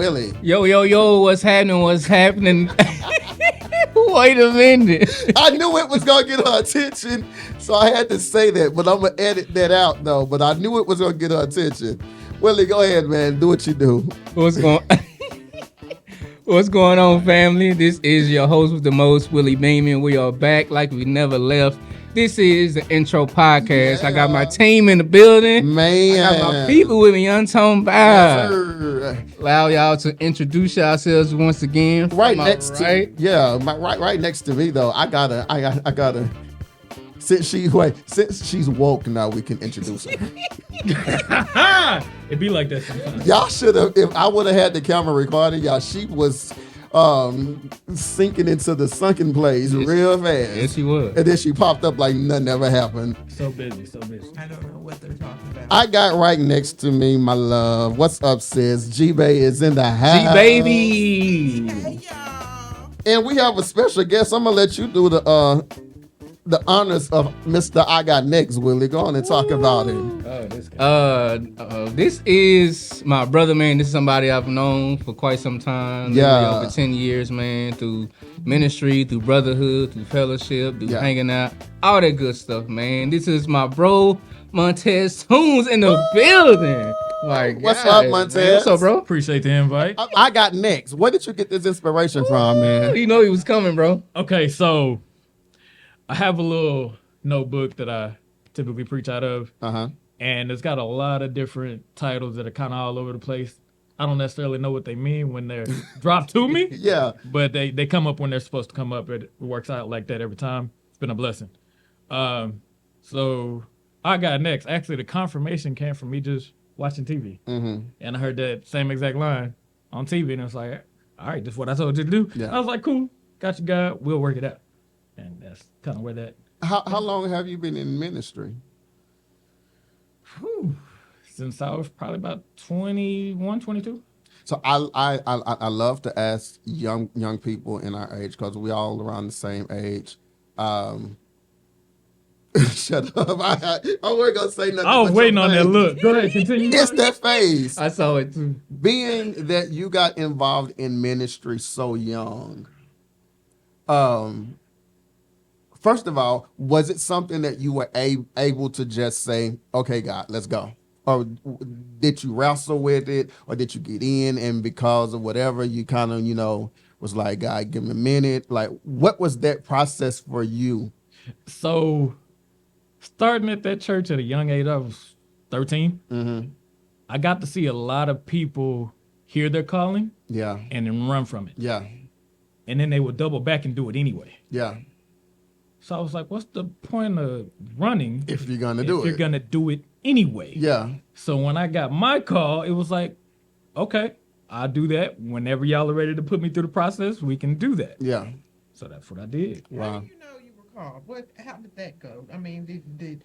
Willie. Yo, what's happening? What's happening? Wait a minute. I knew it was going to get her attention, so I had to say that, but I'm going to edit that out, though. But I knew it was going to get her attention. Willie, go ahead, man. Do what you do. What's going on, family? This is your host with the most, Wille Beamen. We are back like we never left. This is the intro podcast. Yeah. I got my team in the building. Man. I got my people with me. I'm talking about. Yes, allow y'all to introduce yourselves once again. Right next to me though. I gotta. Since she's woke now, we can introduce her. It be like that sometimes. Y'all should have. If I would have had the camera recording, y'all, she was sinking into the sunken place real fast. Yes, she was. And then she popped up like nothing ever happened. So busy. I don't know what they're talking about. I got right next to me, my love. What's up, sis? G-Bay is in the house. G-Baby. Hey, y'all. And we have a special guest. I'm going to let you do the honors of Mr. I Got Next, Willie. Go on and talk about it. Oh, this guy. This is my brother, man. This is somebody I've known for quite some time. Yeah. Over 10 years, man. Through ministry, through brotherhood, through fellowship, through hanging out. All that good stuff, man. This is my bro, Montez Tunes in the building. Like, what's up, Montez? Man. What's up, bro? Appreciate the invite. I Got Next. Where did you get this inspiration from, man? You know he was coming, bro. Okay, so I have a little notebook that I typically preach out of. Uh-huh. And it's got a lot of different titles that are kind of all over the place. I don't necessarily know what they mean when they're dropped to me. Yeah. But they come up when they're supposed to come up. It works out like that every time. It's been a blessing. So I Got Next. Actually, the confirmation came from me just watching TV. Mm-hmm. And I heard that same exact line on TV. And it was like, all right, this is what I told you to do. Yeah. I was like, cool. Got you, God. We'll work it out. And that's kind of where that. How long have you been in ministry? Since I was probably about 21, 22. So I love to ask young people in our age because we all around the same age. Shut up! I wasn't gonna say nothing. I was waiting on that look. Go ahead, continue. It's that face. I saw it too. Being that you got involved in ministry so young, first of all, was it something that you were able to just say, okay, God, let's go? Or did you wrestle with it? Or did you get in and because of whatever, you kind of, was like, God, give me a minute? Like, what was that process for you? So, starting at that church at a young age, I was 13. Mm-hmm. I got to see a lot of people hear their calling Yeah. and then run from it. Yeah. And then they would double back and do it anyway. Yeah. So I was like, what's the point of running If you're going to if do it. you're going to do it anyway? Yeah. So when I got my call, it was like, okay, I'll do that. Whenever y'all are ready to put me through the process, we can do that. Yeah. So that's what I did. Wow. How do you know you were called? How did that go? I mean, did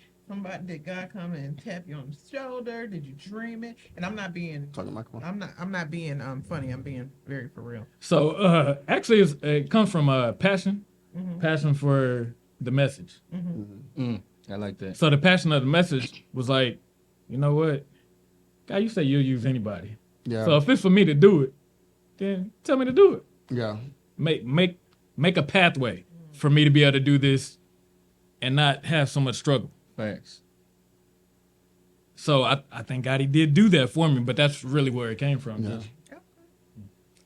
God come and tap you on the shoulder? Did you dream it? And I'm not being Talking to the microphone. I'm not being funny. I'm being very for real. So actually, it comes from passion, passion for the message. I like that. So the passion of the message was like, you know what? God, you say you'll use anybody. Yeah. So if it's for me to do it, then tell me to do it. Yeah. Make a pathway for me to be able to do this and not have so much struggle. Thanks. So I thank God he did do that for me, but that's really where it came from. Yeah.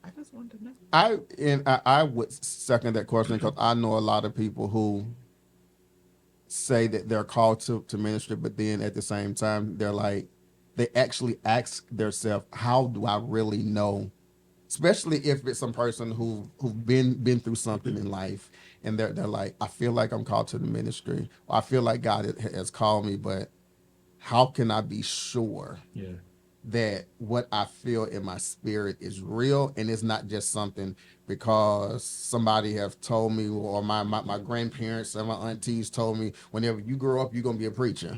I just wanted to know. I would second that question because I know a lot of people who say that they're called to ministry, but then at the same time, they're like, they actually ask themselves, how do I really know? Especially if it's some person who've been through something in life and they're like, I feel like I'm called to the ministry. Or I feel like God has called me, but how can I be sure that what I feel in my spirit is real and it's not just something because somebody have told me or my grandparents and my aunties told me whenever you grow up, you're going to be a preacher.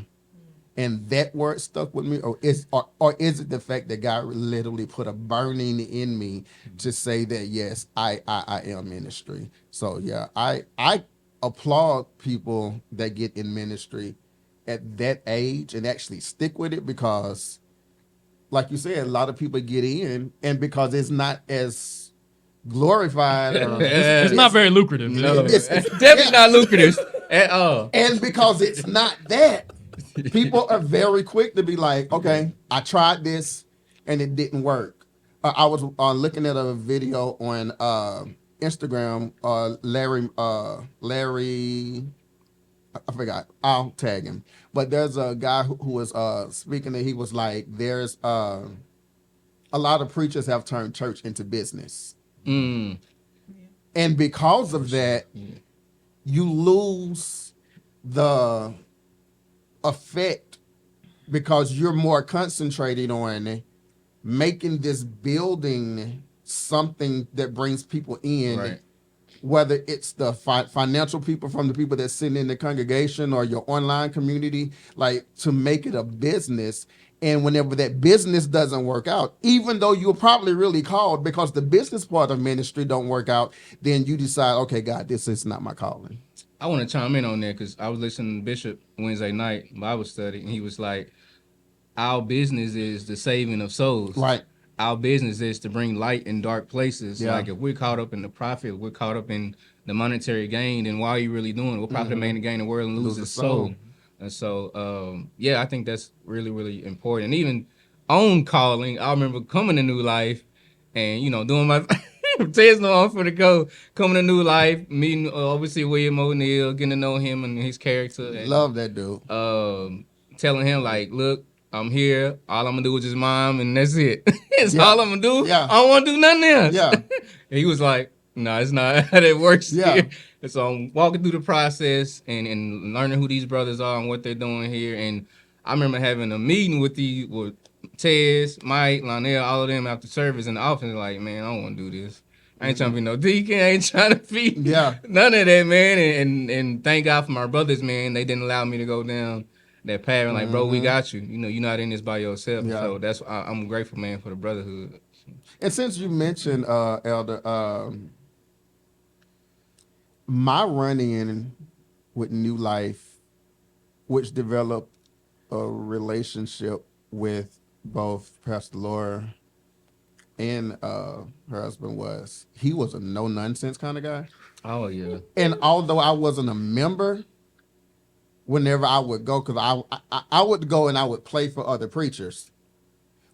And that word stuck with me, or is it the fact that God literally put a burning in me to say that yes, I am ministry. So yeah, I applaud people that get in ministry at that age and actually stick with it because like you said, a lot of people get in, and because it's not as glorified, or It's not very lucrative. No, It's- definitely not lucrative at all. and because it's not that, people are very quick to be like, okay, I tried this and it didn't work. I was looking at a video on Instagram. Larry, I forgot. I'll tag him. But there's a guy who was speaking, and he was like, there's a lot of preachers have turned church into business. Mm. And because of that, you lose the effect because you're more concentrated on making this building something that brings people in, Right. whether it's the financial people from the people that sit in the congregation or your online community, like to make it a business. And whenever that business doesn't work out, even though you're probably really called, because the business part of ministry don't work out, then you decide, okay, God, this is not my calling. I want to chime in on that because I was listening to Bishop Wednesday night Bible study, and he was like, our business is the saving of souls. Right. Our business is to bring light in dark places. Yeah. Like if we're caught up in the profit, we're caught up in the monetary gain, then why are you really doing it? What profit man to gain the world and lose his soul? And so, yeah, I think that's really, really important. And even on calling, I remember coming to New Life and, you know, doing my Tazz no on for the go, coming to New Life, meeting obviously William O'Neal, getting to know him and his character. And, Love that dude. telling him like, look, I'm here. All I'm gonna do is just mom, and that's it. It's Yeah. all I'm gonna do. Yeah. I don't want to do nothing else. Yeah. And he was like, no, it's not how that works. Yeah. Here. And so I'm walking through the process and learning who these brothers are and what they're doing here. And I remember having a meeting with Tazz, Mike, Lionel, all of them after service in the office. Like, man, I don't want to do this. I ain't trying to be no deacon. I ain't trying to be none of that, man. And thank God for my brothers, man. They didn't allow me to go down that path. And like, bro, we got you. You know, you're not in this by yourself. Yeah. So that's I'm grateful, man, for the brotherhood. And since you mentioned, Elder, my run-in with New Life, which developed a relationship with both Pastor Laura and her husband, he was a no-nonsense kind of guy. Oh, yeah. And although I wasn't a member, whenever I would go, because I would go and I would play for other preachers.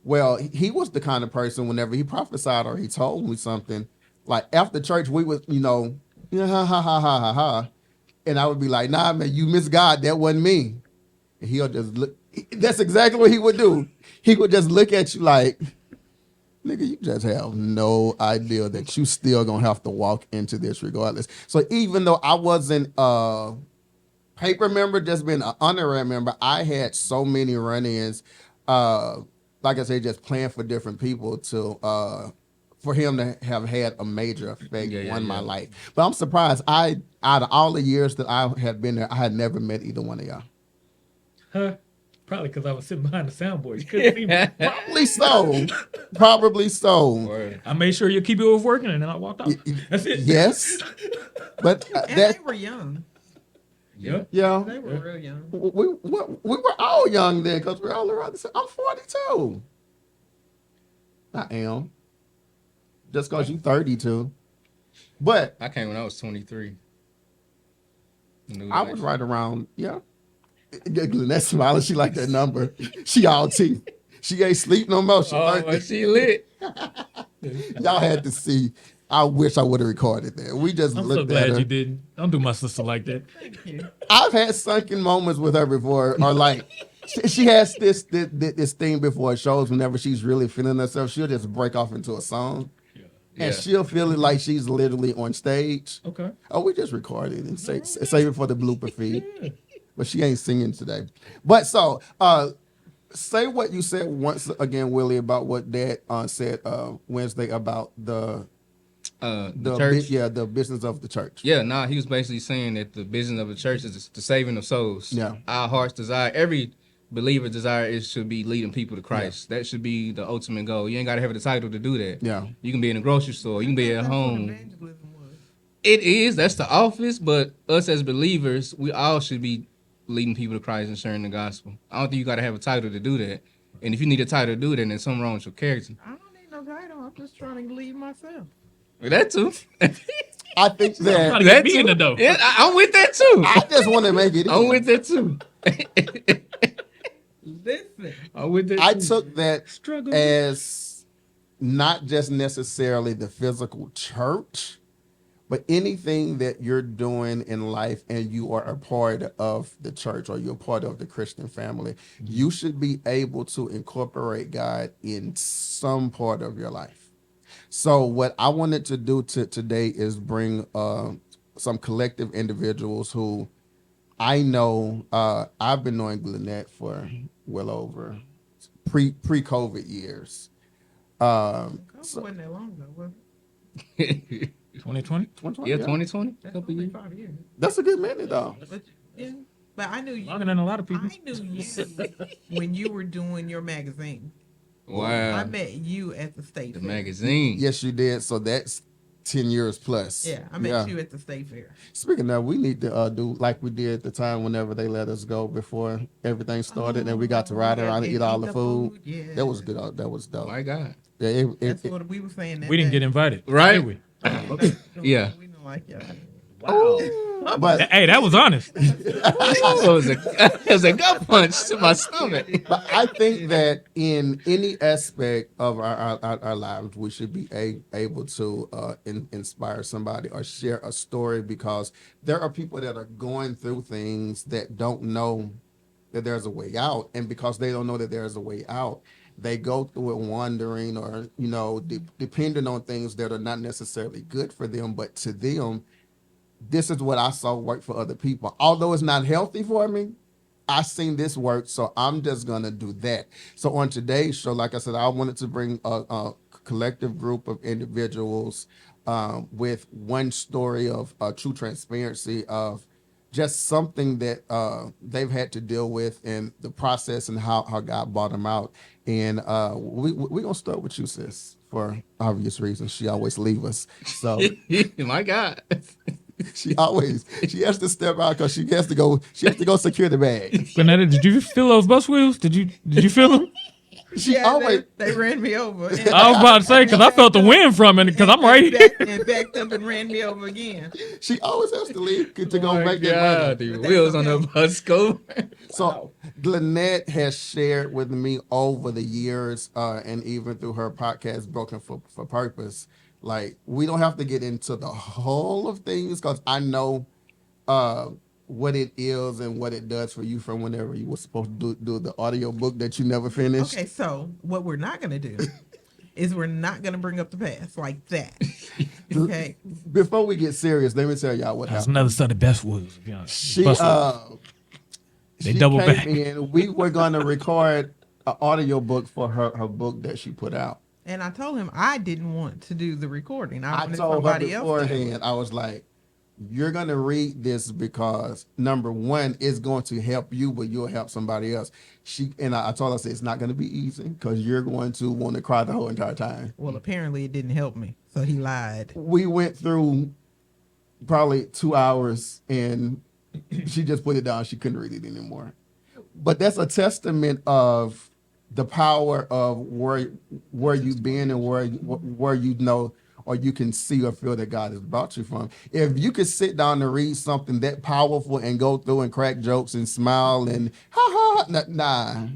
Well, he was the kind of person, whenever he prophesied or he told me something, like after church, we would, ha, ha, ha, ha, ha, ha. And I would be like, nah, man, you miss God. That wasn't me. And he'll just look. That's exactly what he would do. He would just look at you like, nigga, you just have no idea that you still going to have to walk into this regardless. So even though I wasn't paper member, just being an honorary member, I had so many run-ins, like I said, just playing for different people to for him to have had a major effect on my life. But I'm surprised. Out of all the years that I had been there, I had never met either one of y'all. Huh? Probably because I was sitting behind the soundboard. You couldn't see me. Probably so. Probably so. Word. I made sure your keyboard was working, and then I walked off. That's it. Yes. But And that, they were young. Yeah. yeah. They were real young. We were all young then because we're all around the same. I'm 42. I am. Just because you 32. But I came when I was 23. I was right around, Glenette smiling. She like that number. She all teeth. She ain't sleep no more. She Oh, 30. but she lit. Y'all had to see. I wish I would have recorded that. We just I'm so looked at glad her. you didn't. Don't do my sister like that. Thank you. I've had sunken moments with her before, or like she has this thing before shows. Whenever she's really feeling herself, she'll just break off into a song, and she'll feel it like she's literally on stage. Okay. Oh, we just recorded and save it for the blooper feed. But she ain't singing today. But so, say what you said once again, Willie, about what Dad said Wednesday about the church. the business of the church. Yeah, he was basically saying that the business of the church is the saving of souls. Yeah. Our heart's desire, every believer's desire is to be leading people to Christ. That should be the ultimate goal. You ain't got to have the title to do that. Yeah. You can be in a grocery store. You can be at That's what home. evangelism was. It is. That's the office. But us as believers, we all should be leading people to Christ and sharing the gospel. I don't think you got to have a title to do that. And if you need a title to do that, then something wrong with your character. I don't need no title. I'm just trying to lead myself. That too. I think Trying that to get me in the dough. Yeah, I'm with that too. I just want to make it. I'm with that too. Listen, I'm with that I too. took that Struggle. as not just necessarily the physical church, but anything that you're doing in life and you are a part of the church or you're part of the Christian family, you should be able to incorporate God in some part of your life. So what I wanted to do today is bring some collective individuals who I know. I've been knowing Glenette for well over pre-COVID years. COVID So wasn't that long ago, was it? 2020. 2020, Yeah, 2020. That's Couple only years. 5 years. that's a good minute though. But yeah, but I knew you. Longer than a lot of people. I knew you when you were doing your magazine. I Wow. met you at the state The fair. magazine. Yes, you did. So that's 10 years plus. Yeah, I met you at the state fair. Speaking of, we need to do like we did at the time whenever they let us go before everything started, and we got to ride around and eat all the food. Yeah, That was good. That was dope. My God. Yeah, That's what we were saying. That We didn't day. get invited, Right. did we? Yeah. We don't like y'all. but Hey, that was honest. It was a gut punch to my stomach. But I think that in any aspect of our lives, we should be able to inspire somebody or share a story, because there are people that are going through things that don't know that there's a way out. And because they don't know that there's a way out, they go through it wandering or, depending on things that are not necessarily good for them, but to them, this is what I saw work for other people. Although it's not healthy for me, I seen this work, so I'm just gonna do that. So on today's show, like I said, I wanted to bring a collective group of individuals with one story of true transparency of just something that they've had to deal with in the process and how God brought them out. And we're gonna start with you, sis, for obvious reasons. She always leave us, so. My God. She has to step out because she has to go secure the bag. Glenette, did you feel those bus wheels? Did you feel them? She always they ran me over. I was about to say, because I felt the wind from it, because I'm right here. And backed up and ran me over again. she always has to leave to go My make that God, money. the But that's wheels on the okay. bus go. So Glenette has shared with me over the years, and even through her podcast, Broken for Purpose. Like, we don't have to get into the whole of things because I know what it is and what it does for you from whenever you were supposed to do the audio book that you never finished. Okay, so what we're not going to do is we're not going to bring up the past like that. Okay. Before we get serious, let me tell y'all what That's happened. another set of best wheels, to be honest. She Bus wheels. They she double came back. in. We were going to record an audio book for her book that she put out. And I told him I didn't want to do the recording. I I wanted told her somebody else to do it. beforehand, I was like, you're going to read this because, number one, it's going to help you, but you'll help somebody else. I told her, I said, it's not going to be easy because you're going to want to cry the whole entire time. Well, apparently it didn't help me, so he lied. We went through probably 2 hours and she just put it down. She couldn't read it anymore. But that's a testament of the power of where you've been and where you know or you can see or feel that God has brought you from. If you could sit down and read something that powerful and go through and crack jokes and smile and ha ha, nah.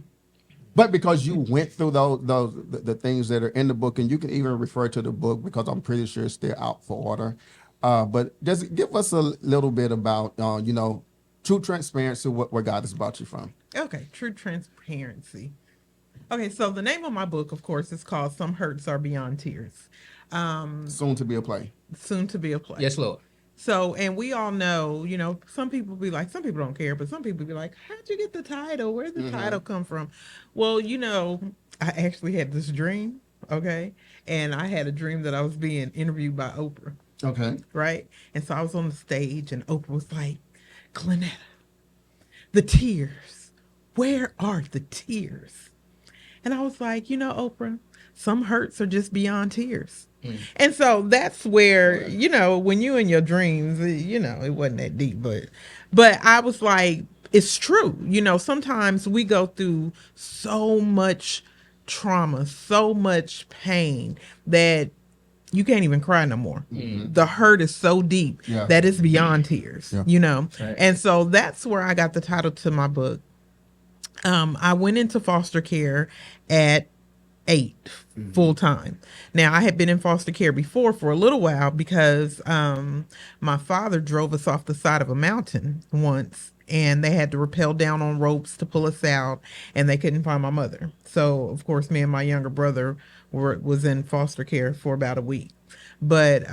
But because you went through the things that are in the book, and you can even refer to the book because I'm pretty sure it's still out for order. But just give us a little bit about true transparency, where God has brought you from. Okay, true transparency. Okay, so the name of my book, of course, is called Some Hurts Are Beyond Tears. Soon to be a play. Soon to be a play. Yes, Lord. So, and we all know, some people be like, some people don't care, but some people be like, how'd you get the title? Where did the title come from? Well, I actually had this dream, okay? And I had a dream that I was being interviewed by Oprah, Okay. right? And so I was on the stage and Oprah was like, Glenette, the tears, where are the tears? And I was like, Oprah, some hurts are just beyond tears. And so that's where, when you in your dreams, it wasn't that deep, but I was like, it's true. You know, sometimes we go through so much trauma, so much pain that you can't even cry no more. The hurt is so deep that it's beyond tears, you know? Right. And so that's where I got the title to my book. I went into foster care at 8 full time. Now I had been in foster care before for a little while because my father drove us off the side of a mountain once, and they had to rappel down on ropes to pull us out, and they couldn't find my mother. So of course me and my younger brother was in foster care for about a week. But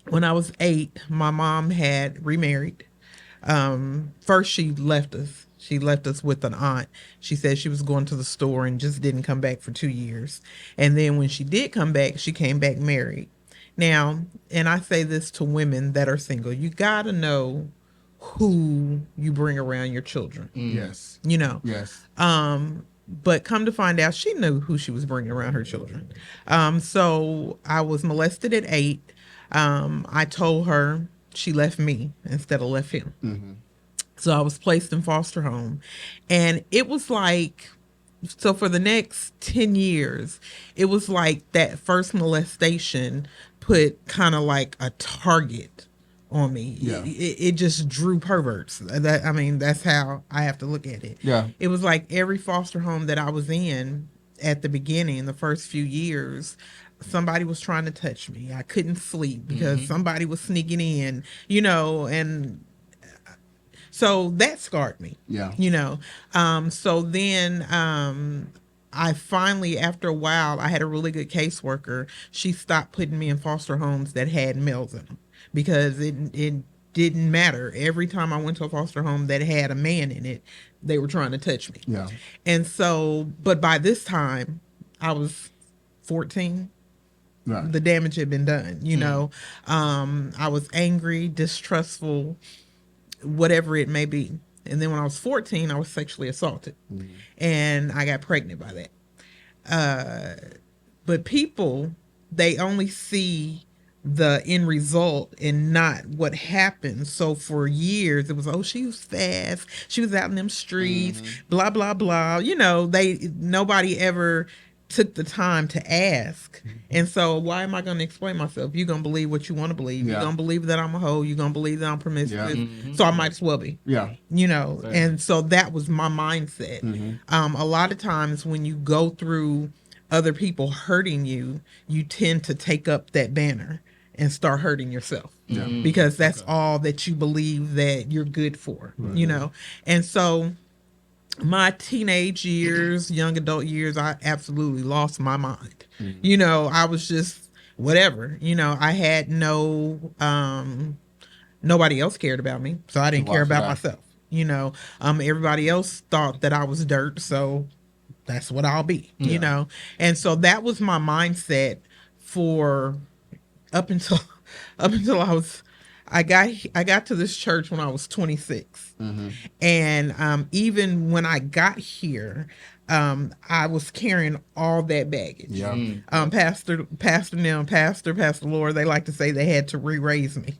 when I was 8, my mom had remarried. First she left us. She left us with an aunt. She said she was going to the store and just didn't come back for 2 years. And then when she did come back, she came back married. Now, and I say this to women that are single, you gotta know who you bring around your children. Yes. You know. Yes. But come to find out, she knew who she was bringing around her children. So I was molested at 8. I told her, she left me instead of left him. So I was placed in foster home, and it was like, so for the next 10 years, it was like that first molestation put kind of like a target on me. Yeah. It just drew perverts. I mean, that's how I have to look at it. Yeah. It was like every foster home that I was in at the beginning, the first few years, somebody was trying to touch me. I couldn't sleep because somebody was sneaking in, you know, and so that scarred me. Yeah. You know. So then I finally, after a while, I had a really good caseworker. She stopped putting me in foster homes that had males in them because it didn't matter. Every time I went to a foster home that had a man in it, they were trying to touch me. Yeah. And so, but by this time, I was 14. Right. The damage had been done, you know. I was angry, distrustful, whatever it may be. And then when I was 14, I was sexually assaulted. And I got pregnant by that. But people, they only see the end result and not what happened. So for years, it was, oh, she was fast. She was out in them streets, blah, blah, blah. You know, nobody ever took the time to ask. And so why am I going to explain myself? You're going to believe what you want to believe. Yeah. You're going to believe that I'm a hoe. You're going to believe that I'm promiscuous. Yeah. So I might as well be. Yeah. You know, and so that was my mindset. A lot of times when you go through other people hurting you, you tend to take up that banner and start hurting yourself because that's all that you believe that you're good for, you know? And so my teenage years, young adult years, I absolutely lost my mind. You know, I was just whatever, you know, I had nobody else cared about me. So I didn't care about myself. You know, everybody else thought that I was dirt. So that's what I'll be, you know? And so that was my mindset for up until I got to this church when I was 26. And even when I got here, I was carrying all that baggage. Yeah. Mm. Pastor Lord, they like to say they had to re-raise me.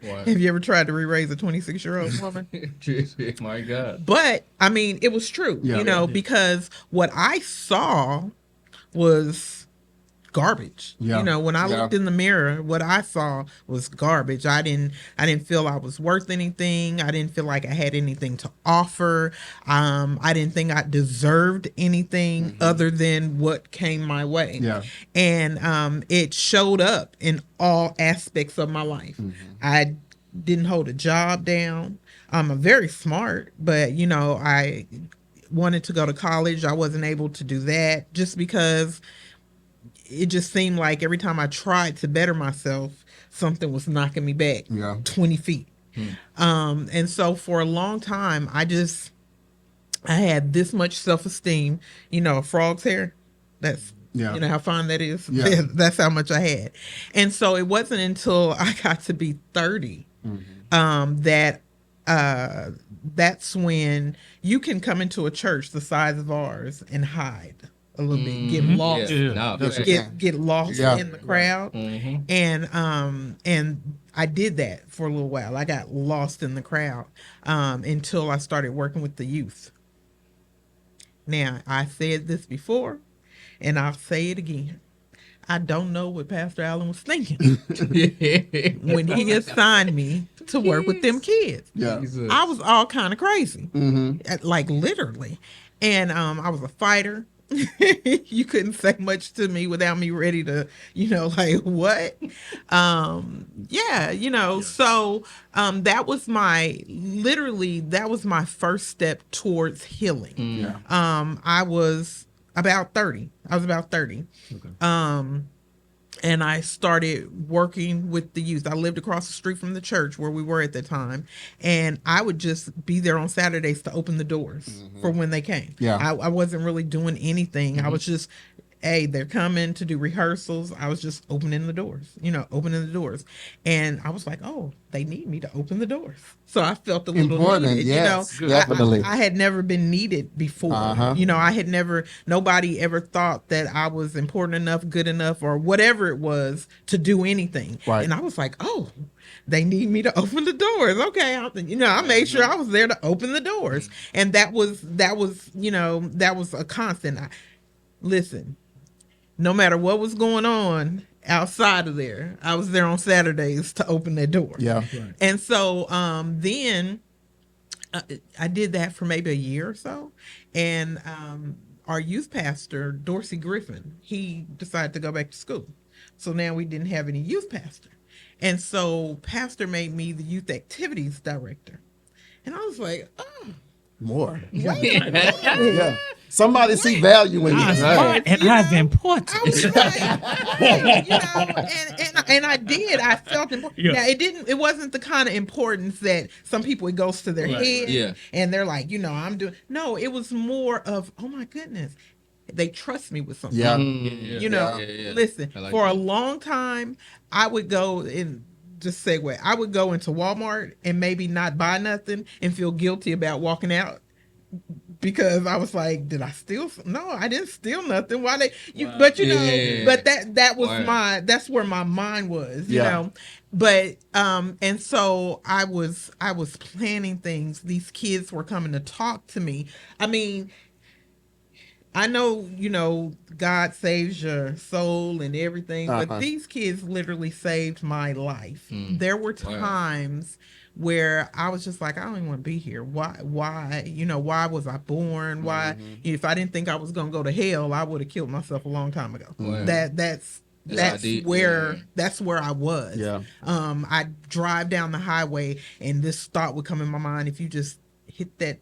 Have you ever tried to re-raise a 26-year-old woman? My God. But I mean, it was true, Yeah. you know, because what I saw was garbage. Yeah. You know, when I looked in the mirror, what I saw was garbage. I didn't feel I was worth anything. I didn't feel like I had anything to offer. I didn't think I deserved anything other than what came my way. Yeah. And it showed up in all aspects of my life. I didn't hold a job down. I'm very smart, but you know, I wanted to go to college. I wasn't able to do that just because it just seemed like every time I tried to better myself, something was knocking me back 20 feet. And so for a long time, I had this much self-esteem. You know, a frog's hair, that's, you know how fine that is? Yeah. That's how much I had. And so it wasn't until I got to be 30 that's when you can come into a church the size of ours and hide a little bit, get lost, Yeah. No, Yes, for you sure. can. get lost Yeah. in the crowd. And I did that for a little while. I got lost in the crowd until I started working with the youth. Now, I said this before, and I'll say it again. I don't know what Pastor Allen was thinking when he assigned me to work with them kids. Yeah. Jesus. I was all kind of crazy, Mm-hmm. like literally. And I was a fighter. You couldn't say much to me without me ready to, like what? Yeah, so that was that was my first step towards healing. Yeah. I was about 30. Okay. And I started working with the youth. I lived across the street from the church where we were at the time, and I would just be there on Saturdays to open the doors for when they came. Yeah. I wasn't really doing anything. I was just, hey, they're coming to do rehearsals. I was just opening the doors, and I was like, oh, they need me to open the doors. So I felt a little Important, needed. yes, I- definitely. I had never been needed before. Uh-huh. I had never, nobody ever thought that I was important enough, good enough, or whatever it was to do anything. Right. And I was like, oh, they need me to open the doors. Okay. I made sure I was there to open the doors. And that was a constant. Listen, no matter what was going on outside of there, I was there on Saturdays to open that door. Yeah. Right. And so then I did that for maybe a year or so. And our youth pastor, Dorsey Griffin, he decided to go back to school. So now we didn't have any youth pastor. And so pastor made me the youth activities director. And I was like, oh, More. wait a minute. Yeah. Somebody see value in you. And that's important. I was like, and I did. I felt important. Yeah. Now it wasn't the kind of importance that some people, it goes to their head. Yeah. And they're like, I'm doing. No, it was more of, oh my goodness, they trust me with something. Yeah. Yeah. Listen, I like for a that. long time, I would go in. Just segue. I would go into Walmart and maybe not buy nothing and feel guilty about walking out. Because I was like, did I steal? No, I didn't steal nothing. Why they? Wow. But Yeah. but that was Wow. that's where my mind was, you Yeah. know. But and so I was planning things. These kids were coming to talk to me. I mean, I know, God saves your soul and everything, but these kids literally saved my life. There were times where I was just like, I don't even want to be here. Why, why was I born? Why, if I didn't think I was going to go to hell, I would have killed myself a long time ago. Wow. That's deep, where yeah. that's where I was. Yeah. I'd drive down the highway and this thought would come in my mind. If you just hit the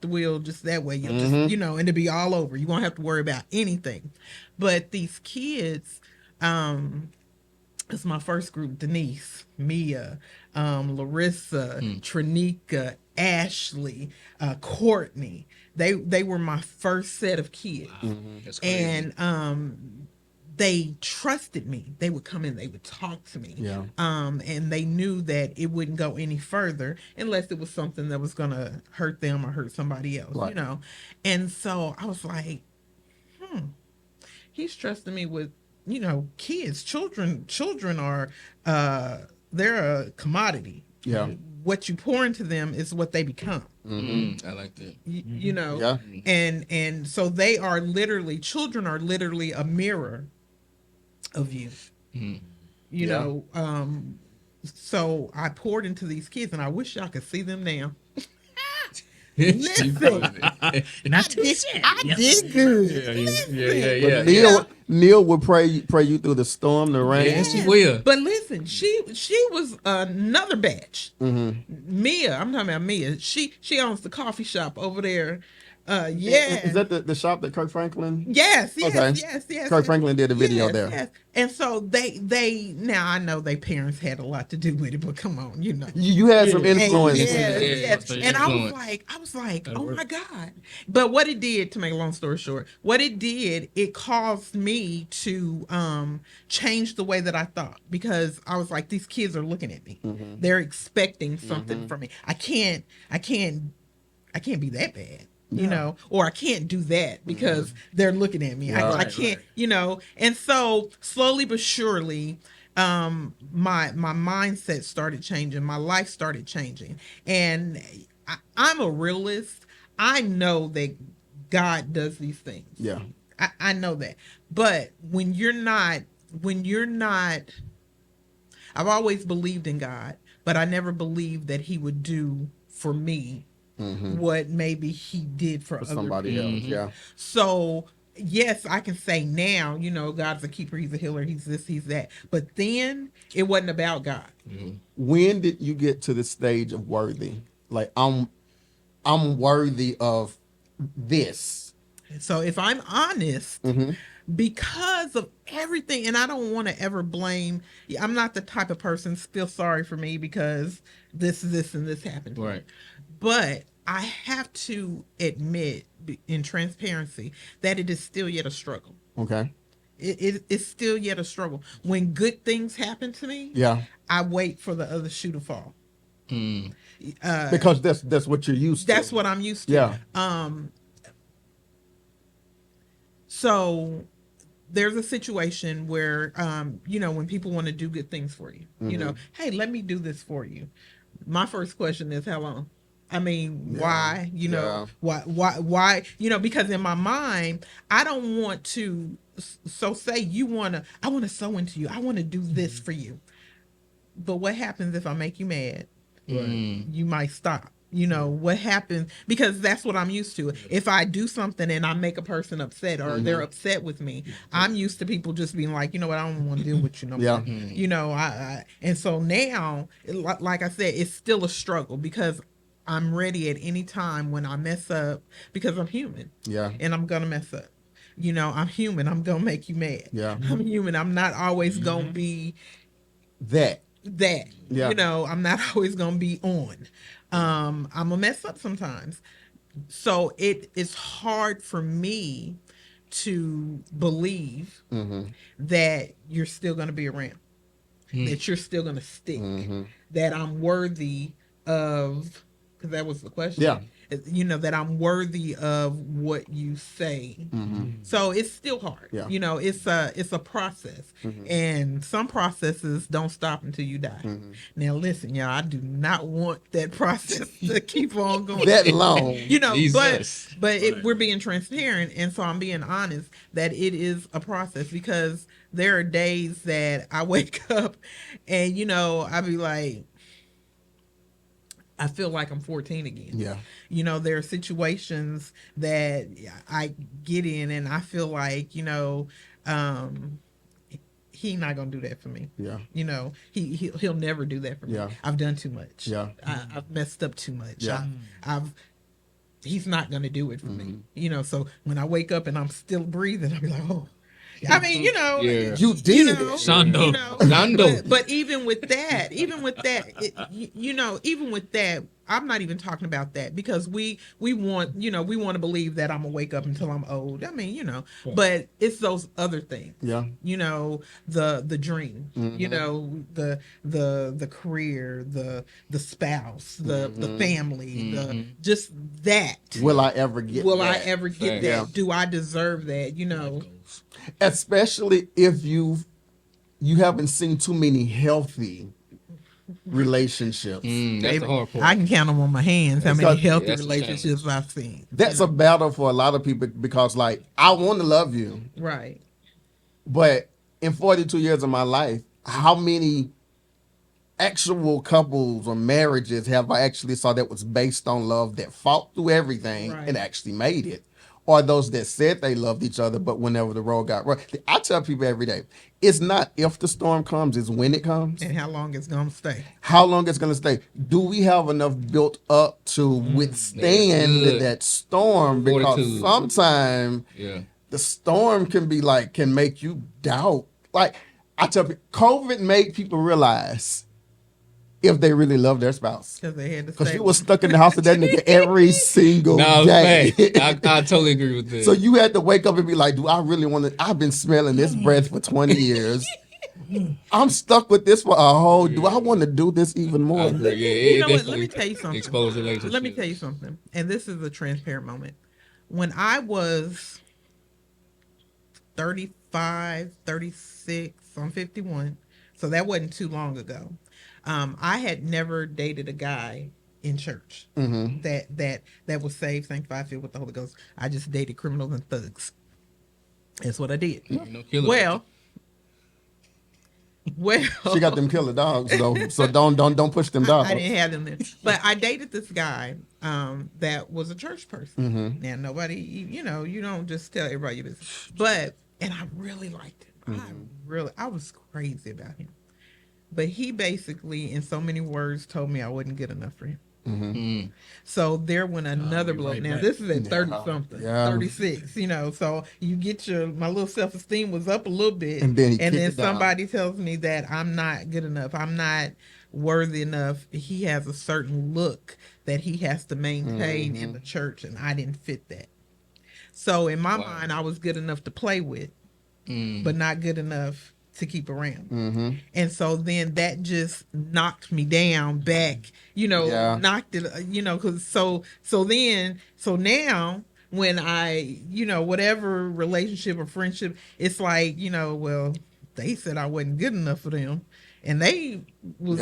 wheel just that way, you'll just, and it'll be all over. You won't have to worry about anything. But these kids, it's my first group: Denise, Mia, Larissa, Trinika, Ashley, Courtney. They were my first set of kids. That's crazy. And they trusted me. They would come in, they would talk to me. Yeah. And they knew that it wouldn't go any further unless it was something that was gonna hurt them or hurt somebody else, Right. And so I was like, he's trusting me with, kids. Children are they're a commodity. Yeah. What you pour into them is what they become. I like that. Yeah. And so children are literally a mirror of you. So I poured into these kids, and I wish y'all could see them now. Listen, Not too sad. I did good. Yeah. Neil would pray you through the storm, the rain. Yeah, she will. But listen, she was another batch. Mia, I'm talking about Mia. She owns the coffee shop over there. Is that the shop that Kirk Franklin? Yes. Kirk Franklin did a video there. Yes. And so they now I know their parents had a lot to do with it, but come on, You had some influence. Yes. Yeah, And influence. I was like, oh my God. But what it did, to make a long story short, it caused me to change the way that I thought, because I was like, these kids are looking at me. They're expecting something from me. I can't be that bad. Or I can't do that because they're looking at me. I can't, and so slowly but surely, my mindset started changing, my life started changing, and I'm a realist. I know that God does these things. Yeah. I know that. But when you're not, I've always believed in God, but I never believed that He would do for me what maybe He did for other Somebody people. else. Yeah. So yes, I can say now, God's a keeper, He's a healer, He's this, He's that. But then it wasn't about God. When did you get to the stage of worthy? Like I'm worthy of this. So if I'm honest, because of everything, and I don't want to ever blame, I'm not the type of person feel sorry for me because this, and this happened to me. Right. But I have to admit, in transparency, that it is still yet a struggle. Okay. It's still yet a struggle. When good things happen to me, Yeah. I wait for the other shoe to fall. Because that's what you're used to. That's what I'm used to. Yeah. So there's a situation where, when people want to do good things for you, hey, let me do this for you. My first question is, how long? I mean, why? Why? Because in my mind, I don't want to. So say I want to sow into you. I want to do this for you. But what happens if I make you mad? You might stop. What happens, because that's what I'm used to. If I do something and I make a person upset or they're upset with me, I'm used to people just being like, you know what, I don't want to deal with you no more. And so now, like I said, it's still a struggle because I'm ready at any time when I mess up, because I'm human. Yeah. And I'm gonna mess up. I'm human. I'm gonna make you mad. Yeah. I'm human. I'm not always gonna be that. Yeah. I'm not always gonna be on. I'm gonna mess up sometimes. So it is hard for me to believe that you're still gonna be around, that you're still gonna stick, that I'm worthy of, because that was the question. Yeah. That I'm worthy of what you say. So it's still hard. Yeah. It's a process, and some processes don't stop until you die. Now listen, y'all, I do not want that process to keep on going that long. But we're being transparent, and so I'm being honest that it is a process, because there are days that I wake up and I be like, I feel like I'm 14 again. Yeah. There are situations that I get in and I feel like, he not gonna do that for me. Yeah. He'll never do that for me. Yeah. I've done too much. Yeah. I've messed up too much. Yeah. He's not gonna do it for me. So when I wake up and I'm still breathing, I'll be like, oh. I mean, Yeah. You did it. Shondo. But even with that, even with that, I'm not even talking about that, because we want to believe that I'm gonna wake up until I'm old. I mean, but it's those other things. Yeah. The dream, the career, the spouse, the family, the just that. Will I ever get Will that? I ever get that? Yeah. Do I deserve that? Especially if you haven't seen too many healthy relationships. That's the hard part. I can count them on my hands how many healthy that's the relationships I've seen. That's a battle for a lot of people, because like, I want to love you, Right. but in 42 years of my life, how many actual couples or marriages have I actually saw that was based on love, that fought through everything and actually made it? Or those that said they loved each other, but whenever the road got rough. I tell people every day, it's not if the storm comes, it's when it comes. And how long it's going to stay. How long it's going to stay. Do we have enough built up to withstand that storm? Because sometimes the storm can make you doubt. Like, I tell people, COVID made people realize if they really love their spouse. Because they had to Because you was stuck in the house with that nigga every single day. I totally agree with that. So you had to wake up and be like, do I really want to? I've been smelling this breath for 20 years. I'm stuck with this for a whole. Do I want to do this even more? What? Let me tell you something. Expose relationship. Let me tell you something. And this is a transparent moment. When I was 35, 36, I'm 51. So that wasn't too long ago. I had never dated a guy in church that was saved, sanctified, filled with the Holy Ghost. I just dated criminals and thugs. That's what I did. Ain't no killer. Well, She got them killer dogs though, so don't push them dogs. I didn't have them there. But I dated this guy that was a church person. Now, nobody, you don't just tell everybody your business. And I really liked him. I was crazy about him. But he basically, in so many words, told me I wasn't good enough for him. So there went another blow. right Now back. this is at 30 something, 36. So you get my little self esteem was up a little bit, And then somebody tells me that I'm not good enough. I'm not worthy enough. He has a certain look that he has to maintain in the church, and I didn't fit that. So in my mind, I was good enough to play with, but not good enough to keep around. And so then that just knocked me down back, knocked it, cause so now when I, whatever relationship or friendship, it's like, well, they said I wasn't good enough for them. And they was,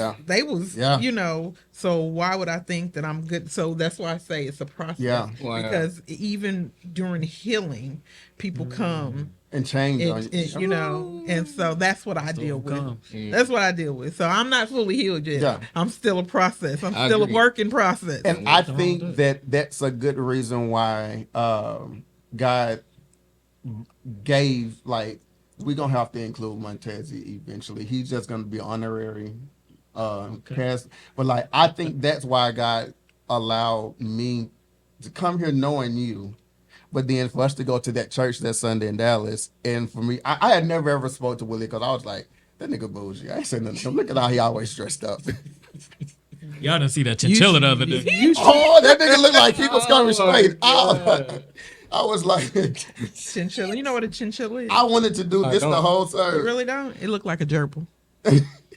so why would I think that I'm good? So that's why I say it's a process. Yeah. Wow. Because even during healing, people come and change on you. and so that's what I deal with. Yeah. That's what I deal with. So I'm not fully healed yet. Yeah. I'm still a process. I'm I still agree. a work in process. And I think that's a good reason why God gave, like, we're going to have to include Montez eventually. He's just going to be honorary cast. But, like, I think that's why God allowed me to come here knowing you. But then for us to go to that church that Sunday in Dallas, and for me, I had never ever spoke to Willie because I was like, that nigga bougie. I ain't saying nothing to him. Look at how he always dressed up. Y'all didn't see that chinchilla the other day. Oh, that nigga looked like he was coming Oh, my straight. God. I was like, Chinchilla. You know what a chinchilla is? I wanted to do I this the don't. whole You time. really don't? It looked like a gerbil.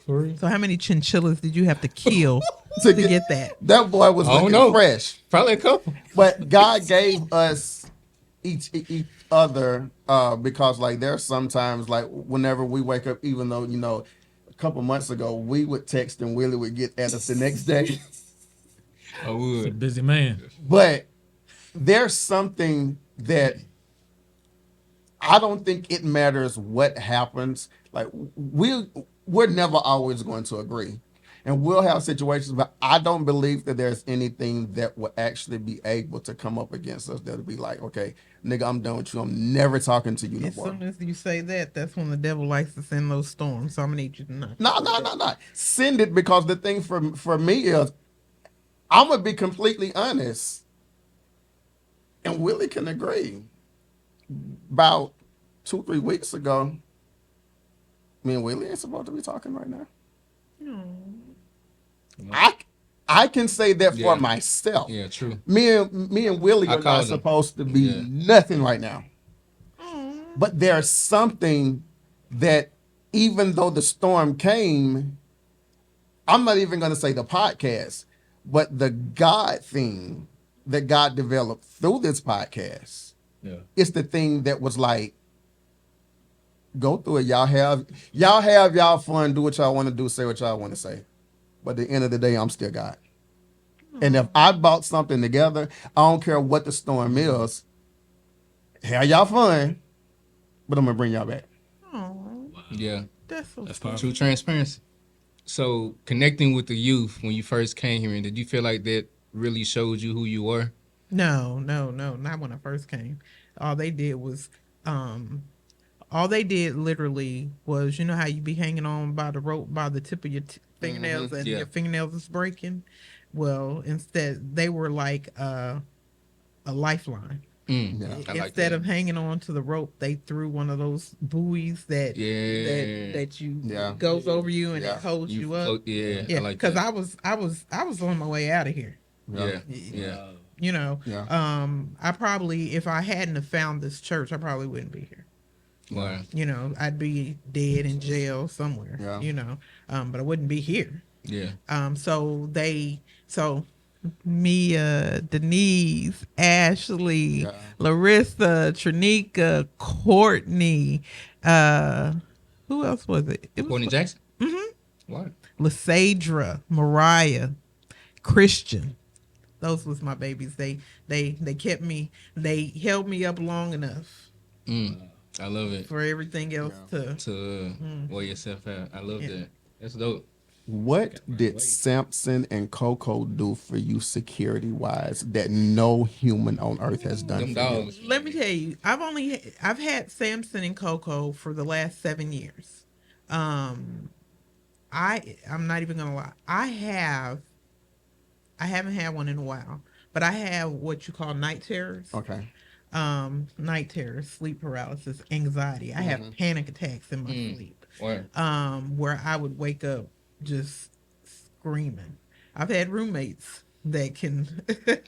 So how many chinchillas did you have to kill To to get that? That boy was I don't looking know. fresh. Probably a couple. But God gave us each other because, like, there's sometimes, like, whenever we wake up, even though, a couple months ago, we would text and Willie would get at us the next day. I A would. busy man. But there's something that I don't think it matters what happens. Like, we're never always going to agree. And we'll have situations, but I don't believe that there's anything that will actually be able to come up against us that'll be like, okay, nigga, I'm done with you. I'm never talking to you no As more. soon as you say that, that's when the devil likes to send those storms. So I'm gonna need you to not. No. Send it, because the thing for me is, I'm gonna be completely honest, and Willie can agree. About 2-3 weeks ago, me and Willie ain't supposed to be talking right now. I can say that Yeah. for myself. Yeah, true. Me and Willie I are called not him. supposed to be Yeah. nothing right now. But there's something that, even though the storm came, I'm not even going to say the podcast, but the God thing that God developed through this podcast, Yeah. it's the thing that was like, go through it. Y'all have y'all fun, do what y'all want to do, say what y'all want to say. But at the end of the day, I'm still God. And if I bought something together, I don't care what the storm is. Have y'all fun, but I'm gonna bring y'all back. Oh, Yeah. that's so That's sweet. powerful. True transparency. So connecting with the youth when you first came here, and did you feel like that really showed you who you were? No, not when I first came. All they did was, all they did literally was, you know how you be hanging on by the rope by the tip of your fingernails and yeah. your fingernails is breaking. Well, instead they were like a lifeline. Yeah. I like Instead that. of hanging on to the rope, they threw one of those buoys that Yeah. that you Yeah. goes over you and Yeah. it holds you up. float- yeah, Yeah, I like because that. I was on my way out of here. Yeah. Yeah. You know, Yeah. I probably, if I hadn't have found this church, I probably wouldn't be here. Wow. You know, I'd be dead in jail somewhere. Yeah. You know, but I wouldn't be here. Yeah. So Mia, Denise, Ashley, Yeah. Larissa, Trinika, Courtney, who else was it? It was Courtney Jackson? What? Lysadra, Mariah, Christian. Those was my babies. They kept me. They held me up long enough I love it. for everything else To wear yourself out. I love that. That's dope. What did Samson and Coco do for you security wise that no human on earth has done Them for you? dogs. Let me tell you, I've had Samson and Coco for the last 7 years. I'm not even gonna lie. I haven't had one in a while, but I have what you call night terrors. Okay. Night terrors, sleep paralysis, anxiety. I have panic attacks in my sleep. What? Where I would wake up just screaming. I've had roommates that can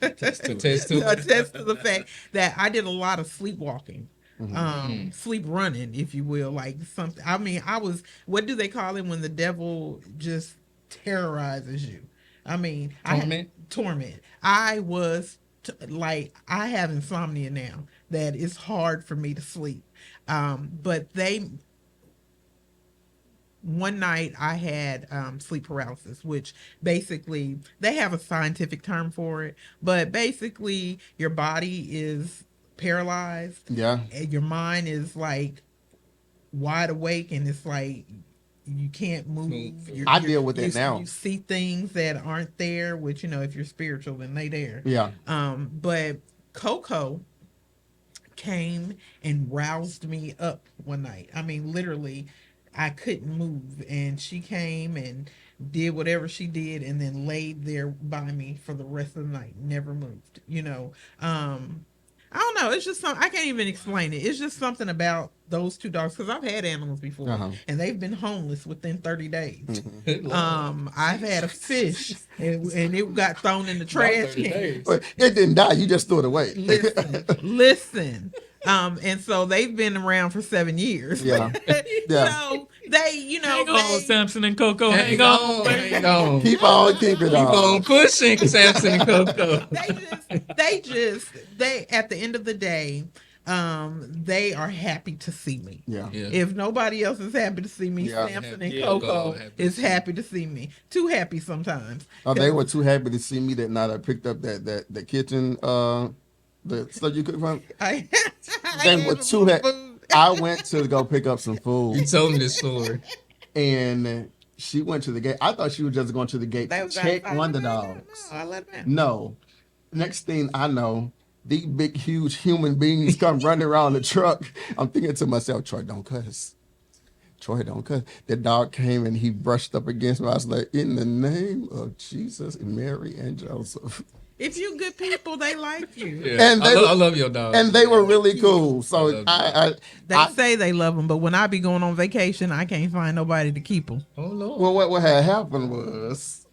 Attest to it. attest to the fact that I did a lot of sleepwalking. Sleep running, if you will, like something. I mean, what do they call it when the devil just terrorizes you? I mean, torment. I was I have insomnia now that it's hard for me to sleep. But one night I had sleep paralysis, which basically they have a scientific term for it, but basically your body is paralyzed. Yeah. And your mind is like wide awake, and it's like you can't move. I deal with it now. You see things that aren't there, which, if you're spiritual, then they there. Yeah. But Coco came and roused me up one night. I mean, literally, I couldn't move, and she came and did whatever she did, and then laid there by me for the rest of the night, never moved. I don't know. It's just something I can't even explain it. It's just something about those two dogs, because I've had animals before, and they've been homeless within 30 days. I've had a fish, and it got thrown in the trash can. But it didn't die. You just threw it away. Listen. And so they've been around for 7 years. Yeah. So they, Hang on, Samson and Coco. Hang on. Hang on. Keep on keeping Keep on pushing, Samson and Coco. they at the end of the day, they are happy to see me. Yeah. If nobody else is happy to see me, Samson and Coco is happy to see me. Too happy sometimes. Oh, they were too happy to see me that night. I picked up the kitchen, the stuff you cook from. They were too happy. I went to go pick up some food. You told me this story. And she went to the gate. I thought she was just going to the gate to check one of the dogs. I let them. No. Next thing I know, these big, huge human beings come running around the truck. I'm thinking to myself, Troy, don't cuss. Troy, don't cuss. The dog came and he brushed up against me. I was like, in the name of Jesus and Mary and Joseph. If you good people, they like you. Yeah. And I love your dog. And they were really cool. So they say they love them, but when I be going on vacation, I can't find nobody to keep them. Oh Lord. Well, what had happened was,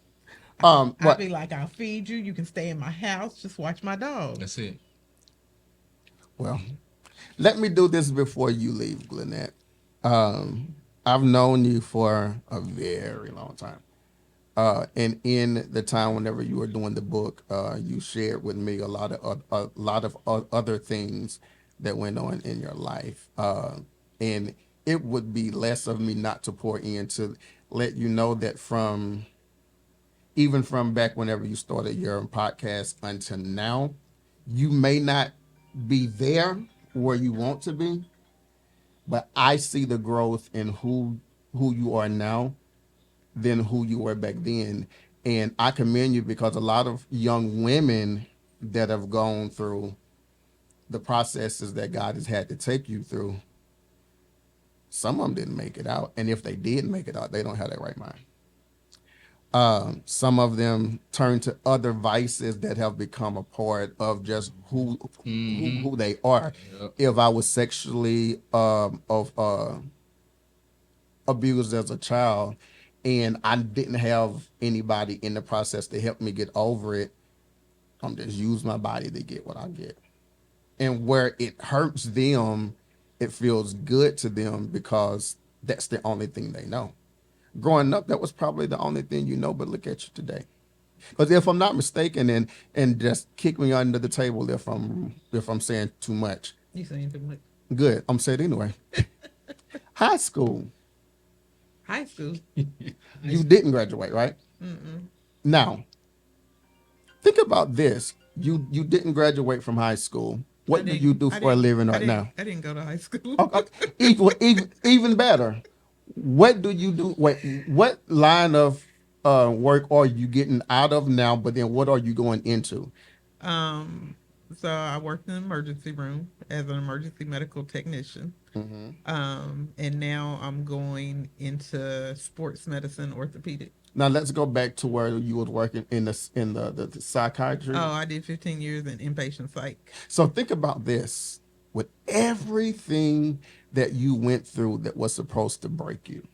I'd be like, I'll feed you. You can stay in my house. Just watch my dog. That's it. Well, let me do this before you leave, Glenette. I've known you for a very long time. And in the time whenever you were doing the book, you shared with me a lot of other things that went on in your life. And it would be less of me not to pour in to let you know that even from back whenever you started your podcast until now, you may not be there where you want to be, but I see the growth in who you are now than who you were back then. And I commend you, because a lot of young women that have gone through the processes that God has had to take you through, some of them didn't make it out. And if they did make it out, they don't have that right mind. Some of them turn to other vices that have become a part of just who they are. Yep. If I was sexually abused as a child, and I didn't have anybody in the process to help me get over it, I'm just use my body to get what I get. And where it hurts them, it feels good to them because that's the only thing they know. Growing up, that was probably the only thing you know, but look at you today. Because if I'm not mistaken, and just kick me under the table if I'm saying too much. You saying too much? Good. I'm saying it anyway. High school. High school. You didn't graduate, right? Now, think about this. You didn't graduate from high school. What do you do for a living right now? I didn't go to high school. Okay. Even better. What do you do? What line of work are you getting out of now? But then what are you going into? So I worked in the emergency room as an emergency medical technician. And now I'm going into sports medicine, orthopedic. Now let's go back to where you was working in the psychiatry. Oh, I did 15 years in inpatient psych. So think about this: with everything that you went through, that was supposed to break you,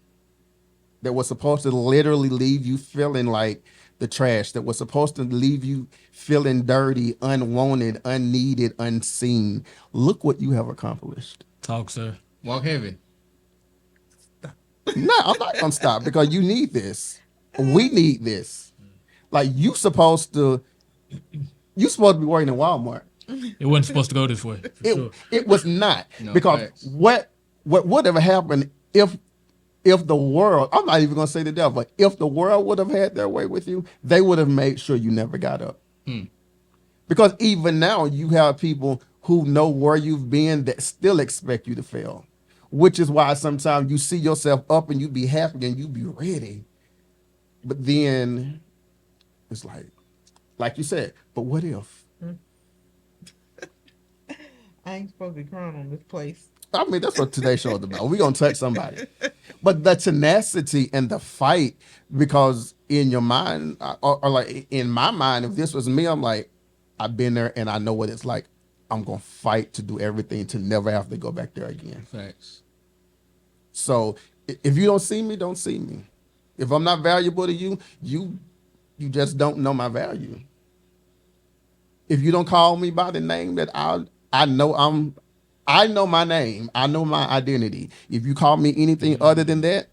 that was supposed to literally leave you feeling like the trash, that was supposed to leave you feeling dirty, unwanted, unneeded, unseen. Look what you have accomplished. Talk, sir. Walk heavy. No, I'm not gonna stop because you need this. We need this. Like you supposed to be working in Walmart. It wasn't supposed to go this way. It was not No, because facts. what would have happened if the world, I'm not even gonna say the devil, but if the world would have had their way with you, they would have made sure you never got up. Because even now you have people who know where you've been that still expect you to fail, which is why sometimes you see yourself up and you be happy and you be ready, but then it's like you said, but what if? I ain't supposed to be crying on this place. I mean, that's what today's show is about. We're going to touch somebody. But the tenacity and the fight, because in your mind, or like in my mind, if this was me, I'm like, I've been there and I know what it's like. I'm going to fight to do everything to never have to go back there again. Facts. So if you don't see me, don't see me. If I'm not valuable to you, you just don't know my value. If you don't call me by the name that I know my name. I know my identity. If you call me anything other than that,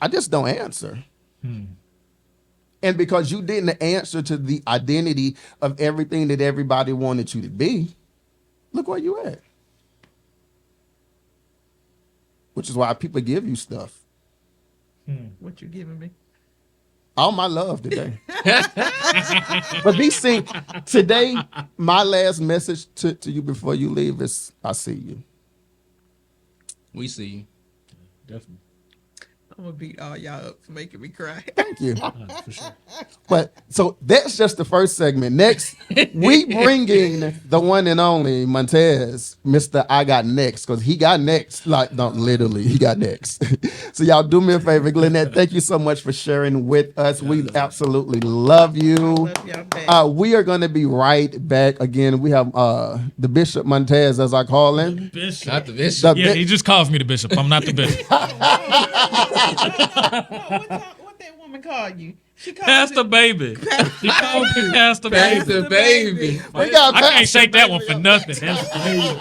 I just don't answer. And because you didn't answer to the identity of everything that everybody wanted you to be, look where you at. Which is why people give you stuff. What you giving me? All my love today. But be seen today, my last message to you before you leave is I see you. We see you. Definitely. I'm gonna beat all y'all up for making me cry. Thank you. For sure. But so that's just the first segment. Next, we bringing the one and only Montez, Mr. I Got Next, because he got next. Like, no, literally, he got next. So y'all do me a favor, Glenette. Thank you so much for sharing with us. We absolutely love you. Love y'all back. We are going to be right back. Again, we have the Bishop Montez, as I call him. Bishop. Not the bishop. Yeah, he just calls me the bishop. I'm not the bishop. What that woman called you? She called Pastor you- Baby. She called me Pastor Baby. Pastor baby. We got I can't Pastor shake that one Baby for on. nothing. That's crazy.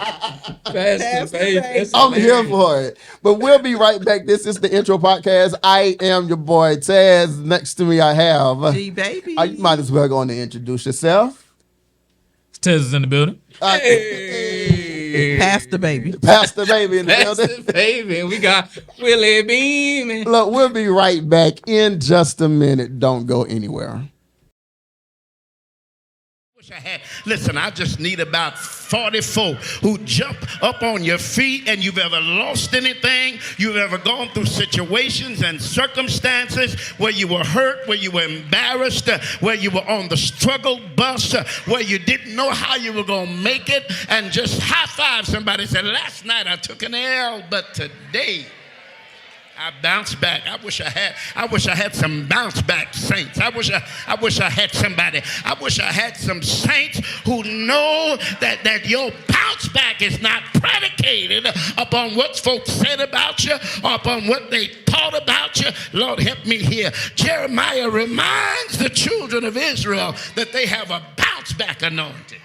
Pastor baby. That's I'm here hilarious. for it. But we'll be right back. This is the intro podcast. I am your boy Tazz. Next to me, I have. G baby. You might as well go on and introduce yourself. Tez is in the building. Hey. Pastor Baby. Pastor Baby in the building. Pastor baby. And we got Wille Beamen. Look, we'll be right back in just a minute. Don't go anywhere. Listen, I just need about 44 who jump up on your feet, and you've ever lost anything, you've ever gone through situations and circumstances where you were hurt, where you were embarrassed, where you were on the struggle bus, where you didn't know how you were going to make it, and just high five somebody. Said, last night I took an L, but today I bounced back. I wish I had some bounce back saints. I wish I had somebody. I wish I had some saints who know that your bounce back is not predicated upon what folks said about you or upon what they thought about you. Lord, help me here. Jeremiah reminds the children of Israel that they have a bounce back anointing.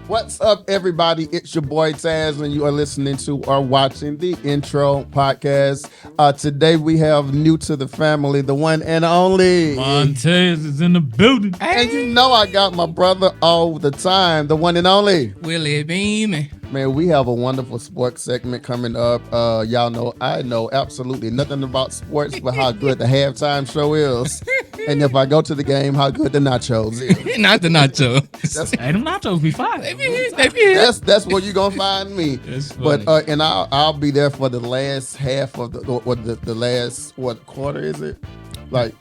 What's up, everybody? It's your boy Tazz, and you are listening to or watching the Intro Podcast. Today we have new to the family, the one and only Montez is in the building. And you know I got my brother all the time, the one and only Wille Beamen. Man, we have a wonderful sports segment coming up. Y'all know I know absolutely nothing about sports, but how good the halftime show is. And if I go to the game, how good the nachos is. Not the nachos. Hey, them nachos be fire. That's where you're gonna find me. But and I'll be there for the last half of the last quarter is it? Like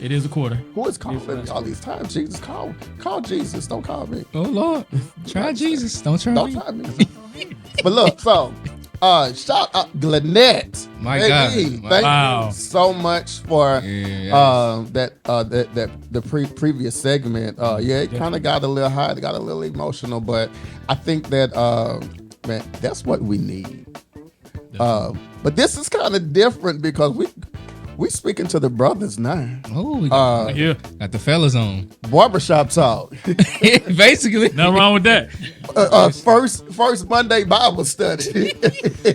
It is a quarter. who is calling me all these times? Jesus, call Jesus. Don't call me. Oh Lord, try Jesus. Don't try Don't me. try me. But look, so shout out Glenette. My Baby, God. thank Wow. you so much for the previous segment. It kind of got a little high, it got a little emotional, but I think that man, that's what we need. But this is kind of different because we speaking to the brothers now. Oh, we got, Yeah. got the fellas on. Barbershop talk. Basically. Nothing wrong with that. First Monday Bible study.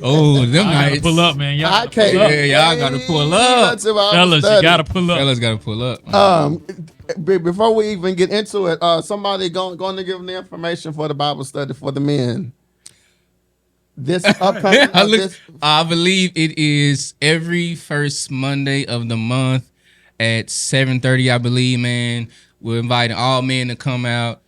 Oh, them I gotta nights. pull up, man. Y'all I gotta can't. pull up. Yeah, y'all gotta pull up. Fellas, you gotta pull up. Fellas gotta pull up. Before we even get into it, somebody going to give them the information for the Bible study for the men. This upcoming, I believe it is every first Monday of the month at 7:30. I believe, man. We're inviting all men to come out.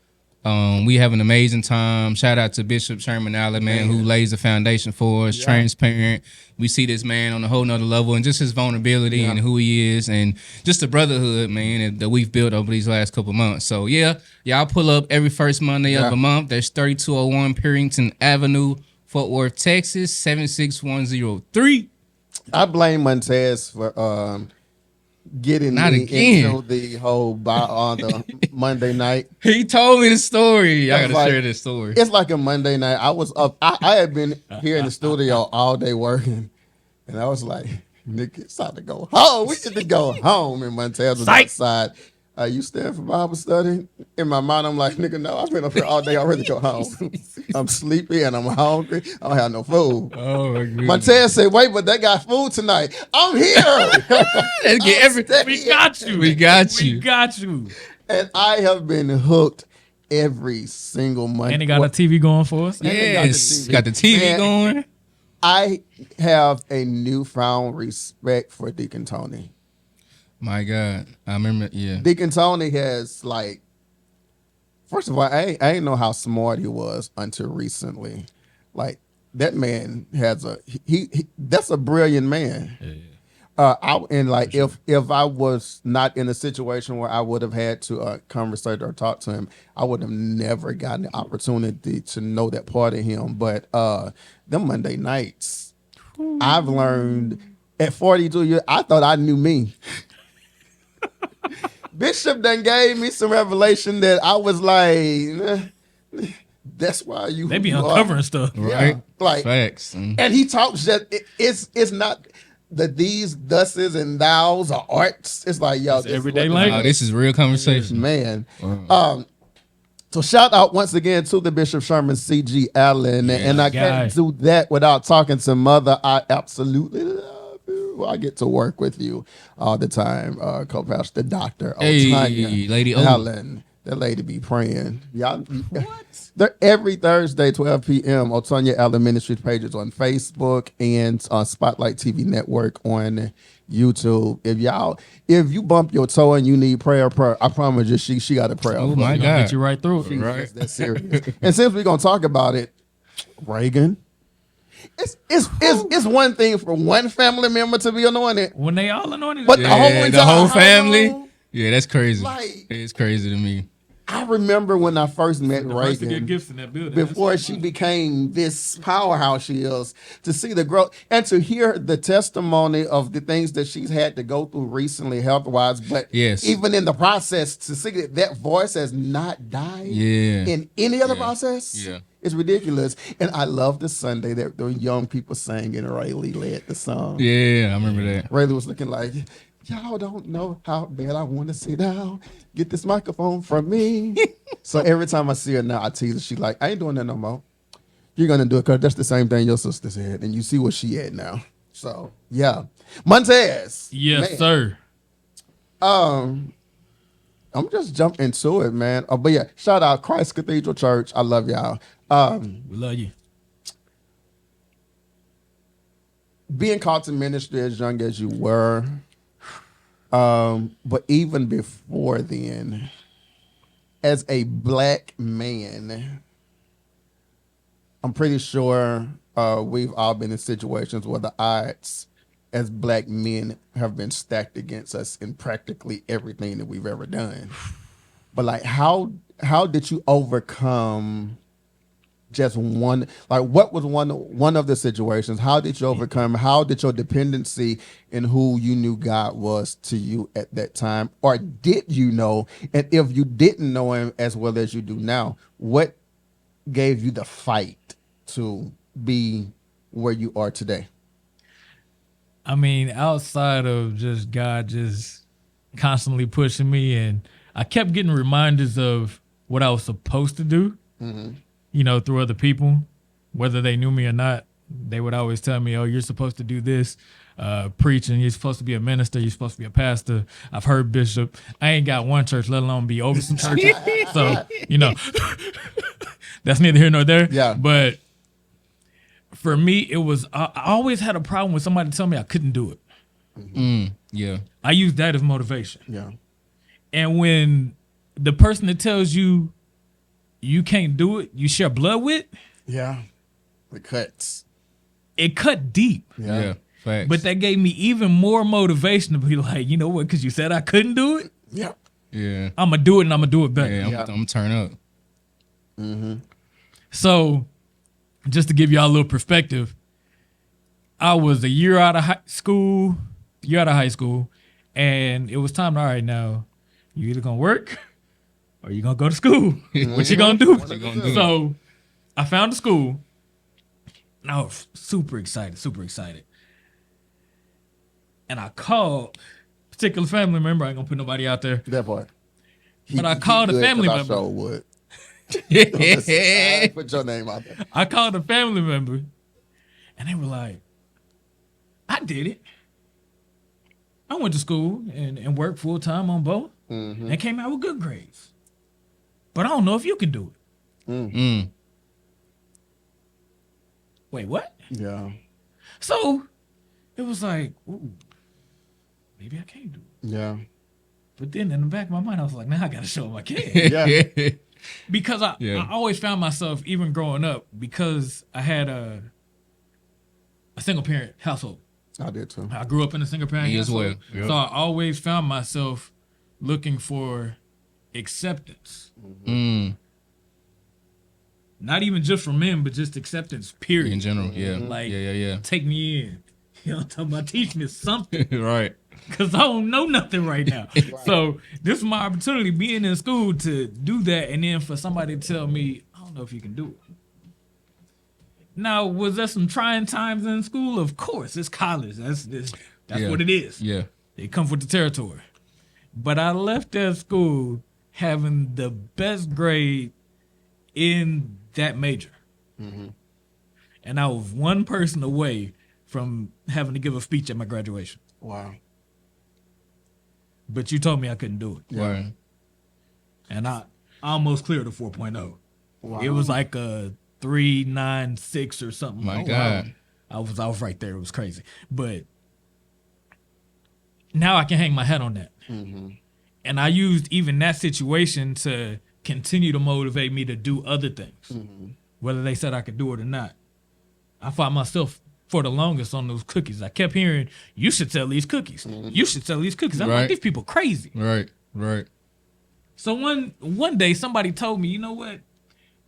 We have an amazing time. Shout out to Bishop Sherman Allen, man, who lays the foundation for us. Transparent. We see this man on a whole nother level, and just his vulnerability and who he is, and just the brotherhood, man, that we've built over these last couple months. So yeah, y'all pull up every first Monday of the month. That's 3201 Perrington Avenue, Fort Worth, Texas, 76103. I blame Montez for getting Not me again. into the whole on the Monday night. He told me the story. I It's gotta like- share this story. It's like a Monday night. I was up. I had been here in the studio all day working, and I was like, "Nick, it's time to go home. We need to go home." And Montez was outside. You staying for Bible study? In my mind, I'm like, "Nigga, no, I've been up here all day. I already go home. I'm sleepy and I'm hungry. I don't have no food." Oh my goodness. Montez said, "Wait, but they got food tonight. I'm here." Let's get everything. We got you. We got you. We got you. And I have been hooked every single month. And they got a TV going for us. Yes, got the TV Man, going. I have a newfound respect for Deacon Tony. My God, I remember. Yeah, Deacon Tony has first of all, I ain't know how smart he was until recently. Like that man has he that's a brilliant man. If I was not in a situation where I would have had to conversate or talk to him, I would have never gotten the opportunity to know that part of him. But them Monday nights, I've learned at 42 years, I thought I knew me. Bishop done gave me some revelation that I was like, that's why They be uncovering stuff. right. Like, Facts. and he talks that it's not that these thuses and thous are arts. It's like, yo, this everyday is what- language. Oh, this is real conversation. man. So shout out once again to the Bishop Sherman C.G. Allen, and I can't do that without talking to Mother. I absolutely love you. I get to work with you all the time, co-pastor Dr. Hey, Otanya Lady O. Allen. That lady be praying. Y'all, they're every Thursday, 12 p.m. Otanya Allen Ministry pages on Facebook and on Spotlight TV Network on YouTube. If you bump your toe and you need prayer, I promise you, she got a prayer. Oh We my gonna God. get you right through it. Right. That's serious. And since we're gonna talk about it, Reagan, it's one thing for one family member to be anointed, When they all anointed, but Yeah, the whole family. Yeah, that's crazy. Like- It's crazy to me. I remember when I first met first to get Reagan. gifts in that building. Before she became this powerhouse she is, to see the growth and to hear the testimony of the things that she's had to go through recently health-wise, but Yes. even in the process, to see that voice has not died Yeah. in any other process, Yeah. it's ridiculous. And I love the Sunday that the young people sang and Rayleigh led the song. Yeah, I remember that. Rayleigh was looking like, y'all don't know how bad I want to sit down. Get this microphone from me. So every time I see her now, I tease her. She like, I ain't doing that no more. You're gonna do it because that's the same thing your sister said, and you see where she at now. So yeah, Montez. Yes, man. sir. I'm just jumping into it, man. Oh, but yeah, shout out Christ Cathedral Church. I love y'all. We love you. Being called to ministry as young as you were, but even before then, as a black man, I'm pretty sure we've all been in situations where the odds as black men have been stacked against us in practically everything that we've ever done. But like, how did you overcome just one? Like, what was one of the situations? How did you overcome? How did your dependency in who you knew God was to you at that time, or did you know? And if you didn't know Him as well as you do now, what gave you the fight to be where you are today? I mean, outside of just God just constantly pushing me, and I kept getting reminders of what I was supposed to do, you know, through other people, whether they knew me or not. They would always tell me, oh, you're supposed to do this, preaching. You're supposed to be a minister. You're supposed to be a pastor. I've heard bishop. I ain't got one church, let alone be over some churches. So, you know, that's neither here nor there. Yeah. But for me, it was, I always had a problem with somebody telling me I couldn't do it. Yeah. I use that as motivation. Yeah. And when the person that tells you you can't do it, you share blood with, Yeah. The cuts. it cut deep. Yeah. Facts. But that gave me even more motivation to be like, you know what, because you said I couldn't do it, Yeah. yeah. I'm going to do it and I'm going to do it better. Yeah. I'm turn up. So just to give y'all a little perspective, I was a year out of high school, and it was time to, all right, now, you either going to work or you going to go to school. What you going to do? What you gonna do? So I found a school, and I was super excited. And I called a particular family member. I ain't going to put nobody out there. That part. But I called a good, family 'cause member. I sure would. I put your name out there. I called a family member, and they were like, I did it. I went to school and worked full time on both and came out with good grades. But I don't know if you can do it. Wait, what? Yeah. So it was like, ooh, maybe I can't do it. Yeah. But then in the back of my mind, I was like, now I got to show them I can. Yeah. Because I Yeah. always found myself, even growing up, because I had a single parent household. I did too. I grew up in a single parent Me as household. well. Yep. So I always found myself looking for acceptance. Not even just from men, but just acceptance, period. In general. Yeah. Like, Yeah. take me in. You know, talking about teach me something. Right. Because I don't know nothing right now. So this is my opportunity, being in school, to do that, and then for somebody to tell me, I don't know if you can do it. Now, was there some trying times in school? Of course, it's college. That's Yeah. what it is. Yeah. It comes with the territory. But I left that school having the best grade in that major. And I was one person away from having to give a speech at my graduation. Wow. But you told me I couldn't do it. Yeah. And I almost cleared a 4.0. Wow. It was like a 3.96 or something. My God. I was right there. It was crazy. But now I can hang my hat on that. And I used even that situation to continue to motivate me to do other things, whether they said I could do it or not. I found myself for the longest on those cookies. I kept hearing, you should sell these cookies. You should sell these cookies. I'm Right. like, these people crazy. Right. So one day somebody told me, you know what?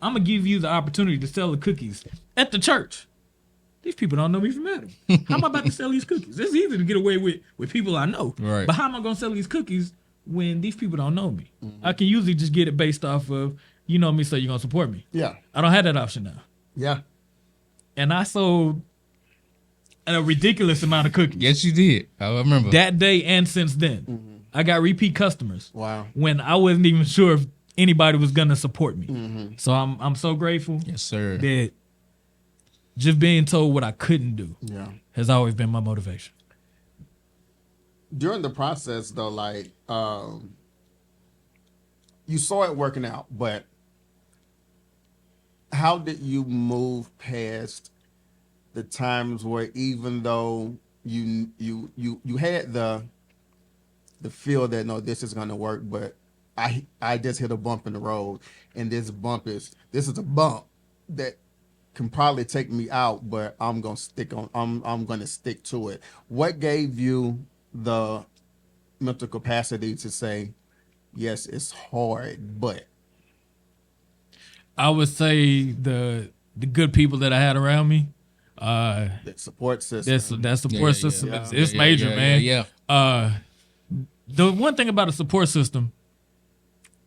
I'm going to give you the opportunity to sell the cookies at the church. These people don't know me from Adam. How am I about to sell these cookies? It's easy to get away with people I know. Right. But how am I going to sell these cookies when these people don't know me? I can usually just get it based off of, you know me, so you're going to support me. Yeah. I don't have that option now. Yeah. And I sold a ridiculous amount of cookies. Yes, you did. I remember. That day and since then. I got repeat customers. Wow. When I wasn't even sure if anybody was gonna support me. So I'm so grateful Yes, sir. that just being told what I couldn't do Yeah. has always been my motivation. During the process, though, like, you saw it working out, but how did you move past the times where, even though you had the feel that, no, this is gonna work, but I just hit a bump in the road, and this is a bump that can probably take me out, but I'm gonna stick to it. What gave you the mental capacity to say, yes, it's hard, but I would say the good people that I had around me. that support system. That support system yeah. is major, man. Yeah. The one thing about a support system,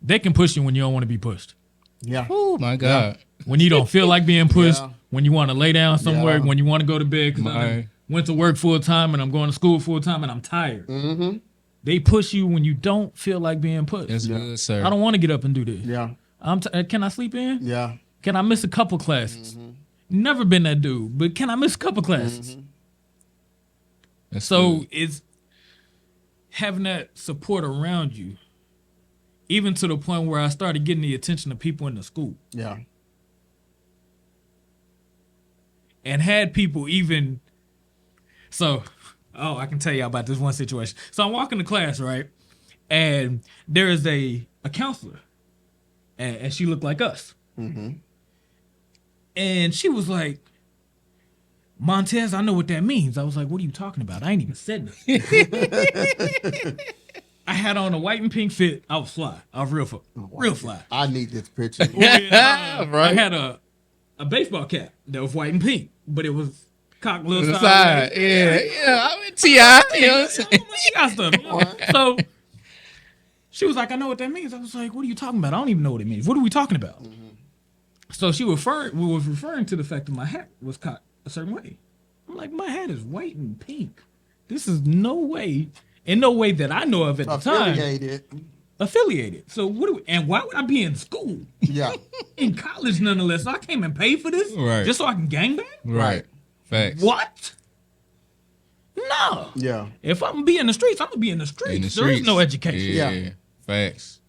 they can push you when you don't want to be pushed. Yeah. Oh my God. When you don't feel like being pushed, Yeah. when you want to lay down somewhere, Yeah. when you want to go to bed, because I Right. went to work full time and I'm going to school full time and I'm tired. Mm-hmm. They push you when you don't feel like being pushed. That's good, sir. I don't want to get up and do this. Yeah. Can I sleep in? Yeah. Can I miss a couple classes? Never been that dude, but can I miss a couple classes? That's So good. it's having that support around you, even to the point where I started getting the attention of people in the school, Yeah. and had people even. So, I can tell you about this one situation. So I'm walking to class, right, and there is a counselor, and she looked like us, and she was like, Montez, I know what that means. I was like, what are you talking about? I ain't even said nothing. I had on a white and pink fit. I was fly. I was real fly. I need this picture. I had a baseball cap that was white and pink, but it was cocked a little The sideways. side. Yeah. I'm in T.I. You know what I'm saying? She got stuff. You know? So she was like, I know what that means. I was like, what are you talking about? I don't even know what it means. What are we talking about? So she was referring to the fact that my hat was cocked a certain way. I'm like, my hat is white and pink. This is in no way that I know of at the time affiliated. So and why would I be in school? Yeah. In college, nonetheless. So I came and paid for this Right. just so I can gangbang? Right. Facts. What? No. Yeah. If I'm gonna be in the streets, I'm gonna be in the streets. In the There is streets. no education. Yeah. Facts.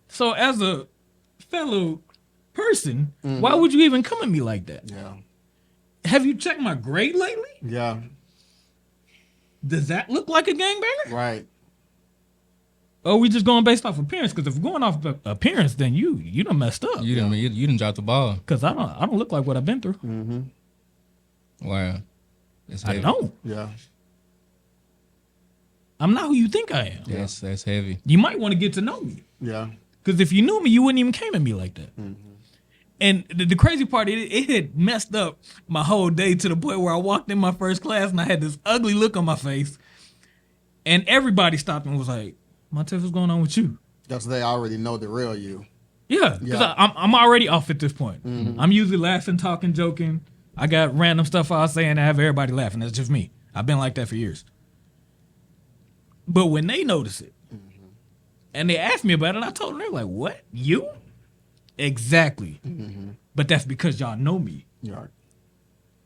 So as a fellow person, why would you even come at me like that? Yeah. Have you checked my grade lately? Yeah. Does that look like a gangbanger? Right. Or are we just going based off appearance? Because if we're going off appearance, then you done messed up. You done dropped the ball. Because I don't look like what I've been through. Wow. That's I heavy. don't. Yeah. I'm not who you think I am. That's heavy. You might want to get to know me. Yeah. Because if you knew me, you wouldn't even came at me like that. And the crazy part, it had messed up my whole day to the point where I walked in my first class and I had this ugly look on my face. And everybody stopped and was like, Montez, what's going on with you? That's they already know the real you. Yeah, because Yeah. I'm already off at this point. I'm usually laughing, talking, joking. I got random stuff I'll say and I have everybody laughing. That's just me. I've been like that for years. But when they notice it, and they asked me about it, I told them, they're like, what? You? Exactly. But that's because y'all know me. Yeah.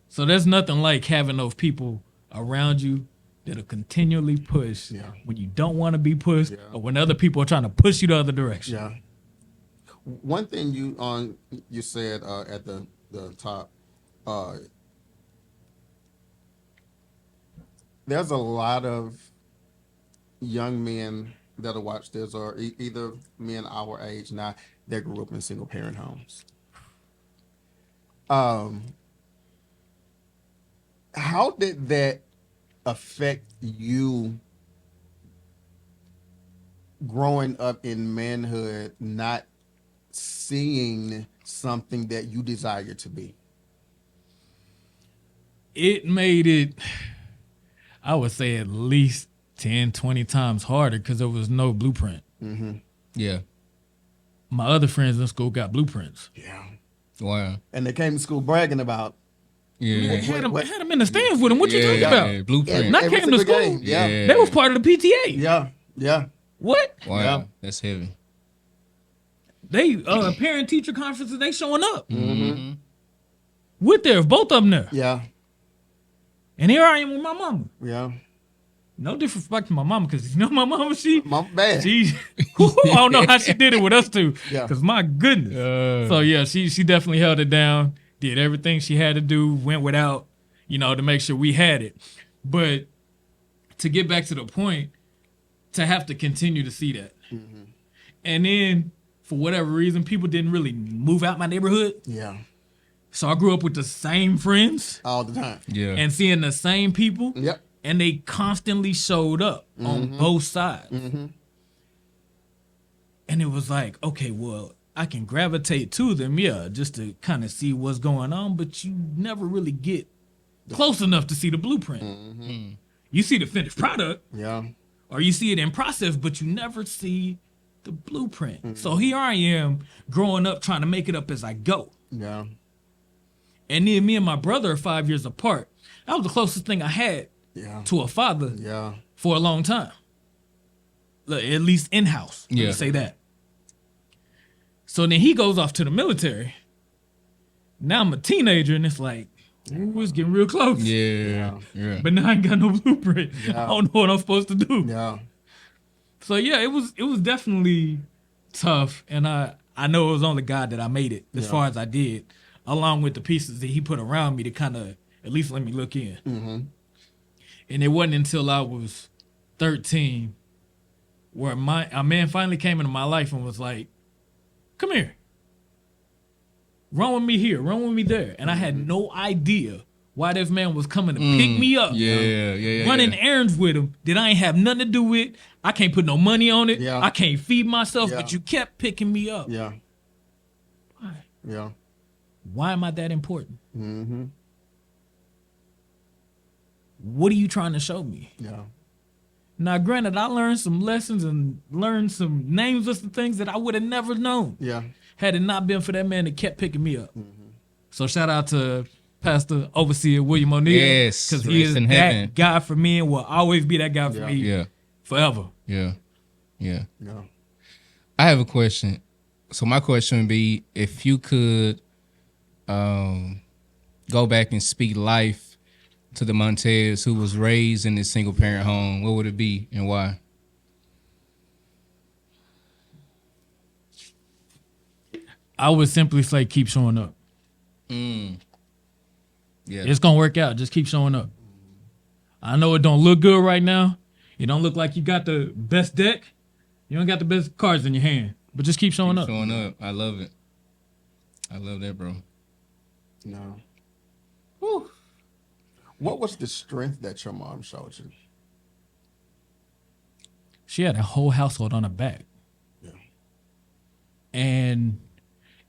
So there's nothing like having those people around you that'll continually push when you don't want to be pushed or when other people are trying to push you the other direction. Yeah. One thing you said at the top, there's a lot of young men that'll watch this, or either men our age now that grew up in single parent homes. How did that affect you growing up in manhood, not seeing something that you desire to be? It made it, I would say, at least 10, 20 times harder because there was no blueprint. Yeah. My other friends in school got blueprints. Yeah. Wow. And they came to school bragging about Yeah. They had them in the stands with them. What you talking about? Blueprint. Not every came to single school. game. Yeah. They was part of the PTA. Yeah. Yeah. What? Wow. Yeah. That's heavy. They parent teacher conferences, they showing up. Mm-hmm. With there, both of them there. Yeah. And here I am with my mama. Yeah. No disrespect to my mama, because you know my mama, she Bad. I don't know how she did it with us two. Yeah. Because my goodness. So yeah, she definitely held it down, did everything she had to do, went without, to make sure we had it. But to get back to the point, to have to continue to see that. Mm-hmm. And then for whatever reason, people didn't really move out my neighborhood. Yeah. So I grew up with the same friends. All the time. Yeah. And seeing the same people. Yep. And they constantly showed up on both sides. Mm-hmm. And it was like, okay, well, I can gravitate to them, just to kind of see what's going on, but you never really get close enough to see the blueprint. Mm-hmm. You see the finished product. Yeah. Or you see it in process, but you never see the blueprint. Mm-hmm. So here I am growing up trying to make it up as I go. Yeah. And then me and my brother are 5 years apart. That was the closest thing I had to a father for a long time. At least in-house. Let me say that. So then he goes off to the military. Now I'm a teenager and it's like, ooh, it's getting real close. Yeah. But now I ain't got no blueprint. Yeah. I don't know what I'm supposed to do. Yeah. So yeah, it was definitely tough. And I know it was only God that I made it as far as I did, along with the pieces that he put around me to kind of at least let me look in. Mm-hmm. And it wasn't until I was 13 where a man finally came into my life and was like, come here. Run with me here. Run with me there. And I had no idea why this man was coming to pick me up. Running errands with him that I ain't have nothing to do with. I can't put no money on it. Yeah. I can't feed myself, but you kept picking me up. Yeah. Why? Yeah. Why am I that important? Mm-hmm. What are you trying to show me? Yeah. Now, granted, I learned some lessons and learned some names of some things that I would have never known. Yeah. Had it not been for that man that kept picking me up. Mm-hmm. So shout out to Pastor Overseer William O'Neill. Yes. Because he is that guy for me and will always be that guy for me. Yeah. Forever. Yeah. Yeah. I have a question. So my question would be, if you could go back and speak life to the Montez who was raised in this single parent home, what would it be and why? I would simply say keep showing up. Yeah. It's going to work out. Just keep showing up. I know it don't look good right now. It don't look like you got the best deck. You don't got the best cards in your hand. But just keep showing up. Showing up. I love it. I love that, bro. No. Whew. What was the strength that your mom showed you? She had a whole household on her back. Yeah. And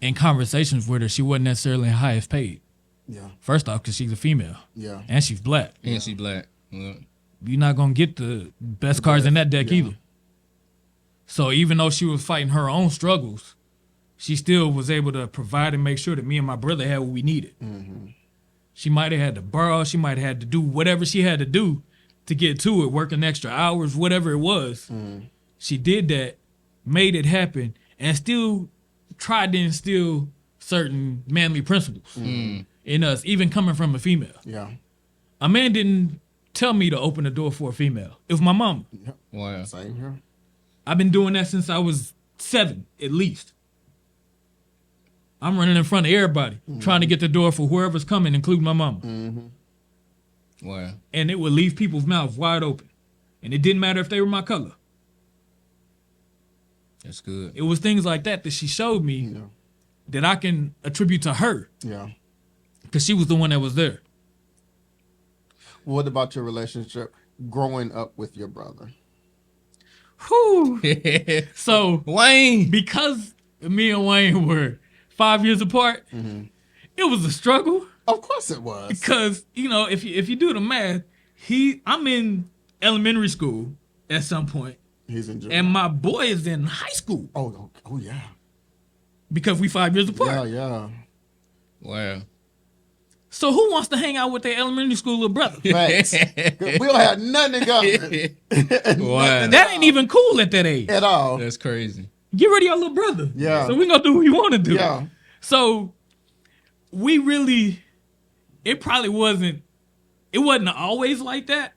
in conversations with her, she wasn't necessarily highest paid. Yeah. First off, because she's a female. Yeah. And she's black. And she black. Yeah. You're not going to get the best cards in that deck either. So even though she was fighting her own struggles, she still was able to provide and make sure that me and my brother had what we needed. Mm-hmm. She might have had to borrow. She might have had to do whatever she had to do to get to it, working extra hours, whatever it was. Mm. She did that, made it happen, and still tried to instill certain manly principles in us, even coming from a female. Yeah. A man didn't tell me to open the door for a female. It was my mama. Yeah. Wow. Same here. I've been doing that since I was 7, at least. I'm running in front of everybody, trying to get the door for whoever's coming, including my mama. Mm-hmm. Wow. And it would leave people's mouths wide open. And it didn't matter if they were my color. That's good. It was things like that she showed me that I can attribute to her. Yeah. Because she was the one that was there. What about your relationship growing up with your brother? Whew. So, Wayne. because me and Wayne were 5 years apart, it was a struggle. Of course it was. Because, if you do the math, I'm in elementary school at some point. He's in junior. And my boy is in high school. Oh yeah. Because we 5 years apart. Yeah. Wow. So who wants to hang out with their elementary school little brother? Facts. We don't have nothing in common. Wow. That ain't even cool at that age. At all. That's crazy. get rid of your little brother. Yeah. So we gonna do what we want to do. Yeah. So we really, it wasn't always like that.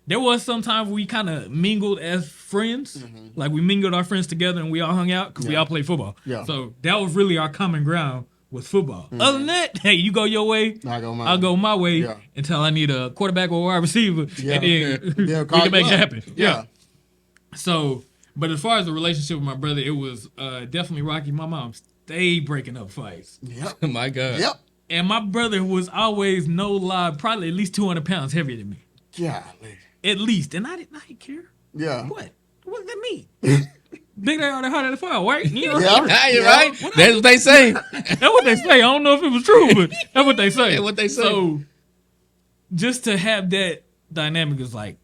There was sometimes we kind of mingled as friends. Like we mingled our friends together and we all hung out because we all played football. Yeah. So that was really our common ground was football. Other than that, hey, you go your way, I'll go my way Yeah. until I need a quarterback or a wide receiver. Yeah. And then we They'll call can make you it up. happen. Yeah. So, but as far as the relationship with my brother, it was definitely rocky. My mom stayed breaking up fights. Yep. My God. Yep. And my brother was always, no lie, probably at least 200 pounds heavier than me. Golly. At least. And I didn't care. Yeah. What? What does that mean? Big day on the heart of the fire, right? You know? Yeah. Yeah, you're Yeah. right. That's what they say. That's what they say. I don't know if it was true, but that's what they say. That's what they say. So, just to have that dynamic is like,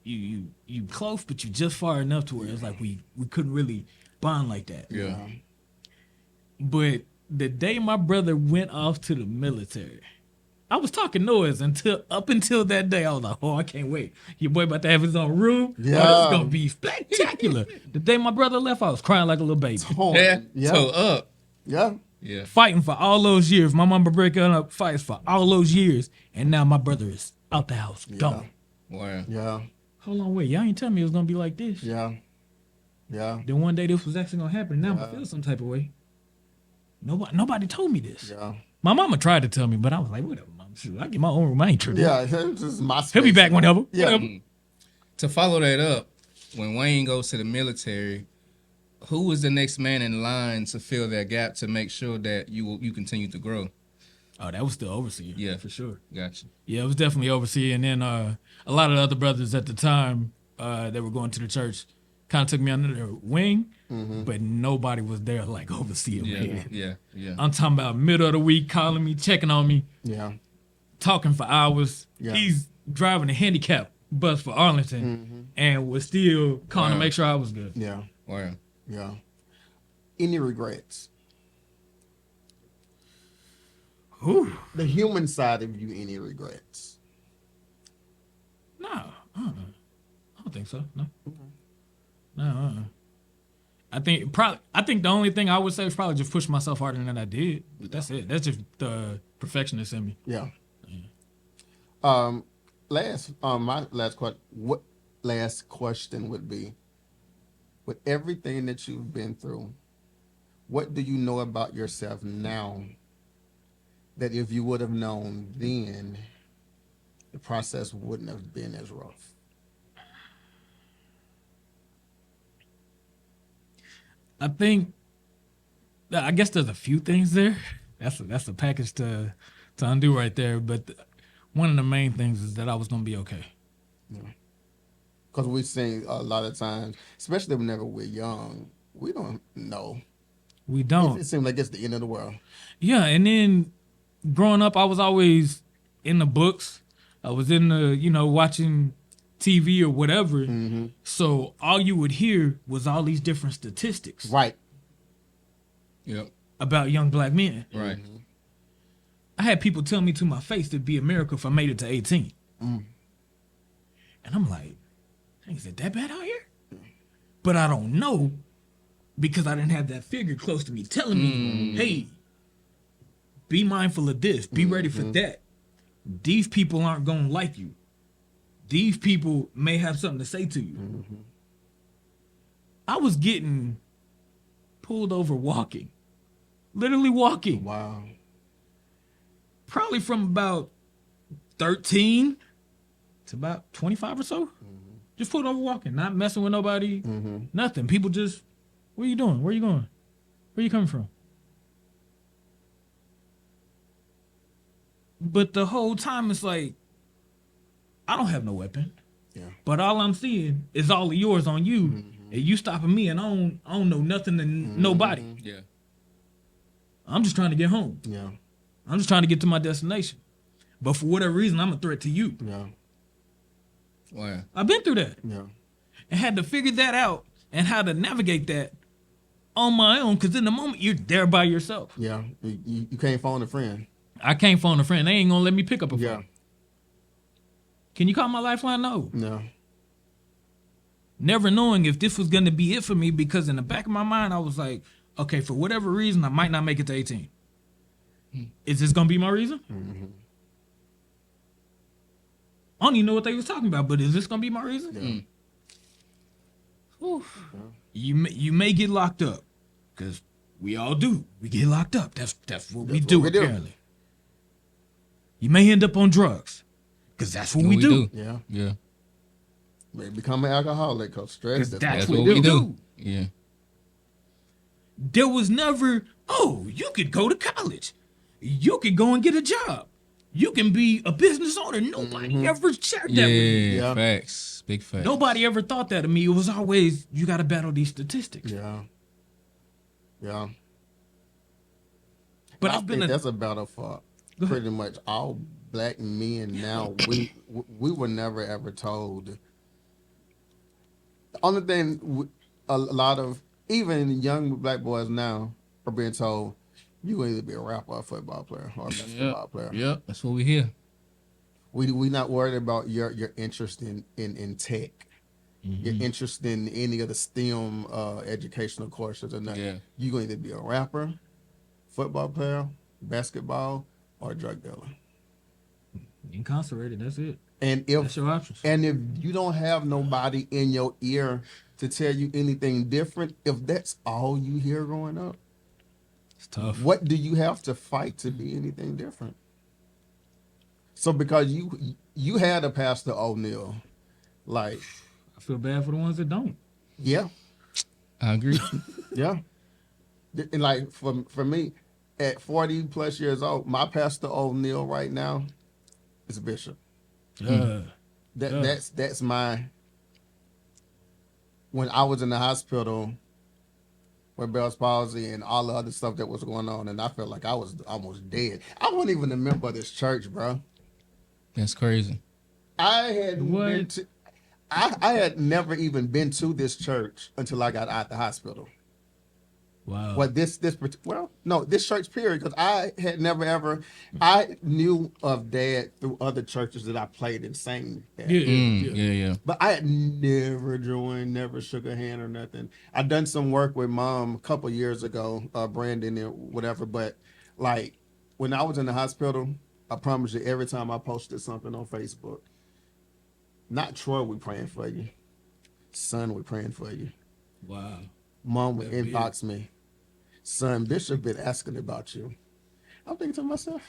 you close, but you just far enough to where it's like we couldn't really bond like that. Yeah. But the day my brother went off to the military, I was talking noise up until that day. I was like, oh, I can't wait. Your boy about to have his own room. Yeah. Oh, this is gonna be spectacular. The day my brother left, I was crying like a little baby. Yeah. Yeah. So up. Yeah. Yeah. Fighting for all those years. My mama breaking up fights for all those years. And now my brother is out the house, gone. Wow. Yeah. Hold on, wait. Y'all ain't tell me it was gonna be like this. Yeah. Yeah. Then one day this was actually gonna happen. Now I feel some type of way. Nobody told me this. Yeah. My mama tried to tell me, but I was like, whatever, mom. Shoot, I get my own room. I ain't tripping. Yeah. This is my space. He'll be back whenever. Yeah. Whatever. To follow that up, when Wayne goes to the military, who was the next man in line to fill that gap to make sure that you continue to grow? Oh, that was still overseer. Yeah. For sure. Gotcha. Yeah, it was definitely overseer. And then a lot of the other brothers at the time that were going to the church kind of took me under their wing, but nobody was there like overseer. Yeah. Man. Yeah. Yeah. I'm talking about middle of the week, calling me, checking on me, Yeah. talking for hours. Yeah. He's driving a handicap bus for Arlington and was still calling to Wow. make sure I was good. Yeah. Wow. Yeah. Any regrets? Whew. The human side of you, any regrets? No, I don't think so. No, no. I think the only thing I would say is probably just push myself harder than I did. But that's it. That's just the perfectionist in me. Yeah. My last question would be, with everything that you've been through, what do you know about yourself now that if you would have known then, the process wouldn't have been as rough? I guess there's a few things there. That's a package to undo right there. But one of the main things is that I was gonna be okay. Because we sing a lot of times, especially whenever we're young, we don't know. We don't. It seems like it's the end of the world. Yeah, and then growing up, I was always in the books. I was in the, watching TV or whatever. So all you would hear was all these different statistics Right. Yep. about young black men. Right. I had people tell me to my face it'd be a miracle if I made it to 18. And I'm like, hey, is it that bad out here? But I don't know because I didn't have that figure close to me telling me, hey, be mindful of this. Be ready for that. These people aren't going to like you. These people may have something to say to you. I was getting pulled over walking. Literally walking. Wow. Probably from about 13 to about 25 or so. Just pulled over walking. Not messing with nobody. Nothing. People just, what are you doing? Where are you going? Where are you coming from? But the whole time it's like, I don't have no weapon. Yeah. But all I'm seeing is all of yours on you. And you stopping me and I don't know nothing to nobody. Yeah. I'm just trying to get home. Yeah. I'm just trying to get to my destination. But for whatever reason, I'm a threat to you. Yeah. Wow. I've been through that Yeah. and had to figure that out and how to navigate that on my own. Because in the moment, you're there by yourself. Yeah. You can't phone a friend. I can't phone a friend. They ain't going to let me pick up a phone. Yeah. Can you call my lifeline? No. No. never knowing if this was going to be it for me, because in the back of my mind, I was like, okay, for whatever reason, I might not make it to 18. Is this going to be my reason? Mm-hmm. I don't even know what they was talking about, but is this going to be my reason? Yeah. You may get locked up, because we all do. We get locked up. That's what we do, apparently. You may end up on drugs, because that's what we do. Yeah. Yeah. May become an alcoholic because stress. That's what we do. Yeah. There was never, you could go to college. You could go and get a job. You can be a business owner. Nobody ever shared that with me. Yeah, facts. Big facts. Nobody ever thought that of me. It was always, you got to battle these statistics. Yeah. Yeah. But I I've been think that's a battle for pretty much all black men now. We were never ever told. The only thing a lot of even young black boys now are being told, you either be a rapper or a football player or a basketball player. Yep, that's what we hear. We not worried about your interest in tech, your interest in any of the STEM educational courses or nothing. Yeah. You gonna either be a rapper, football player, basketball, or a drug dealer. Incarcerated, that's it. And That's your options. if you don't have nobody in your ear to tell you anything different, if that's all you hear growing up, It's tough. what do you have to fight to be anything different? So because you had a Pastor O'Neal, like, I feel bad for the ones that don't. yeah, I agree. yeah. And like for me, at 40 plus years old, my Pastor O'Neal right now is a bishop. That's my. When I was in the hospital with Bell's palsy and all the other stuff that was going on, and I felt like I was almost dead. I wasn't even a member of this church, bro. That's crazy. I had never even been to this church until I got out the hospital. Wow. Well, this church period, because I had never ever, I knew of Dad through other churches that I played and sang at. Yeah. But I had never joined, never shook a hand or nothing. I done some work with Mom a couple years ago, Brandon and whatever. But like when I was in the hospital, I promise you, every time I posted something on Facebook, not Troy, we praying for you. Son, we praying for you. Wow. Mom would inbox me. Son, Bishop been asking about you. I'm thinking to myself,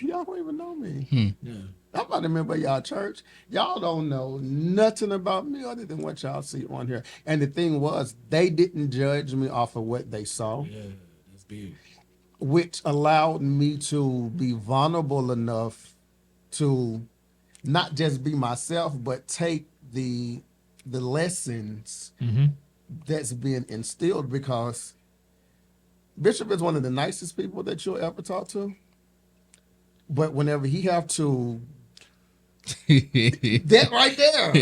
y'all don't even know me. Yeah. I'm not a member of y'all church. Y'all don't know nothing about me other than what y'all see on here. And the thing was, they didn't judge me off of what they saw. Yeah, that's big. Which allowed me to be vulnerable enough to not just be myself, but take the lessons that's being instilled, because Bishop is one of the nicest people that you'll ever talk to. But whenever he have to, that right there.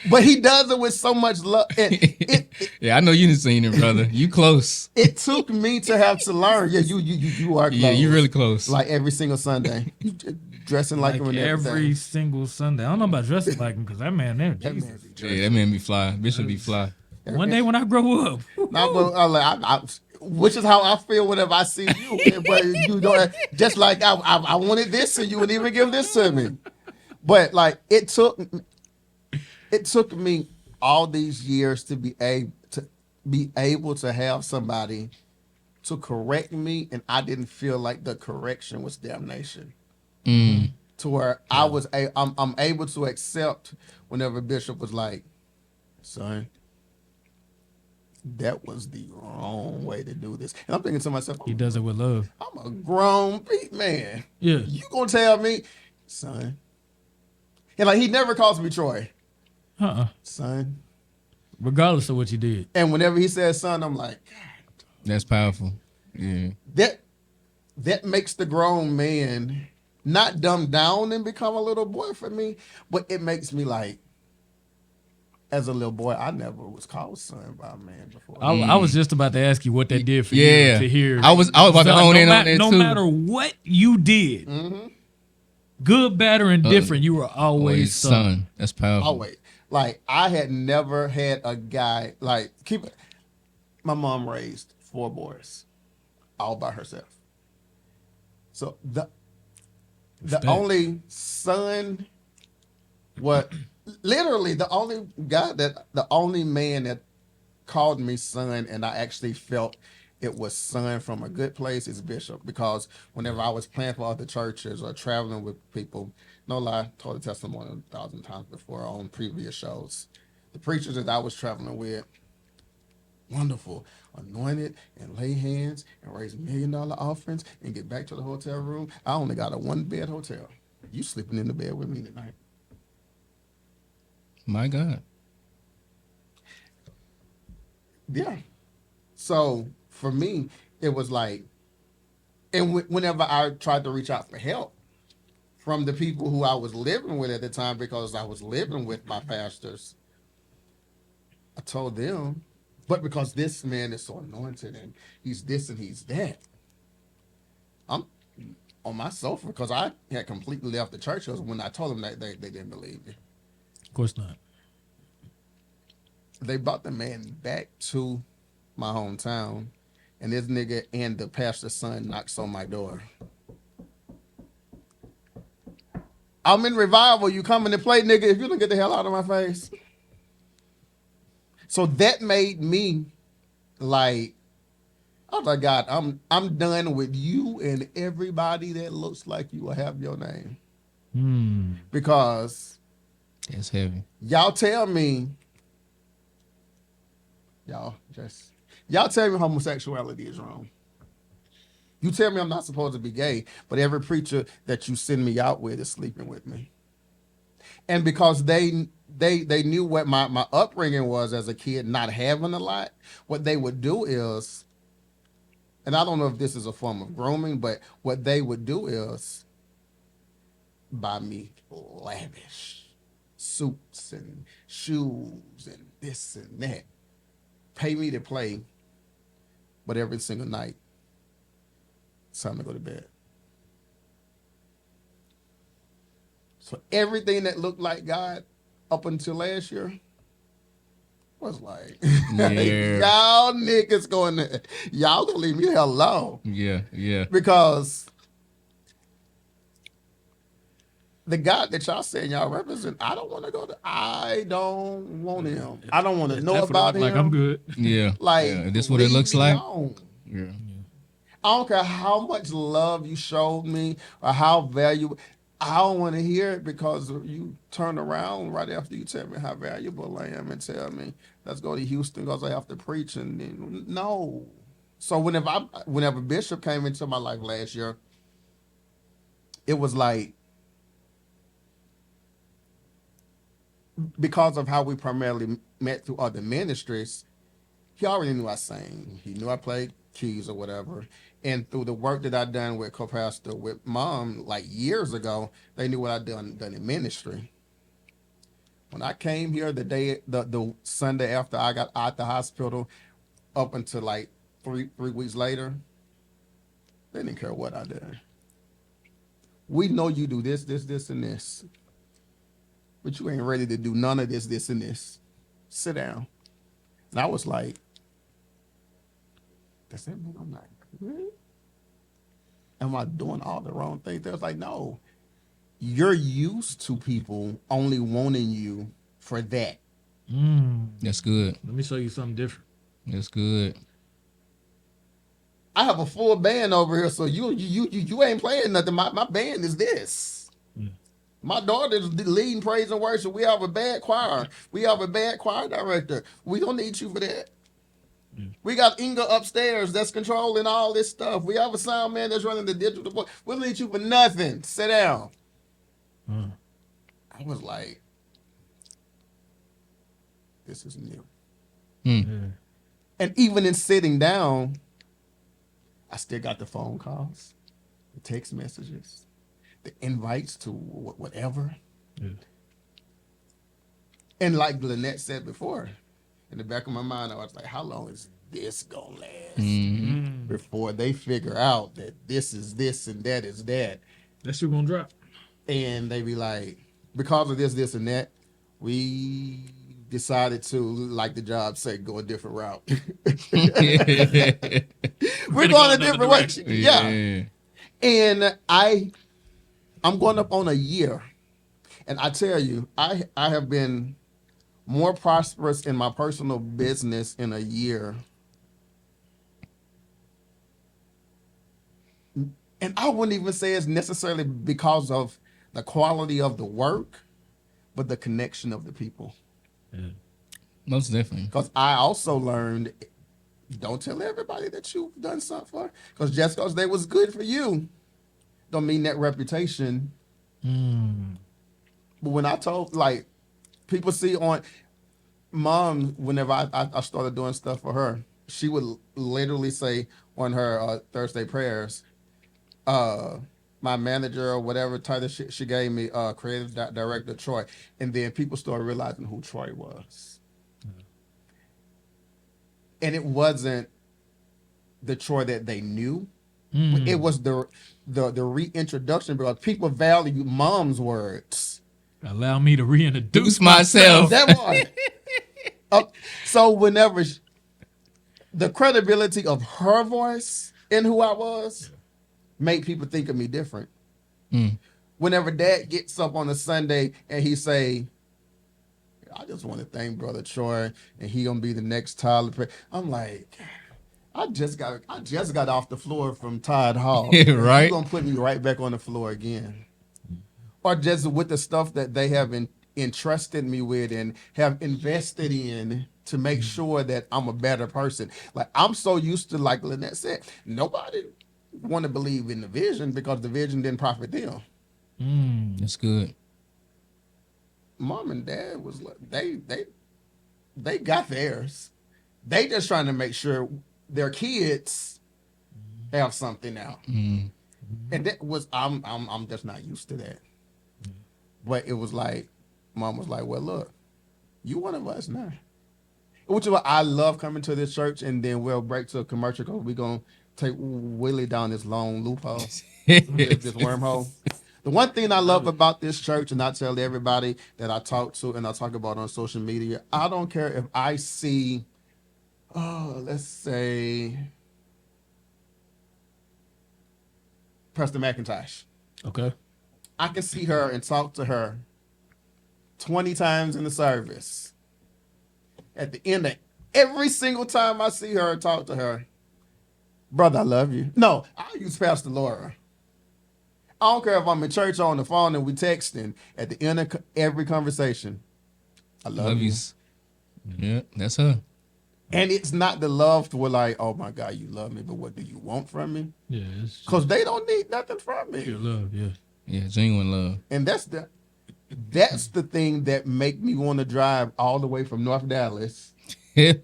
But he does it with so much love. Yeah, I know you done seen it, brother. You close. It took me to have to learn. Yeah, you are close. Yeah, you really close. Like every single Sunday, you dressing like him and every everything. single Sunday. I don't know about dressing like him, because that man there, That Jesus. man be dressing. Yeah, that man be fly. Bishop be fly. One day when I grow up. Which is how I feel whenever I see you. But you know, just like I wanted this, and you wouldn't even give this to me. But like it took me all these years to be able to have somebody to correct me, and I didn't feel like the correction was damnation. To where I'm able to accept whenever Bishop was like, son, that was the wrong way to do this. And I'm thinking to myself, He does it with love. I'm a grown man. Yeah. You gonna tell me, son? And like he never calls me Troy, son. Regardless of what you did. And whenever he says son, I'm like, That's powerful. Yeah. that makes the grown man not dumb down and become a little boy for me, but it makes me like, as a little boy, I never was called son by a man before. I was just about to ask you what that did for you Yeah. to hear. I was about to hone in on that no too. matter what you did, good, bad, or indifferent, you were always son. That's powerful. Always. Like I had never had a guy like keep. My mom raised 4 boys, all by herself. So the Respect. only son, what literally the only the only man that called me son, and I actually felt it was son from a good place is Bishop, because whenever I was playing for other churches or traveling with people, no lie, told the testimony 1,000 times before on previous shows. The preachers that I was traveling with, wonderful, anointed and lay hands and raise $1 million offerings and get back to the hotel room. I only got a 1-bed hotel. You sleeping in the bed with me tonight? My God. Yeah. So for me, it was like, and whenever I tried to reach out for help from the people who I was living with at the time, because I was living with my pastors, I told them, but because this man is so anointed and he's this and he's that, I'm on my sofa, because I had completely left the church. When I told them that, they didn't believe me. Of course not. They brought the man back to my hometown, and this nigga and the pastor's son knocks on my door. I'm in revival. You coming to play, nigga? If you don't get the hell out of my face. So that made me like, oh my God, I'm done with you and everybody that looks like you will have your name. Because That's heavy. y'all tell me homosexuality is wrong. You tell me I'm not supposed to be gay, but every preacher that you send me out with is sleeping with me. And because they knew what my upbringing was as a kid, not having a lot, what they would do is, and I don't know if this is a form of grooming, but what they would do is buy me lavish suits and shoes and this and that. Pay me to play, but every single night, it's time to go to bed. So everything that looked like God up until last year was like, Yeah. y'all niggas y'all gonna leave me the hell alone. Yeah. Because the God that y'all saying y'all represent, I don't want him. I don't want to know That's what it about look like. him. I'm good. Yeah. Like, yeah. This what it leave looks me like. alone. Yeah. I don't care how much love you showed me or how valuable. I don't want to hear it, because you turn around right after you tell me how valuable I am and tell me, let's go to Houston because I have to preach. And then, no. So whenever Bishop came into my life last year, it was like, because of how we primarily met through other ministries, he already knew I sang. He knew I played keys or whatever. And through the work that I done with co-pastor with Mom like years ago, they knew what I done in ministry. When I came here the Sunday after I got out the hospital, up until like three weeks later, they didn't care what I did. We know you do this, and this, but you ain't ready to do none of this, and this. Sit down. And I was like, does that mean I'm not good? Am I doing all the wrong things? They was like, no. You're used to people only wanting you for that. That's good. Let me show you something different. That's good. I have a full band over here, so you ain't playing nothing. My band is this. My daughter's leading praise and worship. We have a bad choir. We have a bad choir director. We don't need you for that. We got Inga upstairs that's controlling all this stuff. We have a sound man that's running the digital board. We don't need you for nothing. Sit down. I was like, this is new. And even in sitting down, I still got the phone calls, the text messages, the invites to whatever. And like Glenette said before, in the back of my mind, I was like, how long is this gonna last before they figure out that this is this and that is that? That shit gonna drop. And they be like, because of this and that, we decided to, like the job said, go a different route. We're going a different way. Yeah. And I'm going up on a year. And I tell you, I have been more prosperous in my personal business in a year. And I wouldn't even say it's necessarily because of the quality of the work, but the connection of the people. Yeah. Most definitely. Because I also learned, don't tell everybody that you've done something for. Because just because they was good for you, don't mean that reputation. But when I told, like, people see on Mom, whenever I started doing stuff for her, she would literally say on her Thursday prayers, my manager or whatever title she gave me, creative director Troy. And then people started realizing who Troy was. And it wasn't the Troy that they knew. It was the reintroduction, because people value Mom's words. Allow me to reintroduce myself. That one. So whenever the credibility of her voice in who I was made people think of me different. Whenever Dad gets up on a Sunday and he say, I just want to thank Brother Troy, and he gonna be the next Tyler. I'm like, I just got off the floor from Todd Hall. Right. You gonna put me right back on the floor again. Or just with the stuff that they have entrusted me with and have invested in to make sure that I'm a better person. Like, I'm so used to, like Glenette said, nobody want to believe in the vision because the vision didn't profit them. That's good. Mom and Dad was like, they got theirs. They just trying to make sure their kids have something now. And that was, I'm just not used to that. But it was like, Mom was like, well, look, you one of us now. Which is why I love coming to this church, and then we'll break to a commercial because we're going to take Willie down this long loophole, this wormhole. The one thing I love about this church, and I tell everybody that I talk to and I talk about on social media, I don't care if I see, let's say, Preston McIntosh. Okay. I can see her and talk to her 20 times in the service. At the end of every single time I see her and talk to her, brother, I love you. No, I use Pastor Laura. I don't care if I'm in church or on the phone and we texting. At the end of every conversation, I love you. Yeah, that's her. And it's not the love to where like, oh my God, you love me, but what do you want from me? Yeah. Because they don't need nothing from me. Pure love, yeah. Yeah, genuine love. And that's the thing that make me want to drive all the way from North Dallas.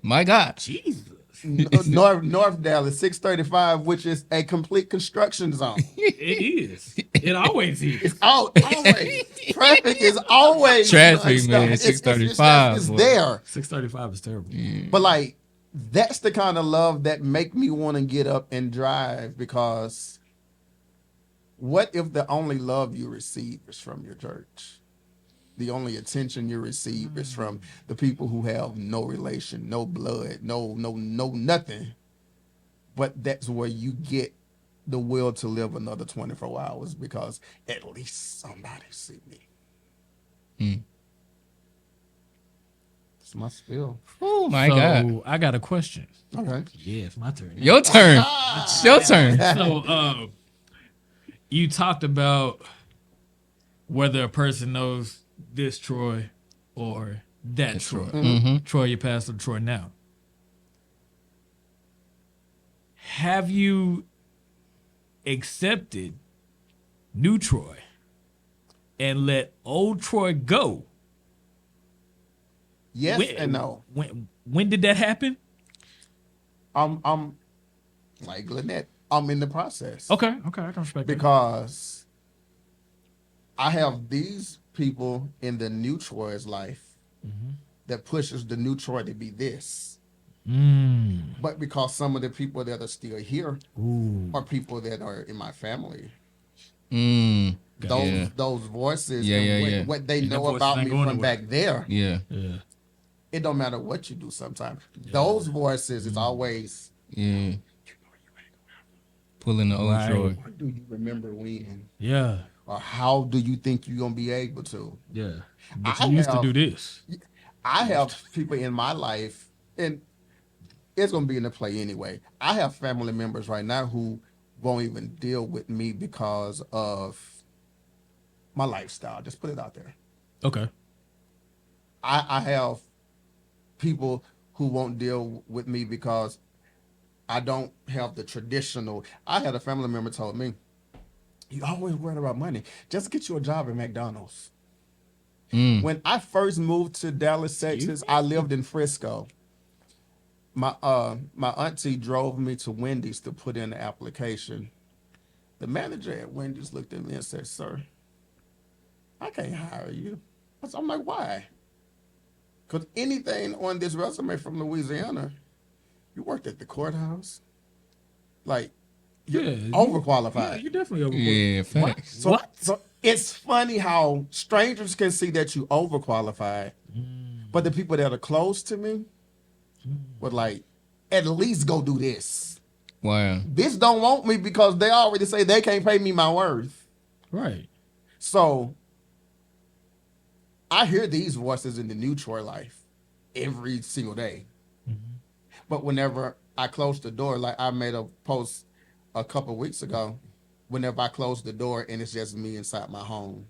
My God. Jesus. North Dallas, 635, which is a complete construction zone. It is. It always is. It's always traffic is always Traffic, man. It's 635. It's there. 635 is terrible. But like, that's the kind of love that make me want to get up and drive, because what if the only love you receive is from your church? The only attention you receive is from the people who have no relation, no blood, no nothing. But that's where you get the will to live another 24 hours, because at least somebody see me. It's my spill. Oh my God. I got a question. Okay. Yeah, it's my turn. Your turn. It's your turn. So, you talked about whether a person knows this Troy or that Troy. Troy, your pastor, Troy now. Have you accepted new Troy and let old Troy go? Yes and no. When did that happen? I'm like Glenette. I'm in the process. Okay, I can respect that. Because I have these people in the new Troy's life that pushes the new Troy to be this. But because some of the people that are still here are people that are in my family. those voices Yeah, and yeah. what they And know them voices about ain't me going from nowhere. back there. Yeah. Yeah. It don't matter what you do sometimes. Those voices is always, Yeah. Pulling the old Right. Troy. what do you remember when? Yeah. Or how do you think you're going to be able to? Yeah. But I you used to have- do this. I have people in my life, and it's going to be in the play anyway. I have family members right now who won't even deal with me because of my lifestyle. Just put it out there. Okay. I have people who won't deal with me because I don't have the traditional. I had a family member told me, "You always worried about money. Just get you a job at McDonald's." When I first moved to Dallas, Texas, I lived in Frisco. My auntie drove me to Wendy's to put in the application. The manager at Wendy's looked at me and said, "Sir, I can't hire you." I'm like, "Why?" Because anything on this resume from Louisiana, you worked at the courthouse. Like, you're overqualified. Yeah, you're definitely overqualified. Yeah, facts. So it's funny how strangers can see that you overqualified, but the people that are close to me would like, at least go do this. Wow. This don't want me because they already say they can't pay me my worth. Right. So I hear these voices in the new Troy life every single day. But whenever I close the door, like I made a post a couple weeks ago, whenever I close the door and it's just me inside my home,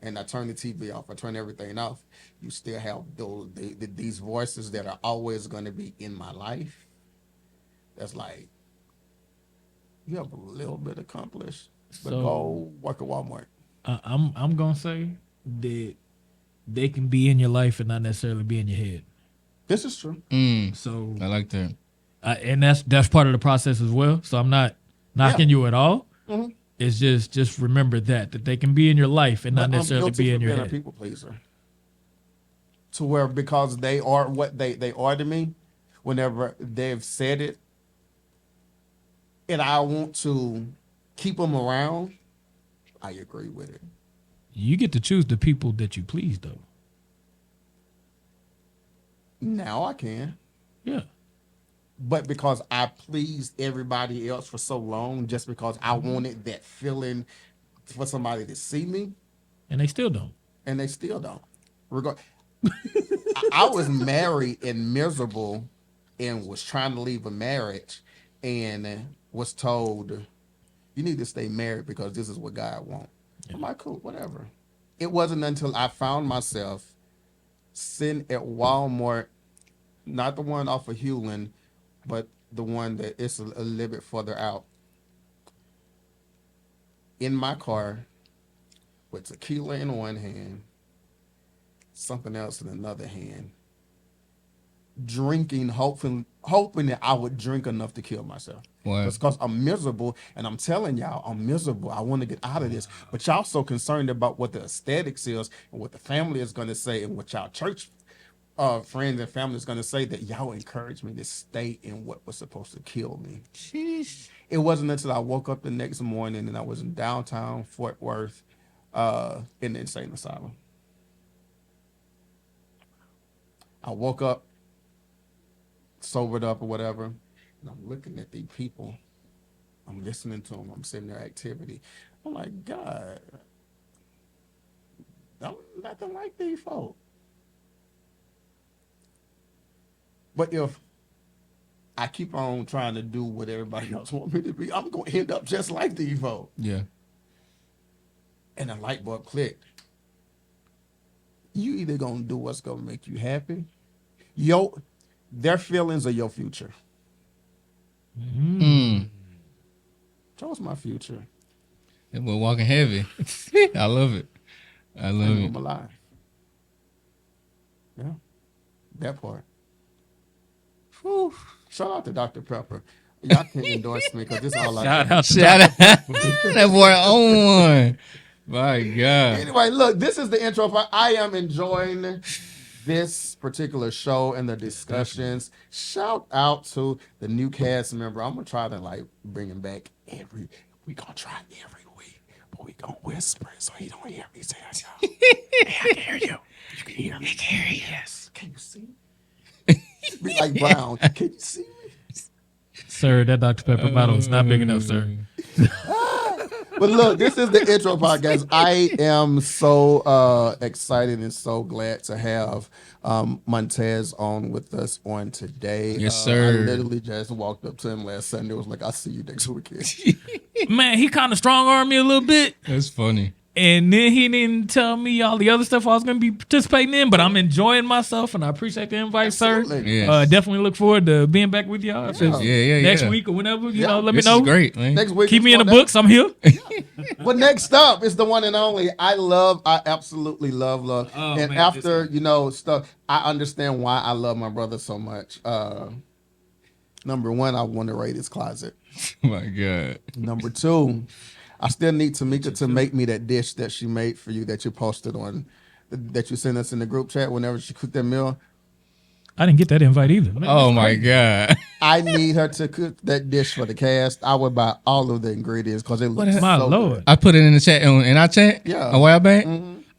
and I turn the TV off, I turn everything off, you still have these voices that are always going to be in my life. That's like, you have a little bit accomplished, but So- go work at Walmart. I'm gonna say that they can be in your life and not necessarily be in your head. This is true. So I like that. and that's part of the process as well. So I'm not knocking you at all. Mm-hmm. It's just remember that they can be in your life and not But necessarily I'm guilty be for in your being a head. people pleaser. To where because they are what they are to me, whenever they've said it, and I want to keep them around, I agree with it. You get to choose the people that you please, though. Now I can. Yeah. But because I pleased everybody else for so long, just because I wanted that feeling for somebody to see me, And they still don't. and they still don't. I was married and miserable and was trying to leave a marriage and was told, you need to stay married because this is what God wants. I'm like, cool, whatever. It wasn't until I found myself sitting at Walmart, not the one off of Hewlin, but the one that is a little bit further out, in my car with tequila in one hand, something else in another hand, drinking, hoping that I would drink enough to kill myself. Wow. It's because I'm miserable, and I'm telling y'all, I'm miserable. I want to get out of this. But y'all so concerned about what the aesthetics is and what the family is going to say and what y'all church friends and family is going to say that y'all encouraged me to stay in what was supposed to kill me. Sheesh. It wasn't until I woke up the next morning and I was in downtown Fort Worth in the insane asylum. I woke up, sobered up or whatever, and I'm looking at these people. I'm listening to them. I'm seeing their activity. I'm like, God, I'm nothing like these folk. But if I keep on trying to do what everybody else wants me to be, I'm going to end up just like these folk. Yeah. And a light bulb clicked. You either going to do what's going to make you happy. Their feelings are your future. Chose my future. That boy walking heavy. I love it. I love And it. I'm alive. Yeah. That part. Whew. Shout out to Dr. Pepper. Y'all can endorse me because this is all I Shout do. out to Shout out. That boy on one. My God. Anyway, look, this is the intro. I am enjoying this particular show and the discussions. Shout out to the new cast member. I'm gonna try to bring him back we gonna try every week. But we gonna whisper it so he don't hear me saying, "Yo, hey, I can hear you. You can hear me. I can hear you. Yes. Can you see me? Be like Brown. Can you see me?" Sir, that Dr. Pepper bottle is not big enough, sir. But look, this is the intro podcast. I am so excited and so glad to have Montez on with us on today. Yes, sir. I literally just walked up to him last Sunday. Was like, "I'll see you next weekend." Man, he kind of strong-armed me a little bit. That's funny. And then he didn't tell me all the other stuff I was going to be participating in, but I'm enjoying myself, and I appreciate the invite, Absolutely. sir. Yes. Definitely look forward to being back with y'all. If it's next week or whenever, you know, let This me know. is great, man. Next week, Keep me in the before that- books. I'm here. But next up is the one and only. I absolutely love. Oh, And man, after, stuff, I understand why I love my brother so much. Number one, I want to raid his closet. Oh my God. Number two, I still need Tamika to make me that dish that she made for you that you posted on, that you sent us in the group chat whenever she cooked that meal. I didn't get that invite either. Man, Oh my God. I need her to cook that dish for the cast. I would buy all of the ingredients because it looks My so Lord. good. I put it in the chat, in our chat Yeah. a while back.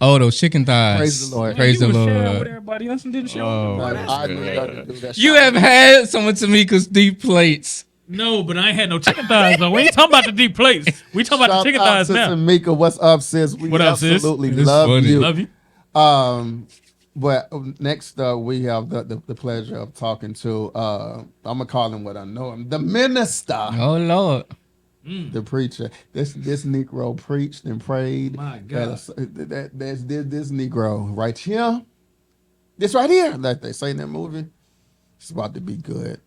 Oh, those chicken thighs. Praise the Lord. Praise the you was sharing with Lord. everybody else and didn't share Oh, with me. I need her to do that. You have had some of Tamika's deep plates. No, but I ain't had no chicken thighs, though. We ain't talking about the deep plates. We talking about the chicken thighs now. Tamika, what's up, sis? We What up, sis? absolutely It's love funny. you. Love you. But next, we have the pleasure of talking to, I'm going to call him what I know him, the minister, Oh Lord. the preacher. This Negro preached and prayed. My God. That's this Negro right here. This right here, like they say in that movie. It's about to be good.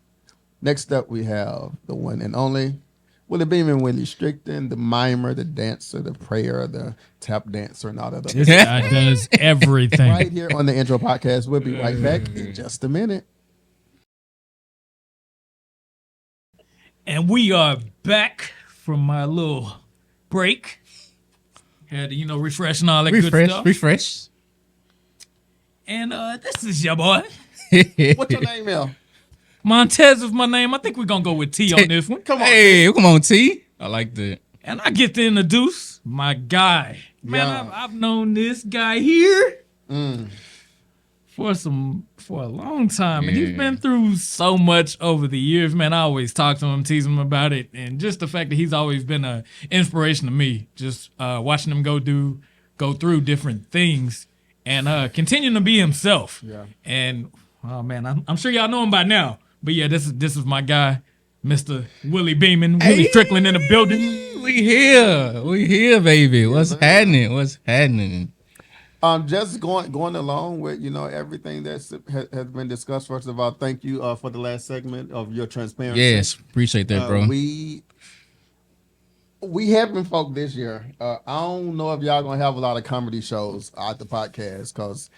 Next up, we have the one and only Wille Beamen, Willie Strickton, the mimer, the dancer, the prayer, the tap dancer, and all that other This guy does everything. right here on the intro podcast. We'll be right back in just a minute. And we are back from my little break. Had to, refresh and all that good stuff. Refresh. And this is your boy. What's your name, Mel? Montez is my name. I think we're going to go with T on this one. Come on. Hey, come on, T. I like that. And I get to introduce my guy. Man, Yeah. I've known this guy here for a long time. And he's Yeah. been through so much over the years, man. I always talk to him, tease him about it. And just the fact that he's always been an inspiration to me. Just watching him go through different things and continuing to be himself. Yeah. And, oh, man, I'm sure y'all know him by now. But, yeah, this is my guy, Mr. Wille Beamen. Willie Strickland in the building. We here, baby. What's happening? Just going along with everything that has been discussed. First of all, thank you for the last segment of your transparency. Yes, appreciate that, bro. We having folk this year. I don't know if y'all gonna have a lot of comedy shows at the podcast because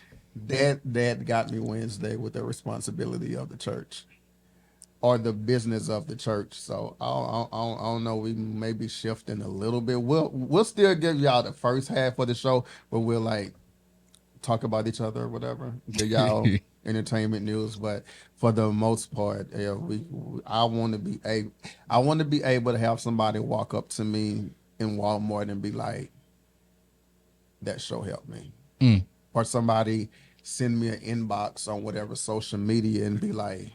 Dad got me Wednesday with the responsibility of the church or the business of the church. So I don't know. We may be shifting a little bit. We'll still give y'all the first half of the show, but we'll like talk about each other or whatever. Give y'all entertainment news, but for the most part, yeah, I want to be able to have somebody walk up to me in Walmart and be like, "That show helped me," or somebody send me an inbox on whatever social media and be like,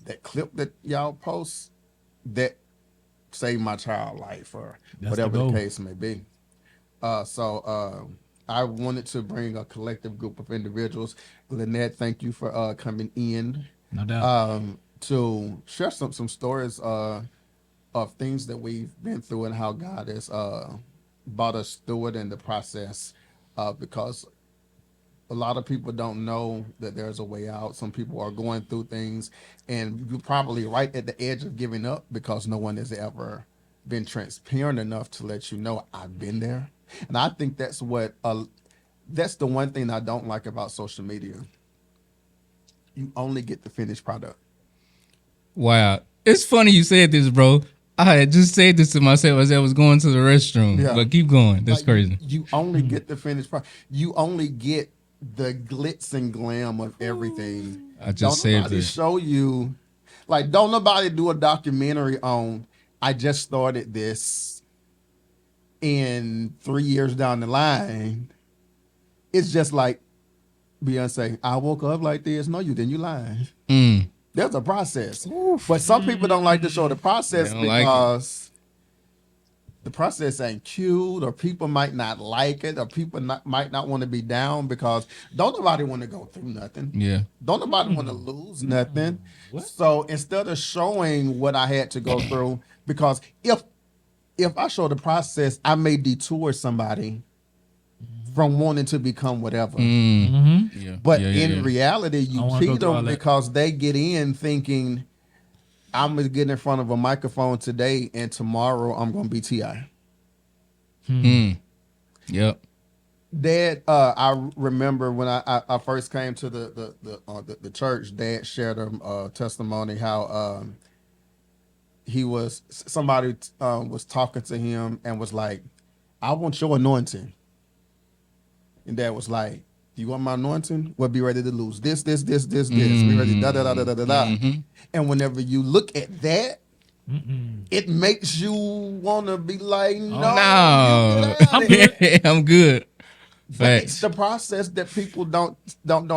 "That clip that y'all post that saved my child life," or That's whatever the the goal. case may be. So I wanted to bring a collective group of individuals. Glenette, thank you for coming in No doubt. to share some stories of things that we've been through and how God has brought us through it in the process. Because a lot of people don't know that there's a way out. Some people are going through things, and you're probably right at the edge of giving up because no one has ever been transparent enough to let you know I've been there. And I think that's the one thing I don't like about social media. You only get the finished product. Wow. It's funny you said this, bro. I had just said this to myself as I was going to the restroom. Yeah. But keep going. That's Like, crazy. You only get the finished product. You only get the glitz and glam of everything. I just Don't said nobody that. show you, like, don't nobody do a documentary on, I just started this And 3 years down the line, it's just like Beyonce, I woke up like this. No, you didn't. You lying. There's a process. But some people don't like to show the process because the process ain't cute, or people might not like it, or people might not want to be down because don't nobody want to go through nothing. Yeah. Don't nobody want to lose nothing. So instead of showing what I had to go through, because if I show the process, I may detour somebody from wanting to become whatever. Mm-hmm. But in reality, you cheat them that. because they get in thinking, I'm going to get in front of a microphone today and tomorrow I'm going to be T.I. Yep. Dad, I remember when I first came to the church, Dad shared a testimony how somebody was talking to him and was like, I want your anointing. And Dad was like, you want my anointing? Well, be ready to lose this. Be ready, da. And whenever you look at that, it makes you want to be like, no. I'm good. But it's the process that people don't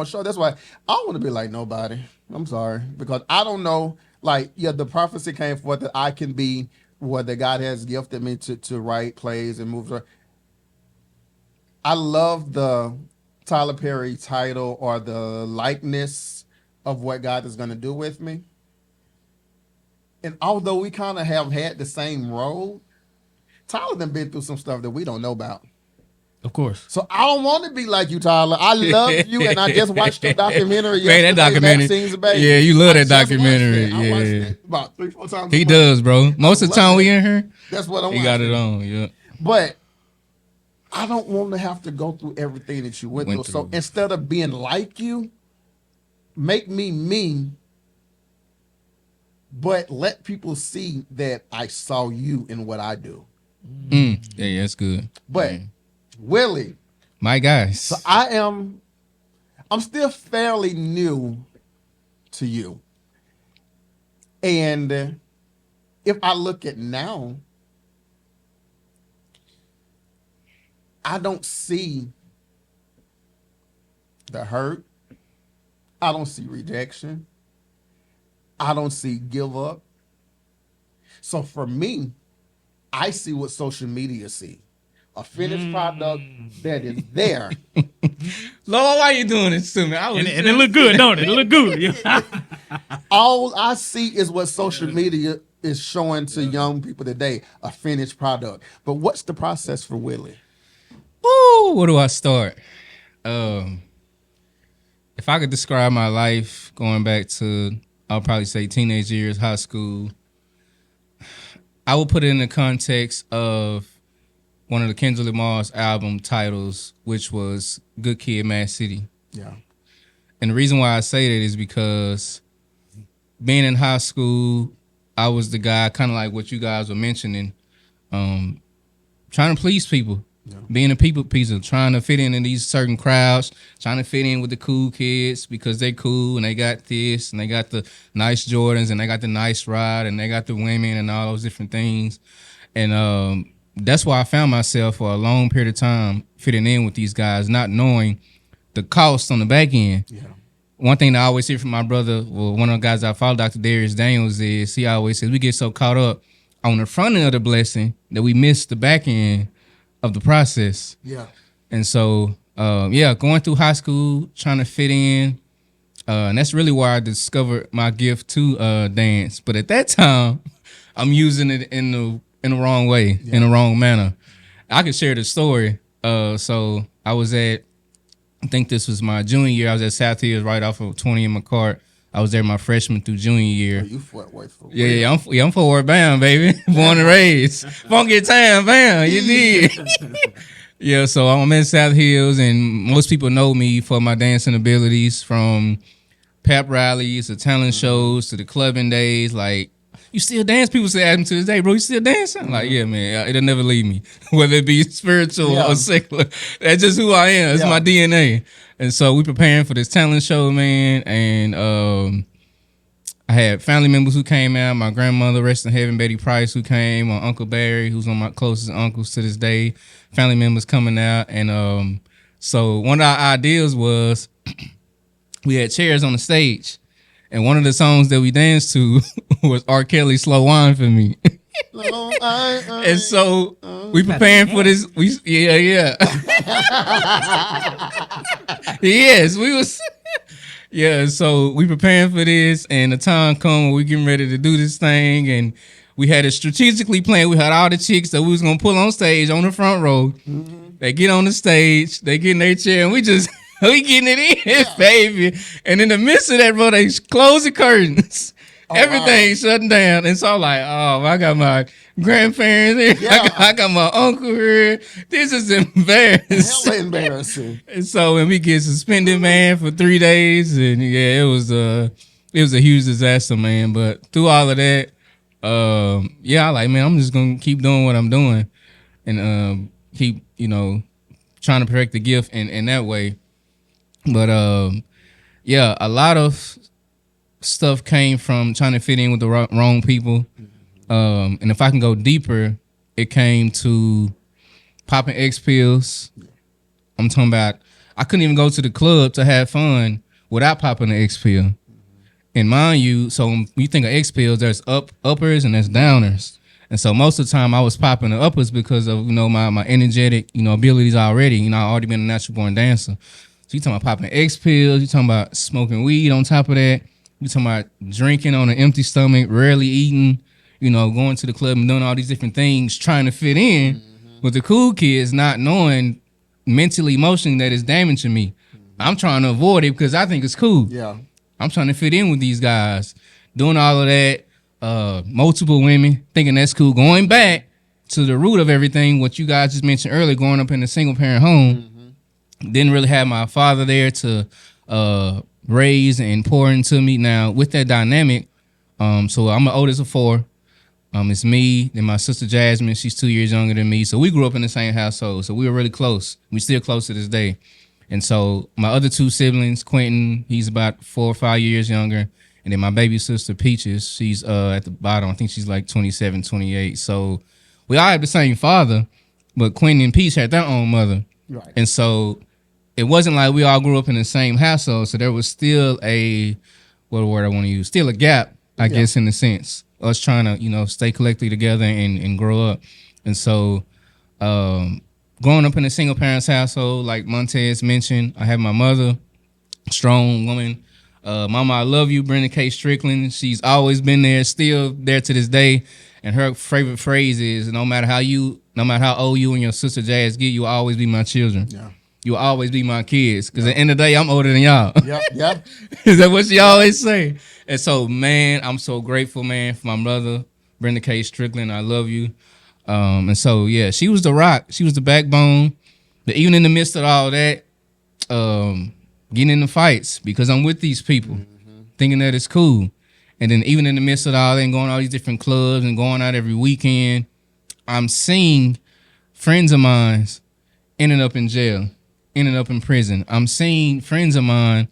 show. That's why I don't want to be like nobody. I'm sorry. Because I don't know, like, the prophecy came forth that I can be what God has gifted me to write plays and movies. I love the Tyler Perry title or the likeness of what God is going to do with me. And although we kind of have had the same role, Tyler done been through some stuff that we don't know about. Of course. So I don't want to be like you, Tyler. I love you, and I just watched your documentary yesterday. Man, that documentary. Yeah, you love that documentary. I watched it about 3-4 times. He does, bro. Most of the time we in here, that's what I'm watching. He got it on, yeah. But I don't want to have to go through everything that you went through. So instead of being like you, make me, but let people see that I saw you in what I do. Yeah, that's good. But Willie, my guys. So I'm still fairly new to you. And if I look at now, I don't see the hurt. I don't see rejection. I don't see give up. So for me, I see what social media see. A finished product that is there. Lord, why you doing this to me? And it look good, don't it? It look good. All I see is what social media is showing to young people today, a finished product. But what's the process for Willie? Woo, where do I start? If I could describe my life going back to, I'll probably say teenage years, high school, I would put it in the context of one of the Kendrick Lamar's album titles, which was Good Kid, Mad City. Yeah. And the reason why I say that is because being in high school, I was the guy, kind of like what you guys were mentioning, trying to please people. Yeah. Being a people pleaser, trying to fit in these certain crowds, trying to fit in with the cool kids because they cool and they got this and they got the nice Jordans and they got the nice ride and they got the women and all those different things. And that's why I found myself for a long period of time fitting in with these guys, not knowing the cost on the back end. Yeah. One thing that I always hear from my brother, well, one of the guys I follow, Dr. Darius Daniels, is he always says we get so caught up on the front end of the blessing that we miss the back end of the process. Yeah. And so, going through high school, trying to fit in, and that's really where I discovered my gift to dance. But at that time, I'm using it in the wrong way, in the wrong manner. I can share the story. So I was I think this was my junior year. I was at South Hills right off of 20 in my cart. I was there my freshman through junior year. Oh, you Fort Worth for real. Yeah, I'm Fort Worth bound, baby. Born and raised. Funky town bound, you did. Yeah, so I'm in South Hills, and most people know me for my dancing abilities, from pep rallies to talent shows to the clubbing days. Like, you still dance? People say ask me to this day, bro, you still dancing? Like, yeah, man, it'll never leave me, whether it be spiritual or secular. That's just who I am. It's my DNA. And so we preparing for this talent show, man. And I had family members who came out. My grandmother, rest in heaven, Betty Price, who came. My Uncle Barry, who's one of my closest uncles to this day. Family members coming out. And so one of our ideas was we had chairs on the stage. And one of the songs that we danced to was R. Kelly's Slow Wine for Me. And so we preparing for this. Yeah. Yes, we was. Yeah, so we preparing for this, and the time come when we getting ready to do this thing, and we had it strategically planned. We had all the chicks that we was gonna pull on stage on the front row. They get on the stage, they get in their chair, and we just we getting it in, baby. And in the midst of that, bro, they close the curtains. Everything shutting down. And so I'm like, oh, I got my grandparents here. I got my uncle here. This is embarrassing. Hella embarrassing. And so when we get suspended, man, for 3 days, and yeah, it was a huge disaster, man. But through all of that, I like, man, I'm just gonna keep doing what I'm doing, and keep, trying to perfect the gift in that way. But a lot of stuff came from trying to fit in with the wrong people. And if I can go deeper, it came to popping X pills. I'm talking about I couldn't even go to the club to have fun without popping an X pill. And mind you, so when you think of X pills, there's uppers and there's downers. And so most of the time I was popping the uppers because of, my energetic, abilities already. I already been a natural born dancer. So you talking about popping X pills, you talking about smoking weed on top of that. You talking about drinking on an empty stomach, rarely eating, going to the club and doing all these different things, trying to fit in with the cool kids, not knowing mentally, emotionally that it's damaging me. I'm trying to avoid it because I think it's cool. Yeah. I'm trying to fit in with these guys, doing all of that, multiple women, thinking that's cool. Going back to the root of everything, what you guys just mentioned earlier, growing up in a single parent home, didn't really have my father there to raise and pour into me. Now with that dynamic, so I'm the oldest of four. It's me, then my sister Jasmine, she's 2 years younger than me. So we grew up in the same household. So we were really close. We still close to this day. And so my other two siblings, Quentin, he's about 4 or 5 years younger. And then my baby sister Peaches, she's at the bottom. I think she's like 27, 28. So we all have the same father, but Quentin and Peach had their own mother. Right. And so it wasn't like we all grew up in the same household. So there was still still a gap, I guess, in a sense. Us trying to, stay collectively together and grow up. And so growing up in a single parents household, like Montez mentioned, I have my mother, strong woman. Mama, I love you, Brenda K. Strickland. She's always been there, still there to this day. And her favorite phrase is, no matter how old you and your sister Jazz get, you'll always be my children. Yeah. You'll always be my kids. Because at the end of the day, I'm older than y'all. Yep. Is that what she always say? And so, man, I'm so grateful, man, for my mother, Brenda K. Strickland. I love you. And so, yeah, she was the rock. She was the backbone. But even in the midst of all that, getting in the fights because I'm with these people, thinking that it's cool. And then even in the midst of all that and going to all these different clubs and going out every weekend, I'm seeing friends of mine ending up in jail, ending up in prison. I'm seeing friends of mine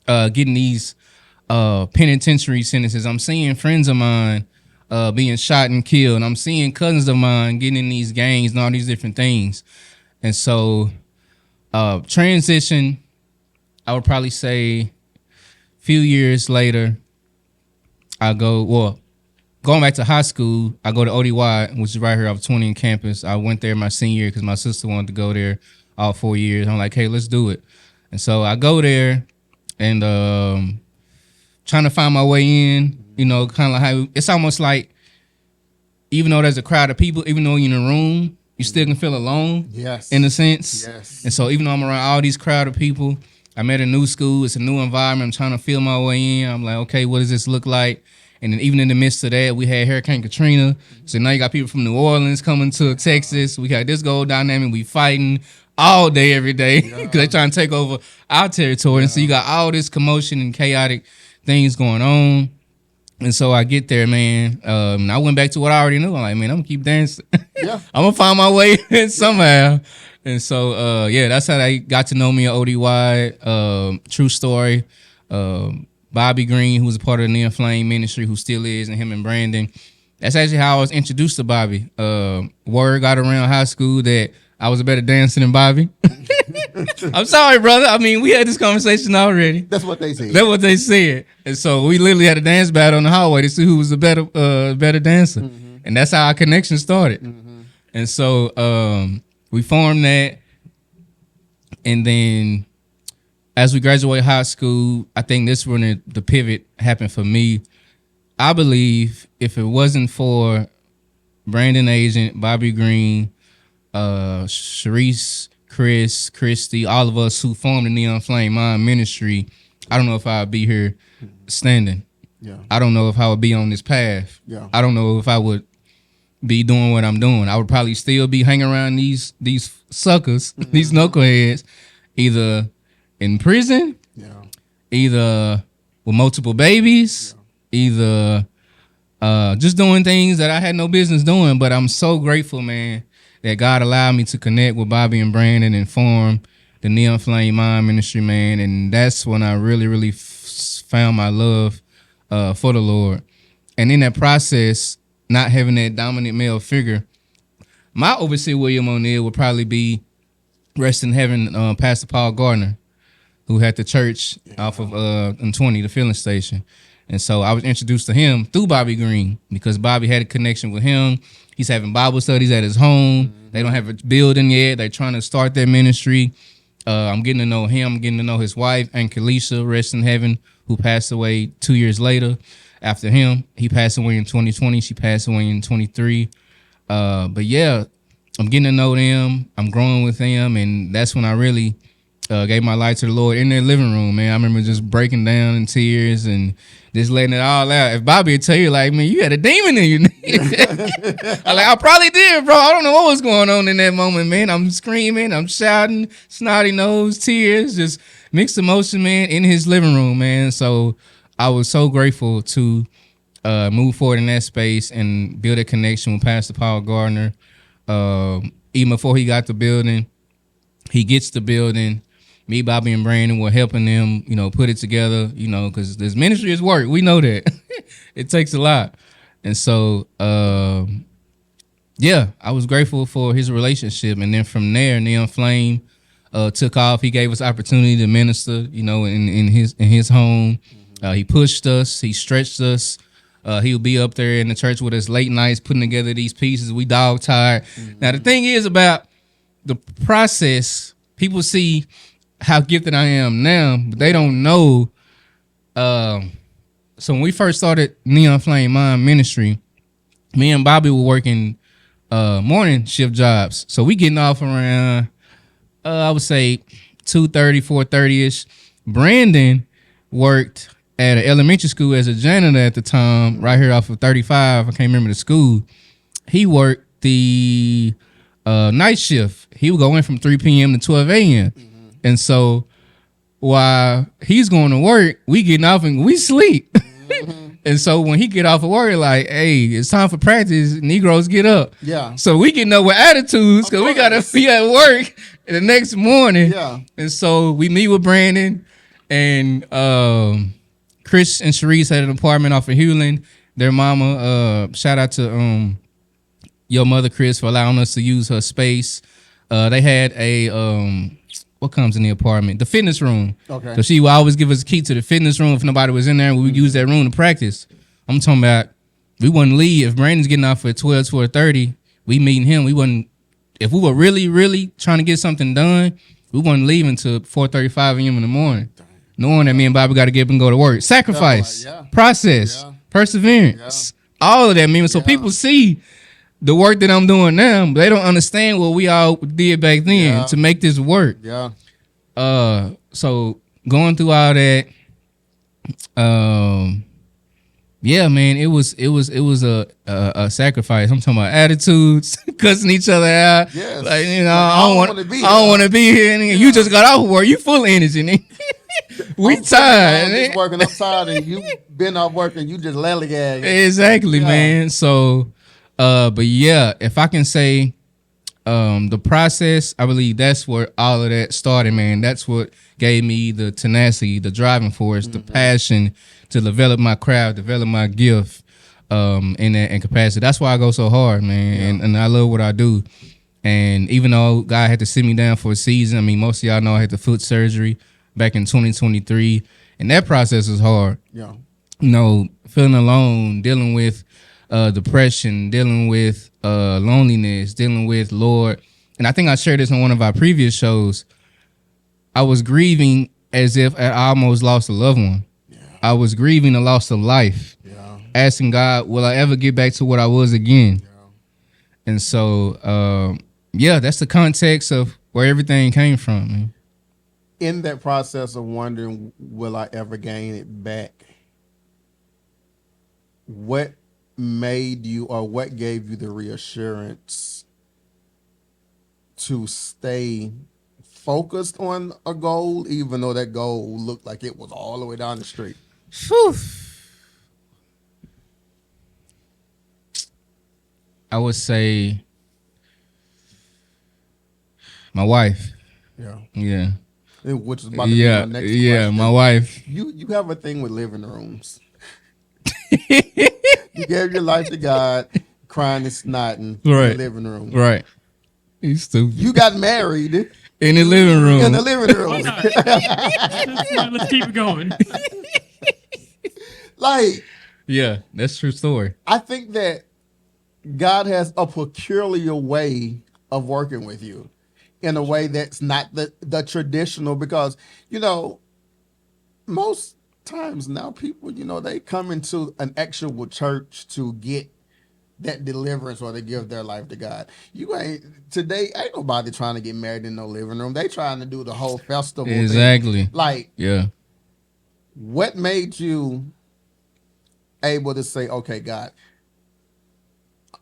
getting these penitentiary sentences. I'm seeing friends of mine being shot and killed. I'm seeing cousins of mine getting in these gangs and all these different things. And so transition, I would probably say a few years later, going back to high school, I go to ODY, which is right here off 20 in campus. I went there my senior year because my sister wanted to go there all 4 years. I'm like, hey, let's do it. And so I go there and trying to find my way in, kind of like how it's almost like, even though there's a crowd of people, even though you're in a room, you still can feel alone. Yes. In a sense. Yes. And so even though I'm around all these crowd of people, I'm at a new school. It's a new environment. I'm trying to feel my way in. I'm like, okay, what does this look like? And then even in the midst of that, we had Hurricane Katrina. So now you got people from New Orleans coming to Texas. We got this gold dynamic. We fighting all day, every day, because they're trying to take over our territory. And so you got all this commotion and chaotic things going on. And so I get there, man. And I went back to what I already knew. I'm like, man, I'm going to keep dancing. Yeah. I'm going to find my way in somehow. And so, that's how they got to know me at ODY. True story. Bobby Green, who was a part of the Neon Flame ministry, who still is, and him and Brandon. That's actually how I was introduced to Bobby. Word got around high school that I was a better dancer than Bobby. I'm sorry, brother. I mean, we had this conversation already. That's what they said. That's what they said. And so we literally had a dance battle on the hallway to see who was the better dancer. Mm-hmm. And that's how our connection started. Mm-hmm. And so we formed that. And then as we graduated high school, I think this when the pivot happened for me. I believe if it wasn't for Brandon Agent, Bobby Green, Sharice, Chris, Christy, all of us who formed the Neon Flame Mind Ministry, I don't know if I'd be here standing. Yeah. I don't know if I would be on this path. Yeah. I don't know if I would be doing what I'm doing. I would probably still be hanging around these suckers, these knuckleheads, either in prison, either with multiple babies, either just doing things that I had no business doing. But I'm so grateful, man, that God allowed me to connect with Bobby and Brandon and form the Neon Flame Mind Ministry, man. And that's when I really, really found my love for the Lord. And in that process, not having that dominant male figure, my overseer, William O'Neill, would probably be, rest in heaven, Pastor Paul Gardner, who had the church off of M20, the filling station. And so I was introduced to him through Bobby Green because Bobby had a connection with him. He's having Bible studies at his home. Mm-hmm. They don't have a building yet. They're trying to start their ministry. I'm getting to know him. I'm getting to know his wife, Aunt Kalisha, rest in heaven, who passed away 2 years later after him. He passed away in 2020. She passed away in 23. But yeah, I'm getting to know them. I'm growing with them. And that's when I really gave my life to the Lord in their living room, man. I remember just breaking down in tears and just letting it all out. If Bobby would tell you, like, man, you had a demon in you. I probably did, bro. I don't know what was going on in that moment, man. I'm screaming, I'm shouting, snotty nose, tears, just mixed emotion, man, in his living room, man. So I was so grateful to move forward in that space and build a connection with Pastor Paul Gardner. Even before he got the building, he gets the building. Me, Bobby, and Brandon were helping them, put it together, because this ministry is work. We know that. It takes a lot. And so, I was grateful for his relationship. And then from there, Neon Flame took off. He gave us opportunity to minister, in his home. He pushed us. He stretched us. He would be up there in the church with us late nights putting together these pieces. We dog tired. Mm-hmm. Now, the thing is about the process, people see how gifted I am now, but they don't know. So when we first started Neon Flame Mind Ministry, me and Bobby were working morning shift jobs. So we getting off around, I would say 2:30, 4:30ish. Brandon worked at an elementary school as a janitor at the time, right here off of 35. I can't remember the school. He worked the night shift. He would go in from 3 p.m. to 12 a.m. Mm-hmm. And so while he's going to work, we getting off and we sleep. Mm-hmm. And so when he get off of work, like, hey, it's time for practice. Negroes get up. Yeah. So we getting up with attitudes because we got to be at work the next morning. Yeah. And so we meet with Brandon and Chris and Sharice had an apartment off of Hewlin. Their mama, shout out to your mother, Chris, for allowing us to use her space. They had a what comes in the apartment? The fitness room. Okay. So she would always give us a key to the fitness room if nobody was in there. We would use that room to practice. I'm talking about we wouldn't leave. If Brandon's getting off at 12, 12:30, we meeting him. We wouldn't, if we were really, really trying to get something done, we wouldn't leave until 4:35 a.m. in the morning. Knowing that me and Bobby got to get up and go to work. Sacrifice, process, perseverance, all of that, man. So people see the work that I'm doing now, but they don't understand what we all did back then to make this work. Yeah. So going through all that, man, it was a sacrifice. I'm talking about attitudes, cussing each other out. Yes. Like, I don't want to be here. You just got off work. You full of energy. We tired. I'm just working. I'm tired, and you been off work and you just lollygagging. Exactly, man. So. But yeah, if I can say the process, I believe that's where all of that started, man. That's what gave me the tenacity, the driving force, the passion to develop my craft, develop my gift in that capacity. That's why I go so hard, man. And I love what I do. And even though God had to sit me down for a season, I mean, most of y'all know I had the foot surgery back in 2023. And that process is hard. Yeah. You know, feeling alone, dealing with depression, dealing with loneliness, dealing with Lord. And I think I shared this on one of our previous shows. I was grieving as if I almost lost a loved one. Yeah. I was grieving the loss of life. Yeah. Asking God, will I ever get back to what I was again? Yeah. And so, that's the context of where everything came from. Man. In that process of wondering, will I ever gain it back? What made you, or what gave you the reassurance to stay focused on a goal, even though that goal looked like it was all the way down the street? Whew. I would say my wife. Yeah. Yeah. Which is about to be my next question. Yeah, my wife. You have a thing with living rooms. You gave your life to God, crying and snotting in the living room. Right. He's stupid. You got married in the living room. In the living room. Let's keep it going. Like, yeah, that's a true story. I think that God has a peculiar way of working with you in a way that's not the traditional, because, you know, most times now people, you know, they come into an actual church to get that deliverance or to give their life to God. Today ain't nobody trying to get married in no living room. They trying to do the whole festival exactly thing. Like, yeah, what made you able to say, okay, God,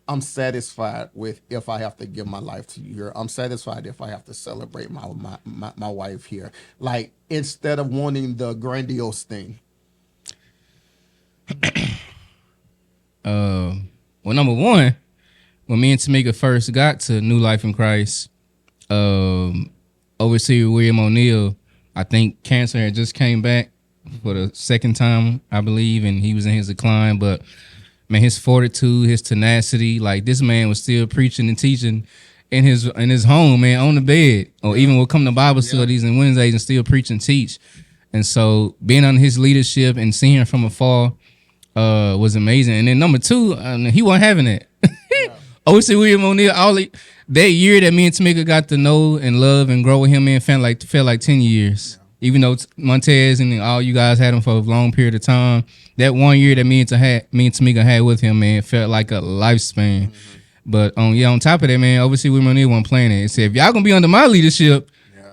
I'm satisfied with if I have to give my life to you here. I'm satisfied if I have to celebrate my wife here. Like, instead of wanting the grandiose thing. Well, number one, when me and Tamika first got to New Life in Christ, overseer William O'Neal, I think cancer had just came back for the second time, I believe, and he was in his decline, but man, his fortitude, his tenacity, like this man was still preaching and teaching in his home, man, on the bed, or even will come to Bible studies and Wednesdays and still preach and teach. And so being under his leadership and seeing him from afar was amazing. And then number two, he wasn't having it. Obviously, William O'Neal, that year that me and Tamika got to know and love and grow with him, man, felt like 10 years. Even though Montez and all you guys had him for a long period of time, that 1 year that me and Tamika had with him, man, felt like a lifespan. Mm-hmm. But on top of that, man, obviously William O'Neal wasn't playing it. It said, if y'all gonna be under my leadership,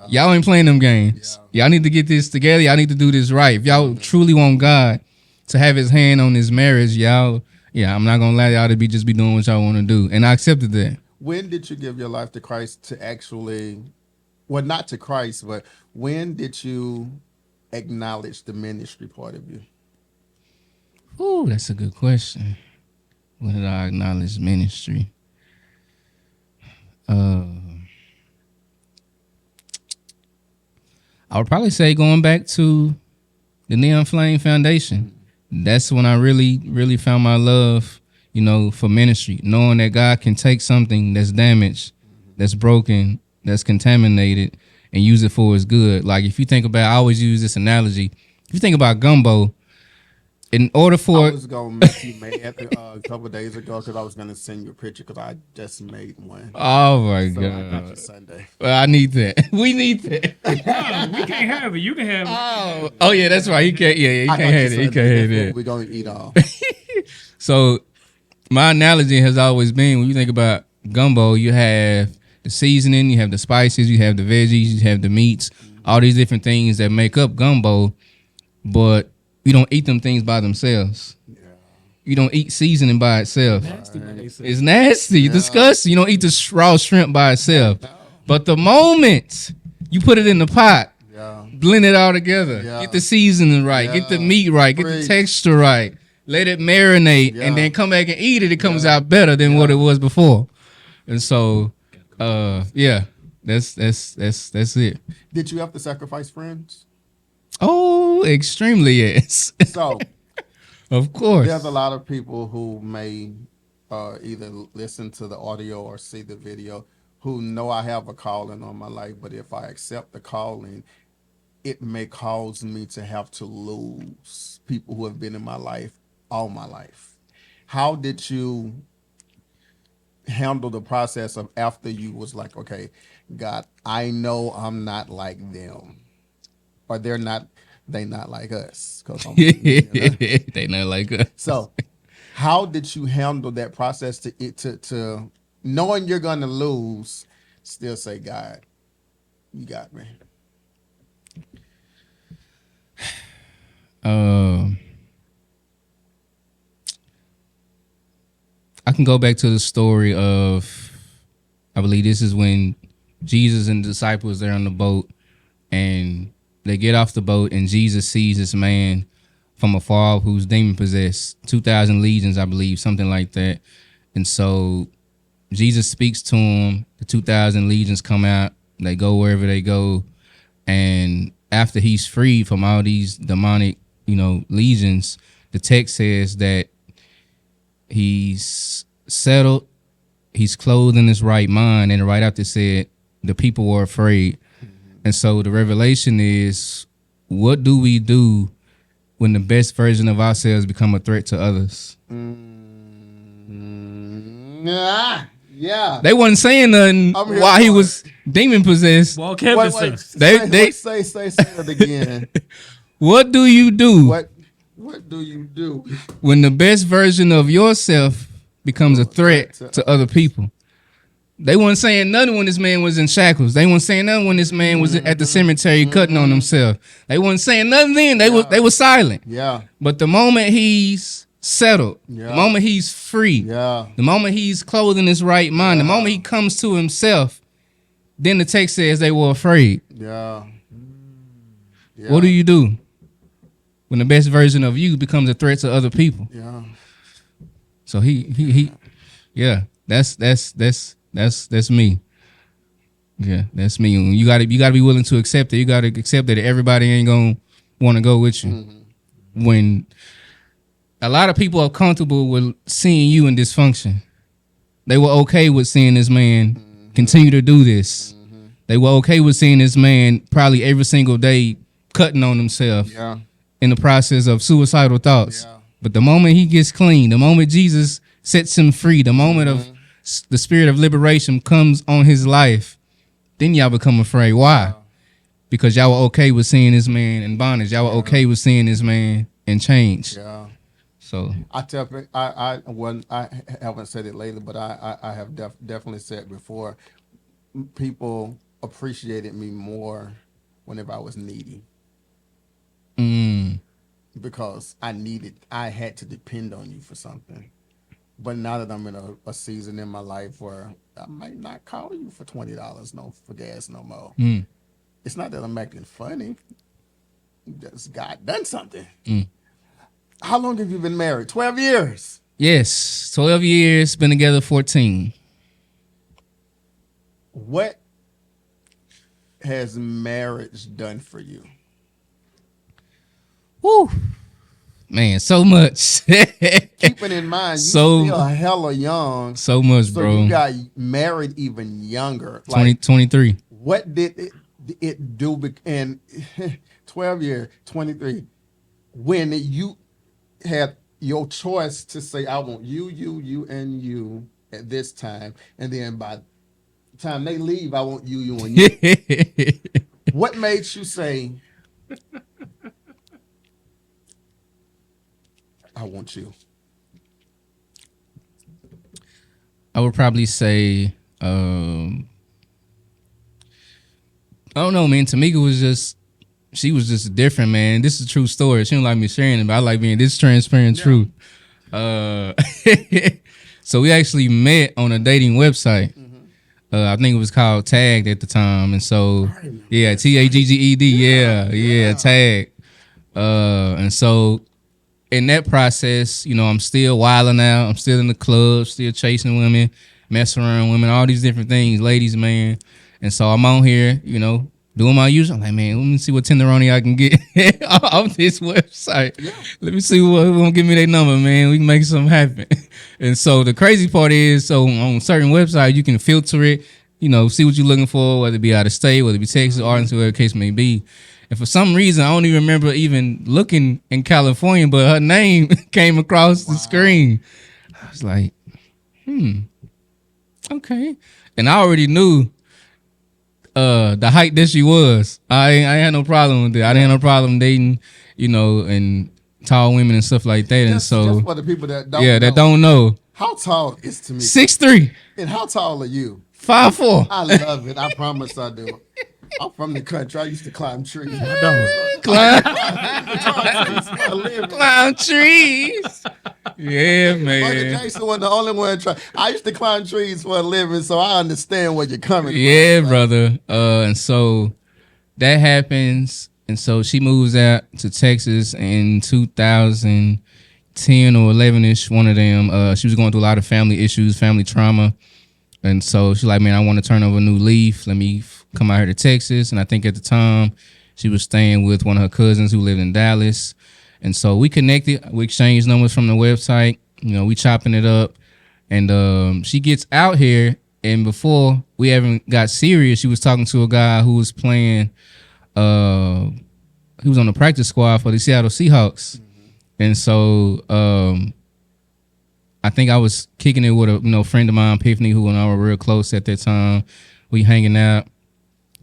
y'all ain't playing them games. Y'all need to get this together. Y'all need to do this right. If y'all truly want God to have his hand on this marriage, I'm not gonna allow y'all to be doing what y'all want to do. And I accepted that. When did you give your life to Christ to actually, well, not to Christ, but when did you acknowledge the ministry part of you? Ooh, that's a good question. When did I acknowledge ministry? I would probably say going back to the Neon Flame Foundation. That's when I really, really found my love, for ministry. Knowing that God can take something that's damaged, that's broken, that's contaminated, and use it for his good. Like, if you think about, I always use this analogy. If you think about gumbo, in order for... I was going to make you mad a couple of days ago because I was going to send you a picture because I just made one. Oh, my God. God. I got you Sunday. Well, I need that. We need that. No, we can't have it. You can have it. Oh yeah, that's right. He can't have it. He can't have it. We're going to eat all. So my analogy has always been, when you think about gumbo, you have the seasoning, you have the spices, you have the veggies, you have the meats, all these different things that make up gumbo, but you don't eat them things by themselves. Yeah. You don't eat seasoning by itself. It's nasty, disgusting. You don't eat the raw shrimp by itself. No. But the moment you put it in the pot, blend it all together, get the seasoning right, get the meat right, get the texture right, let it marinate, and then come back and eat it, it comes out better than what it was before. And so Yeah, that's it. Did you have to sacrifice friends? Oh, extremely yes. So Of course. there's a lot of people who may either listen to the audio or see the video who know I have a calling on my life, but if I accept the calling, it may cause me to have to lose people who have been in my life all my life. How did you handle the process of after you was like, okay, God, I know I'm not like them, or they not like us, because They not like us. So how did you handle that process to knowing you're gonna lose, still say, God, you got me? I can go back to the story of, I believe this is when Jesus and the disciples are on the boat, and they get off the boat, and Jesus sees this man from afar who's demon possessed, 2,000 legions, I believe, something like that. And so Jesus speaks to him. The 2,000 legions come out. They go wherever they go, and after he's freed from all these demonic, legions, the text says that he's settled, he's clothed in his right mind, and right after said the people were afraid. And so the revelation is, what do we do when the best version of ourselves become a threat to others? Yeah. They wasn't saying nothing while he was demon possessed. Walk Wait, heaven, say it again. What do you do? What do you do when the best version of yourself becomes a threat to other people? They weren't saying nothing when this man was in shackles. They weren't saying nothing when this man was at the cemetery cutting on himself. They weren't saying nothing then. They were silent. Yeah. But the moment he's settled, the moment he's free, the moment he's clothed in his right mind, the moment he comes to himself, then the text says they were afraid. Yeah. What do you do when the best version of you becomes a threat to other people? Yeah. So yeah, that's me. Yeah, that's me. You gotta be willing to accept it. You gotta accept that everybody ain't gonna want to go with you. Mm-hmm. When a lot of people are comfortable with seeing you in dysfunction, they were okay with seeing this man continue to do this. Mm-hmm. They were okay with seeing this man probably every single day cutting on himself in the process of suicidal thoughts. Yeah. But the moment he gets clean, the moment Jesus sets him free, the moment of the spirit of liberation comes on his life, then y'all become afraid. Why? Because y'all were okay with seeing this man in bondage. Y'all were okay with seeing this man in change. Yeah. So I haven't said it lately, but I have definitely said before, people appreciated me more whenever I was needy. Because I had to depend on you for something. But now that I'm in a season in my life where I might not call you for $20 for gas no more. It's not that I'm acting funny. Just God done something. How long have you been married? 12 years. Yes, 12 years, been together 14. What has marriage done for you? Woo. Man, so much. Keeping in mind, you still hella young. So much, bro. So you got married even younger. 23. What did it do in 12 years, 23, when you had your choice to say, I want you, and you at this time, and then by the time they leave, I want you, and you. What made you say, I want you? I would probably say, I don't know, man. Tamika was she was just different, man. This is a true story. She don't like me sharing it, but I like being this transparent truth. So we actually met on a dating website. I think it was called Tagged at the time. And so, yeah, Tagged. Yeah, Tagged. And so in that process, I'm still wilding out. I'm still in the club, still chasing women, mess around women, all these different things, ladies, man. And so I'm on here, you know, doing my usual. I'm like, man, let me see what tenderoni I can get off this website. Yeah. Let me see who gonna give me their number, man. We can make something happen. And so the crazy part is, so on certain websites, you can filter it, you know, see what you're looking for, whether it be out of state, whether it be Texas, Arkansas, whatever the case may be. And for some reason, I don't even remember even looking in California, but her name came across the screen. I was like, okay. And I already knew the height that she was. I ain't had no problem with it. I didn't have no problem dating, you know, and tall women and stuff like that. And so, just for the people that don't that don't know. How tall is to me? 6'3". And how tall are you? 5'4". I love it. I promise I do. I'm from the country. I used to climb trees. Climb trees. Yeah, man. Michael Jackson was the only one trying. I used to climb trees for a living, so I understand where you're coming from. Yeah, brother. And so that happens. And so she moves out to Texas in 2010 or 11-ish, one of them. She was going through a lot of family issues, family trauma. And so she's like, man, I want to turn over a new leaf. Let me come out here to Texas. And I think at the time she was staying with one of her cousins who lived in Dallas. And so we connected. We exchanged numbers from the website. You know, we chopping it up. And she gets out here. And before we even got serious, she was talking to a guy who was playing. He was on the practice squad for the Seattle Seahawks. And so I think I was kicking it with a friend of mine, Epiphany, who and I were real close at that time. We hanging out.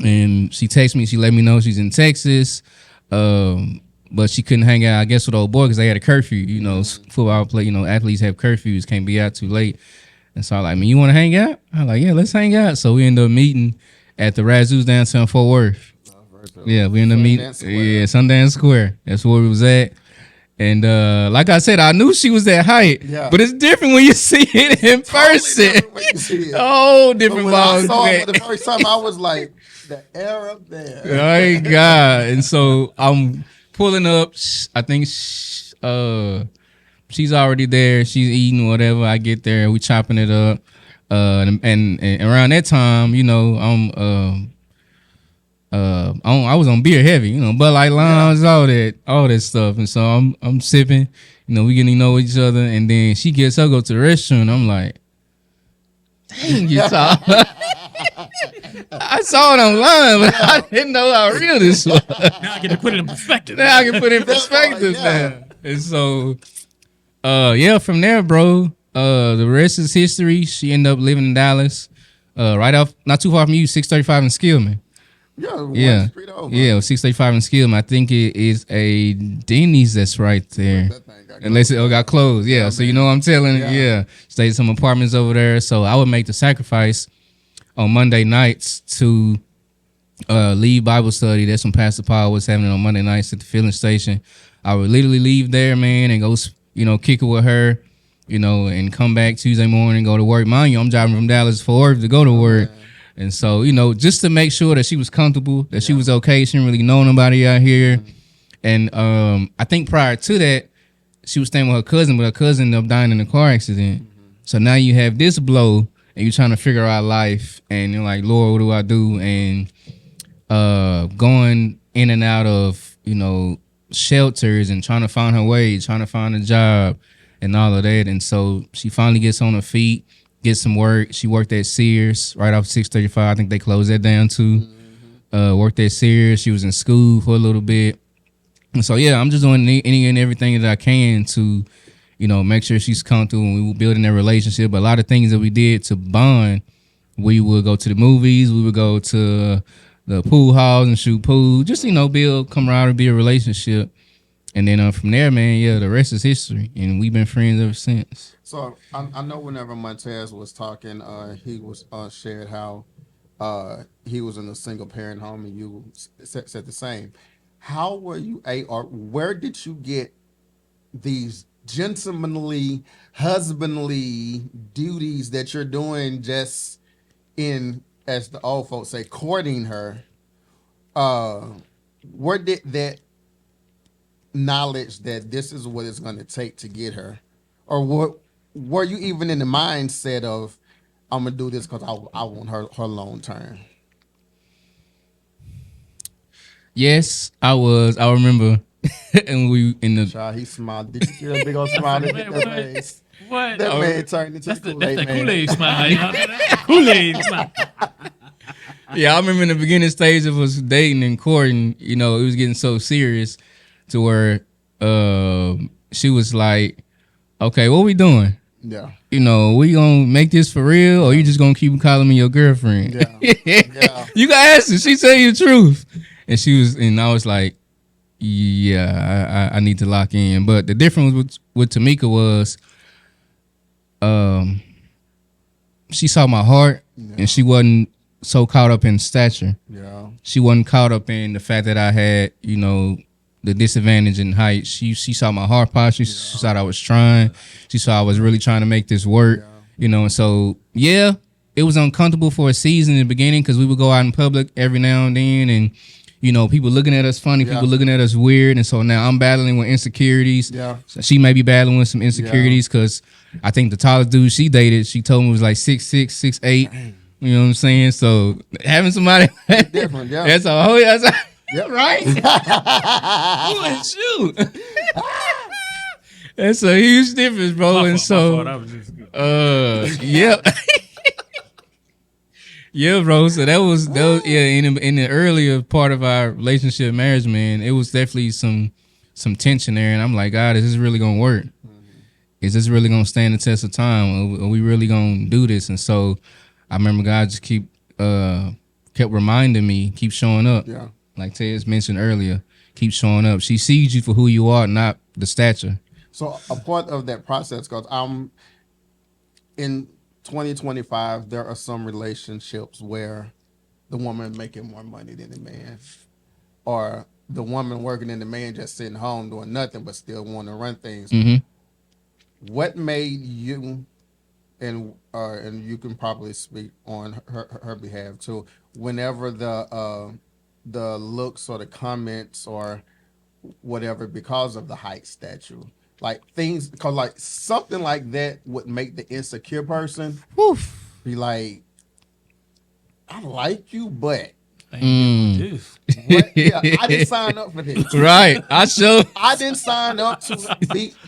And she texted me. She let me know she's in Texas. But she couldn't hang out, I guess, with old boy because they had a curfew. You know, football play, you know, athletes have curfews, can't be out too late. And so I like, man, you want to hang out? I'm like, yeah, let's hang out. So we ended up meeting at the Razzoos downtown Fort Worth. Yeah, we ended up meeting. Yeah, Sundance Square. That's where we was at. And like I said, I knew she was that height. Yeah. But it's different when you see it in person. Oh, different ball. I saw it for the first time, I was like, the air up there. Oh, God. And so I'm pulling up. I think she's already there. She's eating whatever. I get there. We chopping it up. And around that time, you know, I was on beer heavy, you know, Bud Light Lounge, all that stuff. And so I'm sipping, you know, we getting to know each other. And then she gets her go to the restaurant. I'm like, dang, you tall. I saw it online, but I didn't know how real this was. Now I get to put it in perspective. Now I can put it in perspective now. And so, from there, bro, the rest is history. She ended up living in Dallas, right off, not too far from you, 635 in Skillman. Yeah. Street over. Yeah, 635 in Skillman. I think it is a Denny's that's right there. Unless it got closed. Yeah, so you know what I'm telling you? Yeah. Stayed some apartments over there. So I would make the sacrifice on Monday nights to leave Bible study. That's when Pastor Paul was having it on Monday nights at the filling station. I would literally leave there, man, and go, you know, kick it with her, you know, and come back Tuesday morning, go to work. Mind you, I'm driving from Dallas for work to go to work. And so, you know, just to make sure that she was comfortable, that she was okay. She didn't really know nobody out here. And I think prior to that, she was staying with her cousin, but her cousin ended up dying in a car accident. So now you have this blow, and you're trying to figure out life, and you're like, Lord, what do I do? And going in and out of, you know, shelters and trying to find her way, trying to find a job and all of that. And so she finally gets on her feet, gets some work. She worked at Sears right off 635. I think they closed that down too. Worked at Sears. She was in school for a little bit. And so, yeah, I'm just doing any and everything that I can to, you know, make sure she's comfortable and we were building that relationship. But a lot of things that we did to bond, we would go to the movies, we would go to the pool halls and shoot pool, just, you know, build camaraderie, be a relationship. And then from there, man, yeah, the rest is history. And we've been friends ever since. So I know whenever Montez was talking, he was shared how he was in a single parent home and you said the same. How were you, or where did you get these gentlemanly, husbandly duties that you're doing just in, as the old folks say, courting her? Where did that knowledge that this is what it's going to take to get her, or what were you even in the mindset of, I'm gonna do this because I want her long term. Yes, I was. I remember, and we in the. Child, he smiled. Did you see that big old smile that hit that face? What? That man turned into That's the the Kool-Aid man. Kool-Aid smile. Y'all. That's the Kool-Aid smile. Yeah, I remember in the beginning stage of us dating and courting. You know, it was getting so serious to where she was like, "Okay, what we doing? Yeah. You know, we gonna make this for real, or you just gonna keep calling me your girlfriend?" Yeah. Yeah. You gotta ask her. She tell you the truth, and I was like, "Yeah, I need to lock in." But the difference with Tamika was, she saw my heart, and she wasn't so caught up in stature. Yeah. She wasn't caught up in the fact that I had, you know, the disadvantage in height. She saw my heart posture. She saw that I was trying. She saw I was really trying to make this work. You know, and so yeah, it was uncomfortable for a season in the beginning because we would go out in public every now and then, and you know, people looking at us funny, people looking at us weird, and so now I'm battling with insecurities. Yeah. So she may be battling with some insecurities because I think the tallest dude she dated, she told me was like 6'6", 6'8". You know what I'm saying? So having somebody Different, yeah. that's a whole that's Yep. right. Ooh, shoot. That's a huge difference, bro. And so yeah. Yeah, bro. So that was yeah, in the earlier part of our relationship marriage, man, it was definitely some tension there. And I'm like, God, is this really gonna work? Is this really gonna stand the test of time? Are we really gonna do this? And so I remember God just kept reminding me, keep showing up. Yeah. Like Tazz mentioned earlier, keep showing up. She sees you for who you are, not the stature. So a part of that process, because in 2025, there are some relationships where the woman making more money than the man, or the woman working and the man just sitting home doing nothing but still wanting to run things. Mm-hmm. What made you, and you can probably speak on her behalf too, whenever the looks or the comments or whatever because of the height, stature, like things, because like something like that would make the insecure person be like, I like you, but what? Yeah, I didn't sign up for this. Right. I didn't sign up to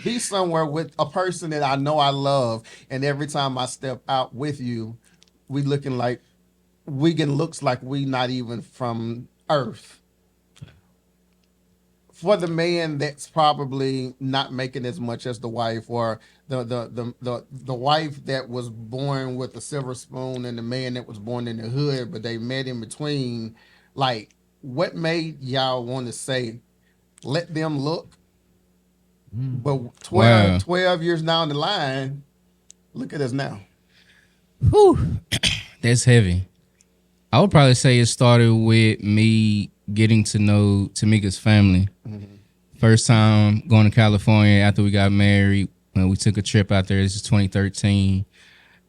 be somewhere with a person that I know I love, and every time I step out with you, we getting looks like we not even from Earth. For the man that's probably not making as much as the wife, or the wife that was born with a silver spoon, and the man that was born in the hood, but they met in between. Like, what made y'all want to say, let them look? But 12 years down the line, look at us now. Whew. That's heavy. I would probably say it started with me getting to know Tamika's family. Mm-hmm. First time going to California after we got married, we took a trip out there. This is 2013.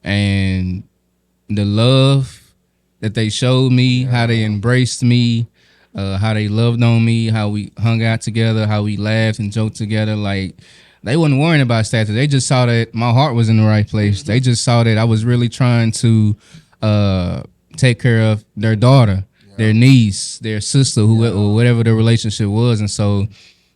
And the love that they showed me, how they embraced me, how they loved on me, how we hung out together, how we laughed and joked together. Like, they wasn't worrying about status. They just saw that my heart was in the right place. Mm-hmm. They just saw that I was really trying to take care of their daughter, their niece, their sister, or whatever the relationship was. And so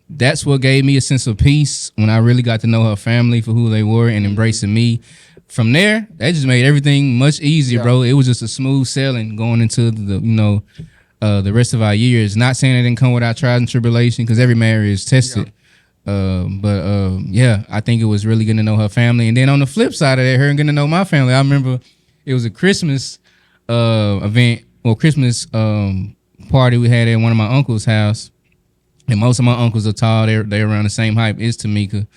that's what gave me a sense of peace when I really got to know her family for who they were and embracing me. From there, that just made everything much easier, bro. It was just a smooth sailing going into the rest of our years. Not saying it didn't come without trials and tribulation, because every marriage is tested. But I think it was really getting to know her family. And then on the flip side of that, her getting to know my family, I remember it was a Christmas Christmas party we had at one of my uncle's house. And most of my uncles are tall. They're around the same height as Tamika.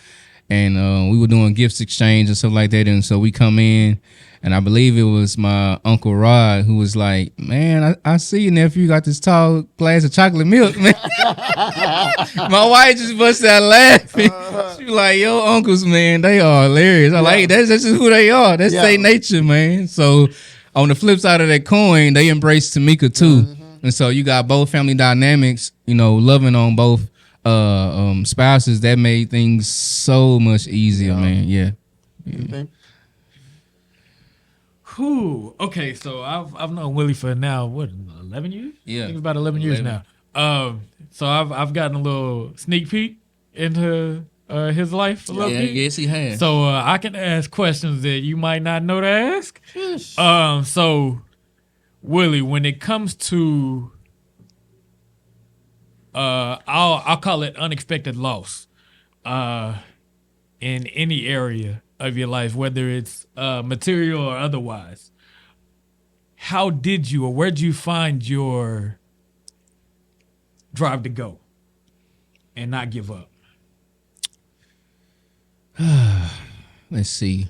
And we were doing gifts exchange and stuff like that. And so we come in, and I believe it was my Uncle Rod who was like, man, I see you, nephew, got this tall glass of chocolate milk, man. My wife just busted out laughing. She was like, yo, uncles, man, they are hilarious. I like, that's just who they are. That's their nature, man. So on the flip side of that coin, they embraced Tamika too. Mm-hmm. And so you got both family dynamics, loving on both spouses. That made things so much easier, man. Yeah. Cool. Okay, so I've known Willie for now 11 years? Yeah. I think it's about 11 years 11. now. So I've gotten a little sneak peek into his life a little Yeah, bit. yes, he has. So I can ask questions that you might not know to ask. So Willie, when it comes to I'll call it unexpected loss in any area of your life, whether it's material or otherwise. How did you or where did you find your drive to go and not give up? Let's see.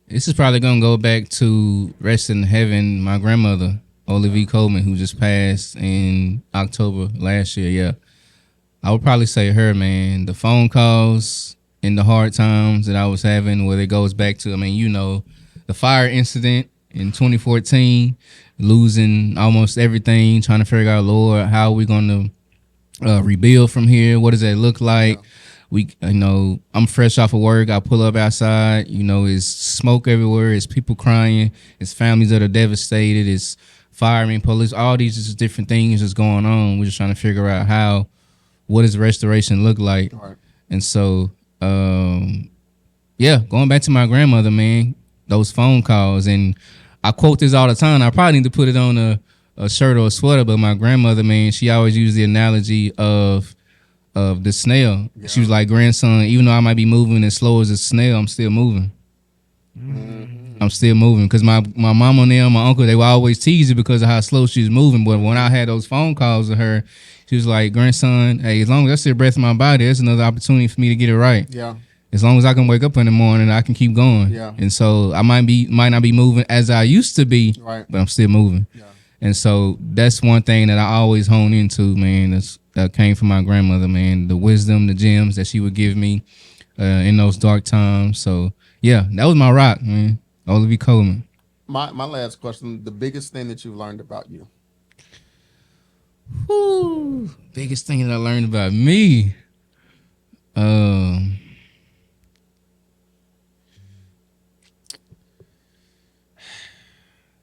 This is probably gonna go back to rest in heaven. My grandmother, Olivia Coleman, who just passed in October last year. Yeah, I would probably say her, man. The phone calls in the hard times that I was having, where it goes back to, I mean, you know, the fire incident in 2014, losing almost everything, trying to figure out, Lord, how are we going to rebuild from here? What does that look like? Yeah. I'm fresh off of work. I pull up outside, it's smoke everywhere. It's people crying. It's families that are devastated. It's firemen, police, all these just different things that's going on. We're just trying to figure out what does restoration look like? Right. And so, going back to my grandmother, man, those phone calls, and I quote this all the time. I probably need to put it on a shirt or a sweater, but my grandmother, man, she always used the analogy of the snail. Yeah. She was like, grandson, even though I might be moving as slow as a snail, I'm still moving. Mm-hmm. I'm still moving. Because my mama and them, my uncle, they would always tease her because of how slow she was moving. But when I had those phone calls with her, she was like, grandson, hey, as long as I still breath in my body, there's another opportunity for me to get it right. Yeah. As long as I can wake up in the morning, I can keep going. Yeah. And so I might not be moving as I used to be, right, but I'm still moving. Yeah. And so that's one thing that I always hone into, man. That came from my grandmother, man. The wisdom, the gems that she would give me in those dark times. So yeah, that was my rock, man. Olivia Coleman. My last question: the biggest thing that you've learned about you? Whew, biggest thing that I learned about me.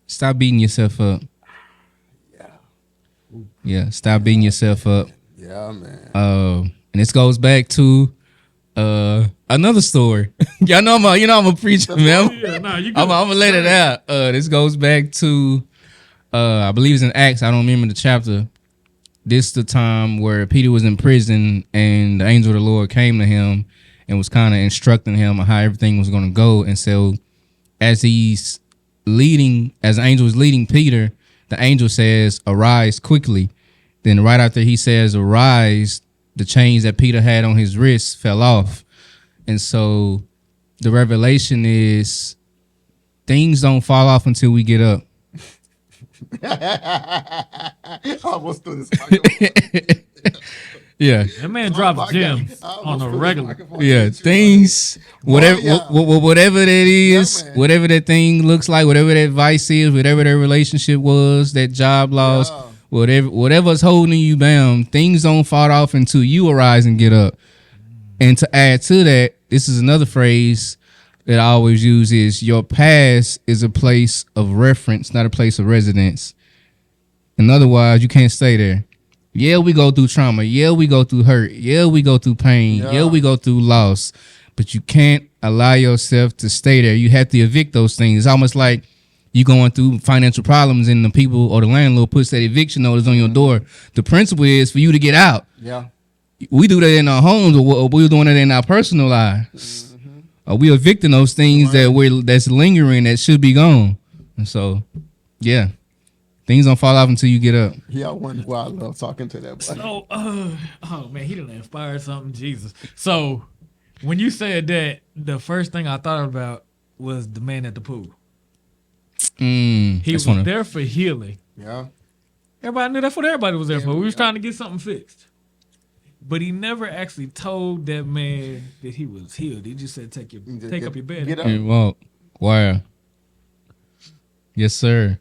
Stop beating yourself up. Yeah, stop beating yourself up. Yeah, man. And this goes back to another story. Y'all know I'm a preacher, man. I'm gonna let it out. This goes back to I believe it's in Acts. I don't remember the chapter. This is the time where Peter was in prison and the angel of the Lord came to him and was kind of instructing him on how everything was gonna go. And so as the angel is leading Peter, the angel says, "Arise quickly." Then right after he says, "Arise," the chains that Peter had on his wrists fell off. And so the revelation is things don't fall off until we get up. I almost threw this. Yeah. That man drops gems on a regular. Yeah, things, whatever that is, yeah, whatever that thing looks like, whatever that vice is, whatever that relationship was, that job loss, whatever's holding you bound, things don't fall off until you arise and get up. And to add to that, this is another phrase that I always use is your past is a place of reference, not a place of residence. And otherwise, you can't stay there. Yeah, we go through trauma. Yeah, we go through hurt. Yeah, we go through pain. Yeah, we go through loss. But you can't allow yourself to stay there. You have to evict those things. It's almost like you going through financial problems and the people or the landlord puts that eviction notice on your door. The principle is for you to get out. Yeah. We do that in our homes, or we're doing it in our personal lives. Mm-hmm. We evicting those things that's lingering that should be gone. And so, yeah. Things don't fall off until you get up. Yeah, I wonder why I love talking to that boy. So, oh man, he done inspired something, Jesus. So, when you said that, the first thing I thought about was the man at the pool. He was there for healing. Yeah. Everybody knew that's what everybody was there for. We was trying to get something fixed. But he never actually told that man that he was healed. He just said, take up your bed. Get up. He won't. Wow. Yes, sir.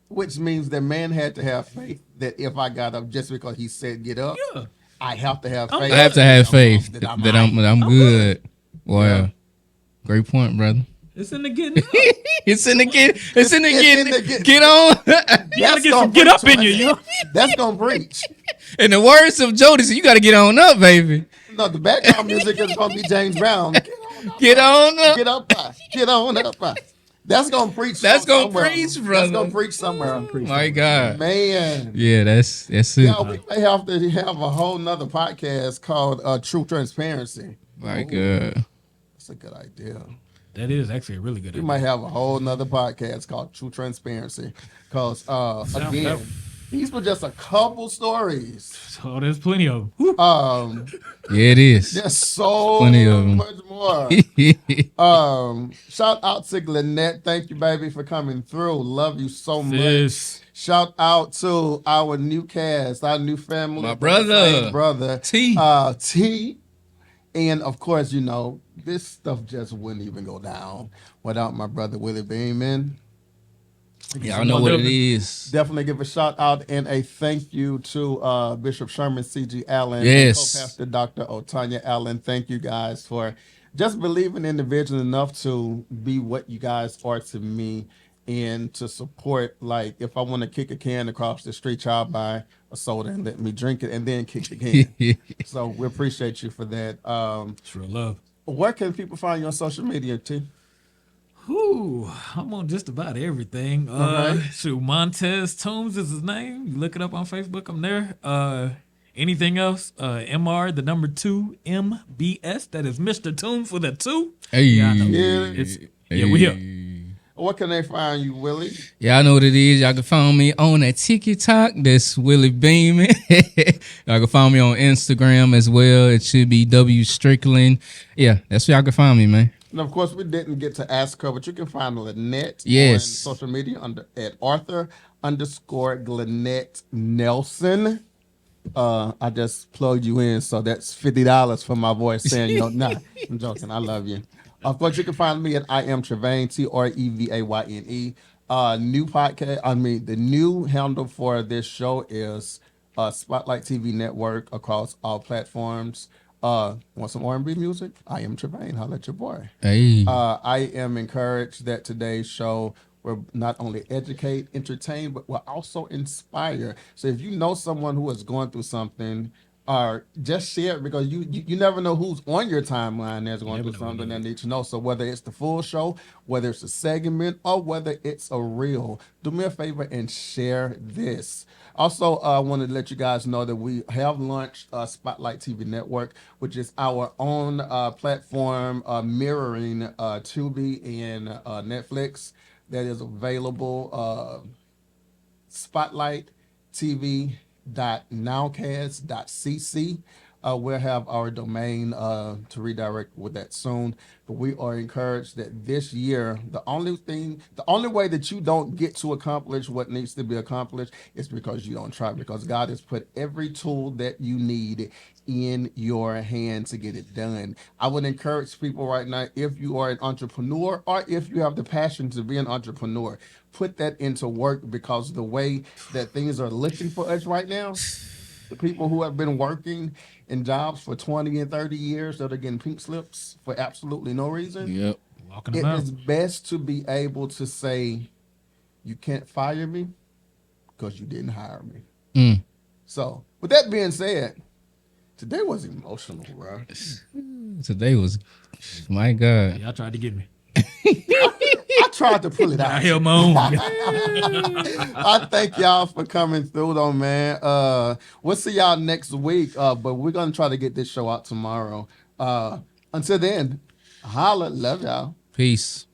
Which means that man had to have faith that if I got up just because he said get up, I have to have faith. I have to have faith that I'm good. Wow. Yeah. Great point, brother. It's in the getting up. It's in the get. It's in the in the get. get- Get on. You gotta get some get up in you, yo. That's gonna preach. In the words of Jodeci, you got to get on up, baby. No, the background music is gonna be James Brown. Get on up. Get up, get on up. That's gonna preach. That's gonna somewhere. preach, That's brother. gonna preach somewhere. My God. Man. Yeah, that's it. Yeah, we may have to have a whole nother podcast called True Transparency. My God. That's a good idea. That is actually a really good We idea. might have a whole nother podcast called True Transparency. Because again, these were just a couple stories. So there's plenty of them. Yeah, it is. There's so Plenty of 'em. much more. Shout out to Glenette. Thank you, baby, for coming through. Love you so Sis. much. Shout out to our new cast, our new family. My brother. Brother. T. T. And of course, you know, this stuff just wouldn't even go down without my brother Wille Beamen. Yeah, I know what it is. Definitely give a shout out and a thank you to Bishop Sherman C.G. Allen Yes. and co-pastor Dr. Otanya Allen. Thank you guys for just believing in the vision enough to be what you guys are to me and to support. Like, if I want to kick a can across the street, y'all buy a soda and let me drink it and then kick the can. So we appreciate you for that. True love. Where can people find you on social media, T? Whew, I'm on just about everything. Okay. Shoot, Montez Toombs is his name. You look it up on Facebook. I'm there. Anything else? MR, the number 2, MBS. That is Mr. Toombs with a 2. Hey. Yeah, I know. Yeah. Yeah, we here. Where can they find you, Willie? Yeah, I know what it is. Y'all can find me on that TikTok. That's Wille Beamen. Y'all can find me on Instagram as well. It should be W Strickland. Yeah, that's where y'all can find me, man. And of course, we didn't get to ask her, but you can find Glenette Yes. on social media at Arthur_Glenette Nelson. I just plugged you in, so that's $50 for my voice saying, nah, I'm joking. I love you. Of course, you can find me at I am Trevayn, TREVAYNE. New podcast. The new handle for this show is Spotlight TV Network across all platforms. Want some R&B music? I am Trevayn. Holla at your boy. Hey. I am encouraged that today's show will not only educate, entertain, but will also inspire. So if you know someone who is going through something, just share it, because you never know who's on your timeline that's going through something that needs to know. So whether it's the full show, whether it's a segment, or whether it's a reel, do me a favor and share this. Also, I wanted to let you guys know that we have launched Spotlight TV Network, which is our own platform mirroring Tubi and Netflix, that is available. SpotlightTV.nowcast.cc. We'll have our domain to redirect with that soon. But we are encouraged that this year, the only way that you don't get to accomplish what needs to be accomplished is because you don't try, because God has put every tool that you need in your hand to get it done. I would encourage people right now, if you are an entrepreneur or if you have the passion to be an entrepreneur, put that into work, because the way that things are looking for us right now, the people who have been working in jobs for 20 and 30 years that are getting pink slips for absolutely no reason. Yep. Walking It about. is best to be able to say, you can't fire me because you didn't hire me. So with that being said, today was emotional, bro. Today was, my God. Y'all tried to get me. I tried to pull it I out. held my own. I thank y'all for coming through, though, man. We'll see y'all next week, but we're gonna try to get this show out tomorrow. Until then, holla, love y'all. Peace.